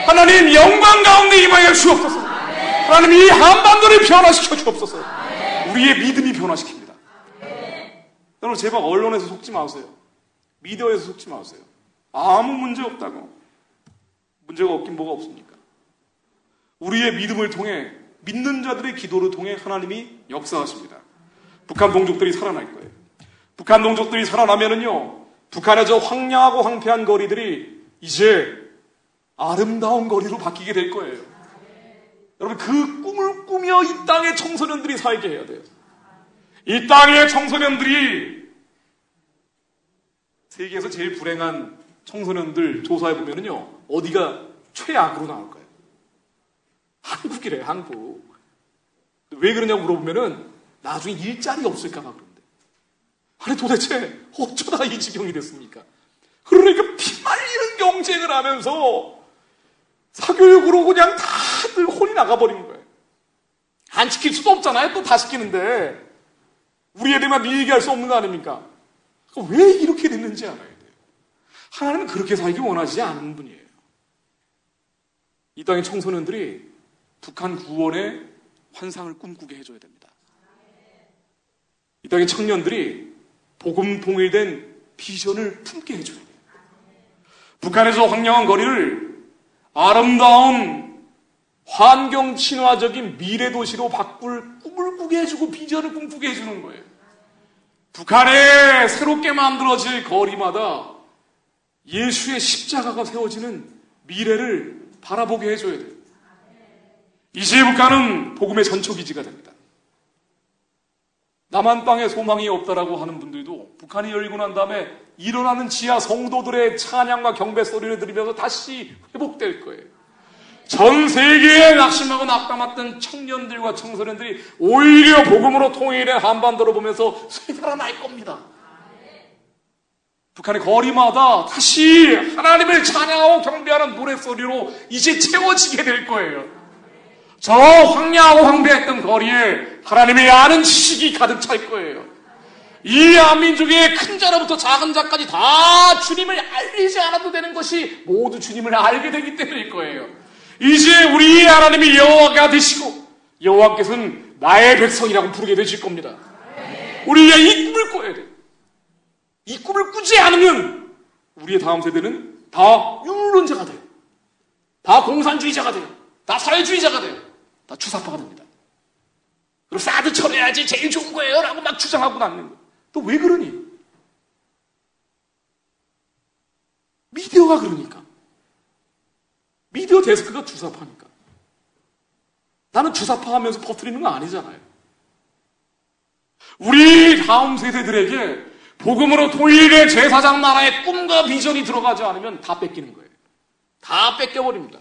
하나님 영광 가운데 임하여 주옵소서. 하나님 이 한반도를 변화시켜 주옵소서. 우리의 믿음이 변화시킵니다. 여러분 제발 언론에서 속지 마세요. 미디어에서 속지 마세요. 아무 문제 없다고. 문제가 없긴 뭐가 없습니까? 우리의 믿음을 통해 믿는 자들의 기도를 통해 하나님이 역사하십니다. 북한 동족들이 살아날 거예요. 북한 동족들이 살아나면은요, 북한의 저 황량하고 황폐한 거리들이 이제 아름다운 거리로 바뀌게 될 거예요. 여러분, 그 꿈을 꾸며 이 땅의 청소년들이 살게 해야 돼요. 이 땅의 청소년들이 세계에서 제일 불행한 청소년들 조사해보면은요, 어디가 최악으로 나올 거예요. 한국이래, 한국. 왜 그러냐고 물어보면은 나중에 일자리 없을까봐 그런데. 아니 도대체 어쩌다 이 지경이 됐습니까? 그러니까 피말리는 경쟁을 하면서 사교육으로 그냥 다들 혼이 나가버린 거예요. 안 지킬 수도 없잖아요. 또 다 시키는데 우리 애들만 얘기할 수 없는 거 아닙니까? 왜 이렇게 됐는지 알아야 돼요. 하나님은 그렇게 살기 원하지 않는 분이에요. 이 땅의 청소년들이 북한 구원의 환상을 꿈꾸게 해줘야 됩니다. 이 땅의 청년들이 복음 통일된 비전을 품게 해줘야 돼요. 북한에서 황량한 거리를 아름다운 환경 친화적인 미래 도시로 바꿀 꿈을 꾸게 해주고 비전을 꿈꾸게 해주는 거예요. 북한에 새롭게 만들어질 거리마다 예수의 십자가가 세워지는 미래를 바라보게 해줘야 돼요. 이제 북한은 복음의 전초기지가 됩니다. 남한 땅에 소망이 없다라고 하는 분들도 북한이 열리고 난 다음에 일어나는 지하 성도들의 찬양과 경배 소리를 들으면서 다시 회복될 거예요. 전 세계에 낙심하고 낙담했던 청년들과 청소년들이 오히려 복음으로 통일된 한반도를 보면서 살아날 겁니다. 북한의 거리마다 다시 하나님을 찬양하고 경배하는 노래소리로 이제 채워지게 될 거예요. 저 황량하고 황폐했던 거리에 하나님의 아는 지식이 가득 찰 거예요. 이 한민족의 큰 자로부터 작은 자까지 다 주님을 알리지 않아도 되는 것이 모두 주님을 알게 되기 때문일 거예요. 이제 우리 하나님이 여호와가 되시고 여호와께서는 나의 백성이라고 부르게 되실 겁니다. 우리가 이 꿈을 꿔야 돼요. 이 꿈을 꾸지 않으면 우리의 다음 세대는 다 유물론자가 돼요. 다 공산주의자가 돼요. 다 사회주의자가 돼요. 다 주사파가 됩니다. 그리고 사드처럼 해야지 제일 좋은 거예요 라고 막 주장하고 남는 거예요. 또 왜 그러니? 미디어가 그러니까. 미디어 데스크가 주사파니까. 나는 주사파 하면서 퍼뜨리는 거 아니잖아요. 우리 다음 세대들에게 복음으로 통일의 제사장 나라의 꿈과 비전이 들어가지 않으면 다 뺏기는 거예요. 다 뺏겨버립니다.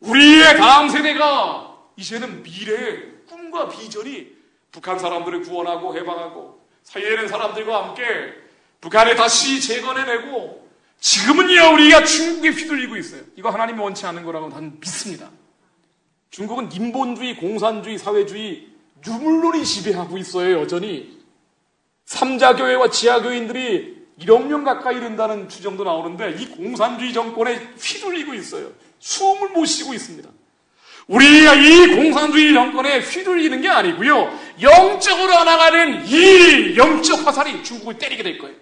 우리의 다음 세대가 이제는 미래의 꿈과 비전이 북한 사람들을 구원하고 해방하고 사회된 사람들과 함께 북한을 다시 재건해내고 지금은요 우리가 중국에 휘둘리고 있어요. 이거 하나님이 원치 않는 거라고 나는 믿습니다. 중국은 인본주의, 공산주의, 사회주의, 유물론이 지배하고 있어요. 여전히 3자교회와 지하교인들이 1억 명 가까이 된다는 추정도 나오는데 이 공산주의 정권에 휘둘리고 있어요. 숨을 못 쉬고 있습니다. 우리가 이 공산주의 정권에 휘둘리는 게 아니고요. 영적으로 나아가는 이 영적 화살이 중국을 때리게 될 거예요.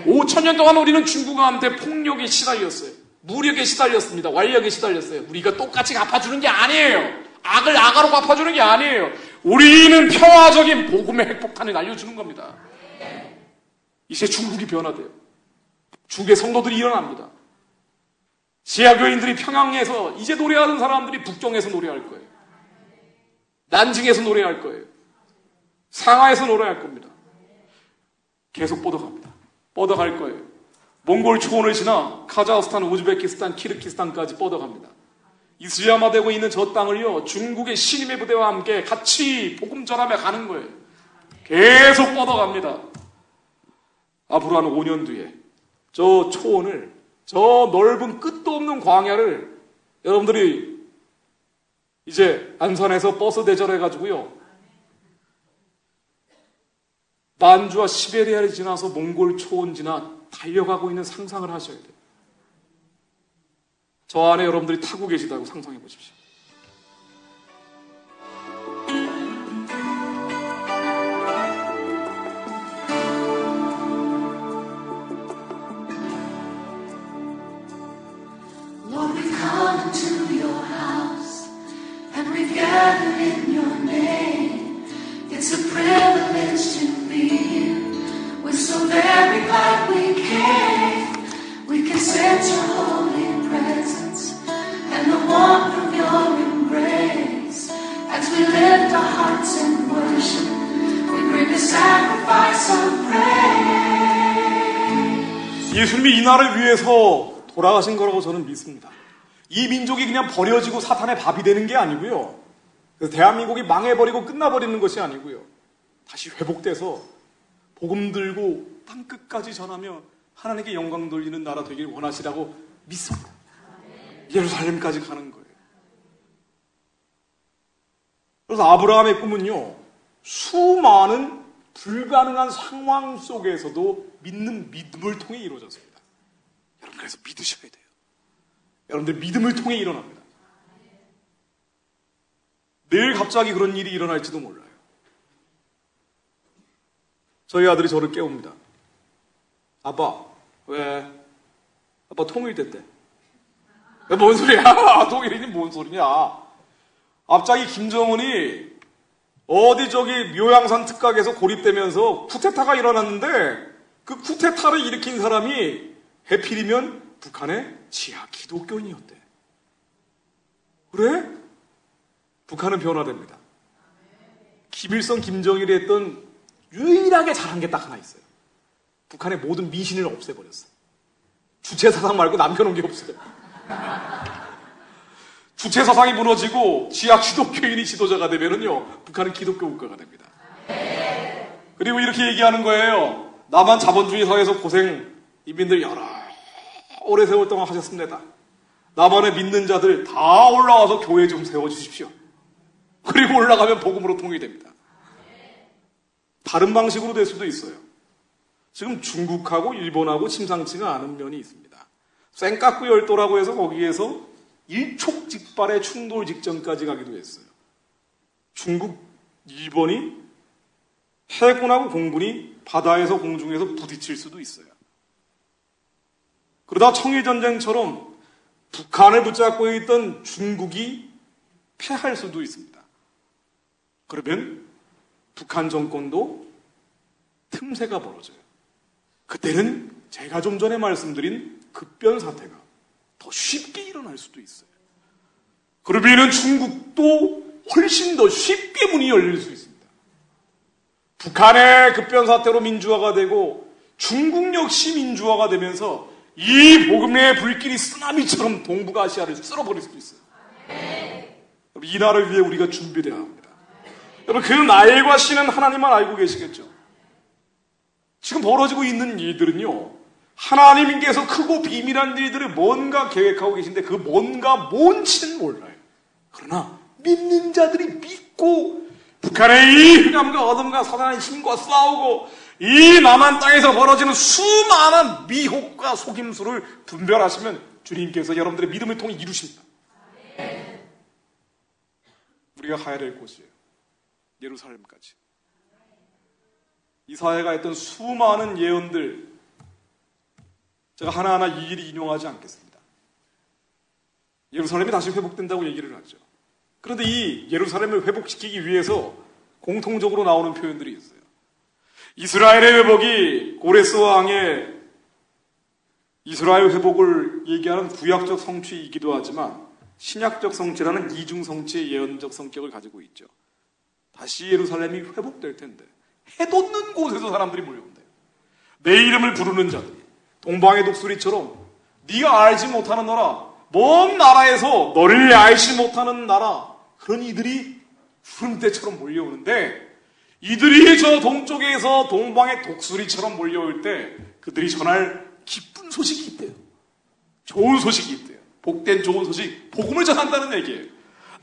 5,000년 동안 우리는 중국한테 폭력에 시달렸어요. 무력에 시달렸습니다. 완력에 시달렸어요. 우리가 똑같이 갚아주는 게 아니에요. 악을 악으로 갚아주는 게 아니에요. 우리는 평화적인 복음의 핵폭탄을 날려주는 겁니다. 이제 중국이 변화돼요. 중국의 성도들이 일어납니다. 지하교인들이 평양에서 이제 노래하는 사람들이 북경에서 노래할 거예요. 난징에서 노래할 거예요. 상하에서 노래할 겁니다. 계속 뻗어갑니다. 뻗어갈 거예요. 몽골 초원을 지나 카자흐스탄, 우즈베키스탄, 키르기스탄까지 뻗어갑니다. 이스야마되고 있는 저 땅을요, 중국의 신임의 부대와 함께 같이 복음 전하며 가는 거예요. 계속 뻗어갑니다. 앞으로 한 5년 뒤에 저 초원을, 저 넓은 끝도 없는 광야를 여러분들이 이제 안산에서 버스 대절해가지고요, 만주와 시베리아를 지나서 몽골 초원 지나 달려가고 있는 상상을 하셔야 돼요. 저 안에 여러분들이 타고 계시다고 상상해 보십시오. Lord, we've come into your house and we've gathered in your name. It's a privilege to be here. We're so very glad we came. We can sense your holy presence and the warmth of your embrace. As we lift our hearts in worship, we bring a sacrifice of praise. 예수님이 이 나라를 위해서 돌아가신 거라고 저는 믿습니다. 이 민족이 그냥 버려지고 사탄의 밥이 되는 게 아니고요. 그래서 대한민국이 망해버리고 끝나버리는 것이 아니고요. 다시 회복돼서 복음 들고 땅끝까지 전하며 하나님께 영광 돌리는 나라 되길 원하시라고 믿습니다. 예루살렘까지 가는 거예요. 그래서 아브라함의 꿈은요, 수많은 불가능한 상황 속에서도 믿는 믿음을 통해 이루어졌습니다. 여러분, 그래서 믿으셔야 돼요. 여러분들 믿음을 통해 일어납니다. 내일 갑자기 그런 일이 일어날지도 몰라요. 저희 아들이 저를 깨웁니다. 아빠, 왜? 아빠 통일됐대. 뭔 소리야? 통일이니 뭔 소리냐? 갑자기 김정은이 어디 저기 묘양산 특각에서 고립되면서 쿠데타가 일어났는데 그 쿠데타를 일으킨 사람이 해필이면 북한의 지하 기독교인이었대. 그래? 북한은 변화됩니다. 김일성, 김정일이 했던 유일하게 잘한 게 딱 하나 있어요. 북한의 모든 미신을 없애버렸어요. 주체사상 말고 남겨놓은 게 없어요. 주체사상이 무너지고 지하 기독교인이 지도자가 되면은요, 북한은 기독교 국가가 됩니다. 그리고 이렇게 얘기하는 거예요. 남한 자본주의 사회에서 고생 이민들 여러 오래 세월 동안 하셨습니다. 남한에 믿는 자들 다 올라와서 교회 좀 세워주십시오. 그리고 올라가면 복음으로 통일됩니다. 다른 방식으로 될 수도 있어요. 지금 중국하고 일본하고 심상치가 않은 면이 있습니다. 쌩까꾸 열도라고 해서 거기에서 일촉즉발의 충돌 직전까지 가기도 했어요. 중국, 일본이 해군하고 공군이 바다에서 공중에서 부딪힐 수도 있어요. 그러다 청일전쟁처럼 북한을 붙잡고 있던 중국이 패할 수도 있습니다. 그러면 북한 정권도 틈새가 벌어져요. 그때는 제가 좀 전에 말씀드린 급변 사태가 더 쉽게 일어날 수도 있어요. 그러면 중국도 훨씬 더 쉽게 문이 열릴 수 있습니다. 북한의 급변 사태로 민주화가 되고 중국 역시 민주화가 되면서 이 복음의 불길이 쓰나미처럼 동북아시아를 쓸어버릴 수도 있어요. 이 나라를 위해 우리가 준비되어야 합니다. 여러분, 그 날과 시는 하나님만 알고 계시겠죠? 지금 벌어지고 있는 일들은요, 하나님께서 크고 비밀한 일들을 뭔가 계획하고 계신데 그 뭔가 뭔지는 몰라요. 그러나 믿는 자들이 믿고 북한의 이 흑암과 어둠과 사단의 힘과 싸우고 이 남한 땅에서 벌어지는 수많은 미혹과 속임수를 분별하시면 주님께서 여러분들의 믿음을 통해 이루십니다. 우리가 가야 될 곳이에요. 예루살렘까지. 이사야가 했던 수많은 예언들, 제가 하나하나 일일이 인용하지 않겠습니다. 예루살렘이 다시 회복된다고 얘기를 하죠. 그런데 이 예루살렘을 회복시키기 위해서 공통적으로 나오는 표현들이 있어요. 이스라엘의 회복이 고레스 왕의 이스라엘 회복을 얘기하는 구약적 성취이기도 하지만 신약적 성취라는 이중 성취의 예언적 성격을 가지고 있죠. 다시 예루살렘이 회복될 텐데 해돋는 곳에서 사람들이 몰려온대요. 내 이름을 부르는 자들이 동방의 독수리처럼 네가 알지 못하는 나라, 먼 나라에서 너를 알지 못하는 나라, 그런 이들이 구름대처럼 몰려오는데, 이들이 저 동쪽에서 동방의 독수리처럼 몰려올 때 그들이 전할 기쁜 소식이 있대요. 좋은 소식이 있대요. 복된 좋은 소식, 복음을 전한다는 얘기예요.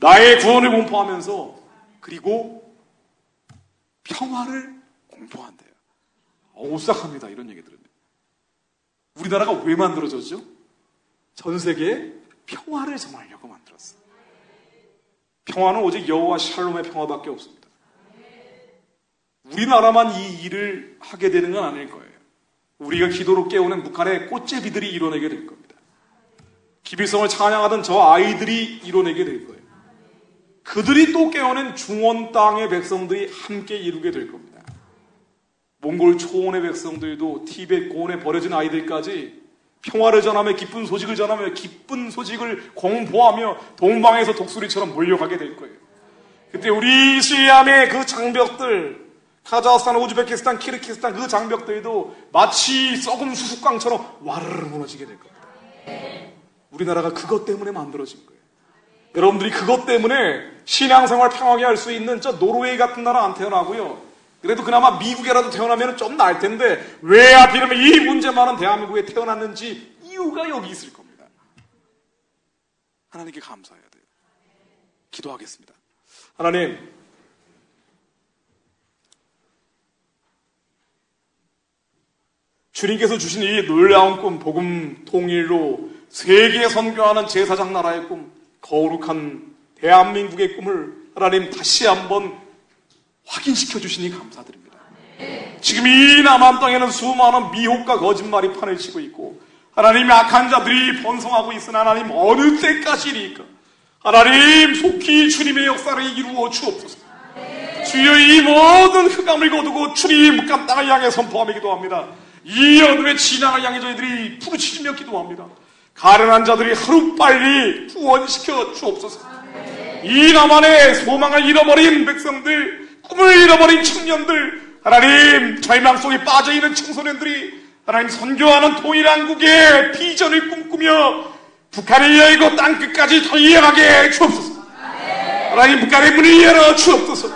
나의 구원을 공포하면서, 그리고 평화를 공포한대요. 오싹합니다. 이런 얘기 들으면. 우리나라가 왜 만들어졌죠? 전 세계에 평화를 전하려고 만들었어요. 평화는 오직 여호와 샬롬의 평화밖에 없습니다. 우리나라만 이 일을 하게 되는 건 아닐 거예요. 우리가 기도로 깨우는 북한의 꽃제비들이 이뤄내게 될 겁니다. 기빌성을 찬양하던 저 아이들이 이뤄내게 될 거예요. 그들이 또 깨어낸 중원 땅의 백성들이 함께 이루게 될 겁니다. 몽골 초원의 백성들도 티베트 고원에 버려진 아이들까지 평화를 전하며 기쁜 소식을 전하며 기쁜 소식을 공포하며 동방에서 독수리처럼 몰려가게 될 거예요. 그때 우리 시리아의 그 장벽들, 카자흐스탄, 우즈베키스탄, 키르기스탄 그 장벽들도 마치 썩은 수수깡처럼 와르르 무너지게 될 겁니다. 우리나라가 그것 때문에 만들어진 거예요. 여러분들이 그것 때문에 신앙생활 평하게 할 수 있는 저 노르웨이 같은 나라 안 태어나고요. 그래도 그나마 미국에라도 태어나면 좀 나을 텐데 왜 하필이면 이 문제 많은 대한민국에 태어났는지 이유가 여기 있을 겁니다. 하나님께 감사해야 돼요. 기도하겠습니다. 하나님, 주님께서 주신 이 놀라운 꿈, 복음 통일로 세계 선교하는 제사장 나라의 꿈, 거룩한 대한민국의 꿈을 하나님 다시 한번 확인시켜 주시니 감사드립니다. 지금 이 남한 땅에는 수많은 미혹과 거짓말이 판을 치고 있고 하나님 악한 자들이 번성하고 있으나 하나님 어느 때까지니까 하나님 속히 주님의 역사를 이루어 주옵소서. 주여 이 모든 흑암을 거두고 주님 묵간 땅을 향해 선포하며 기도합니다. 이 어둠의 진앙을 향해 저희들이 부르짖으며 기도합니다. 가련한 자들이 하루빨리 구원시켜 주옵소서. 이 남한의 소망을 잃어버린 백성들, 꿈을 잃어버린 청년들, 하나님 절망 속에 빠져있는 청소년들이 하나님 선교하는 통일한국의 비전을 꿈꾸며 북한을 열고 땅끝까지 더 이어가게 주옵소서. 하나님 북한의 문을 열어 주옵소서.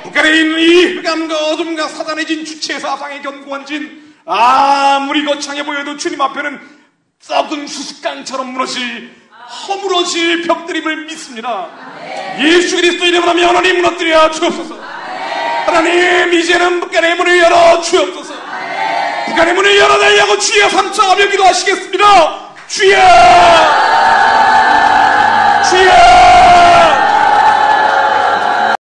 북한에 있는 이 흑암과 어둠과 사단의 진 주체 사상의 견고한 아무리 거창해 보여도 주님 앞에는 썩은 수수깡처럼 허물어질 벽들임을 믿습니다. 예수 그리스도 이름으로 하나님 무너뜨려 주옵소서. 하나님 이제는 북한의 문을 열어 주옵소서. 북한의 문을 열어달라고 주여 삼창하며 기도하시겠습니다. 주여, 주여.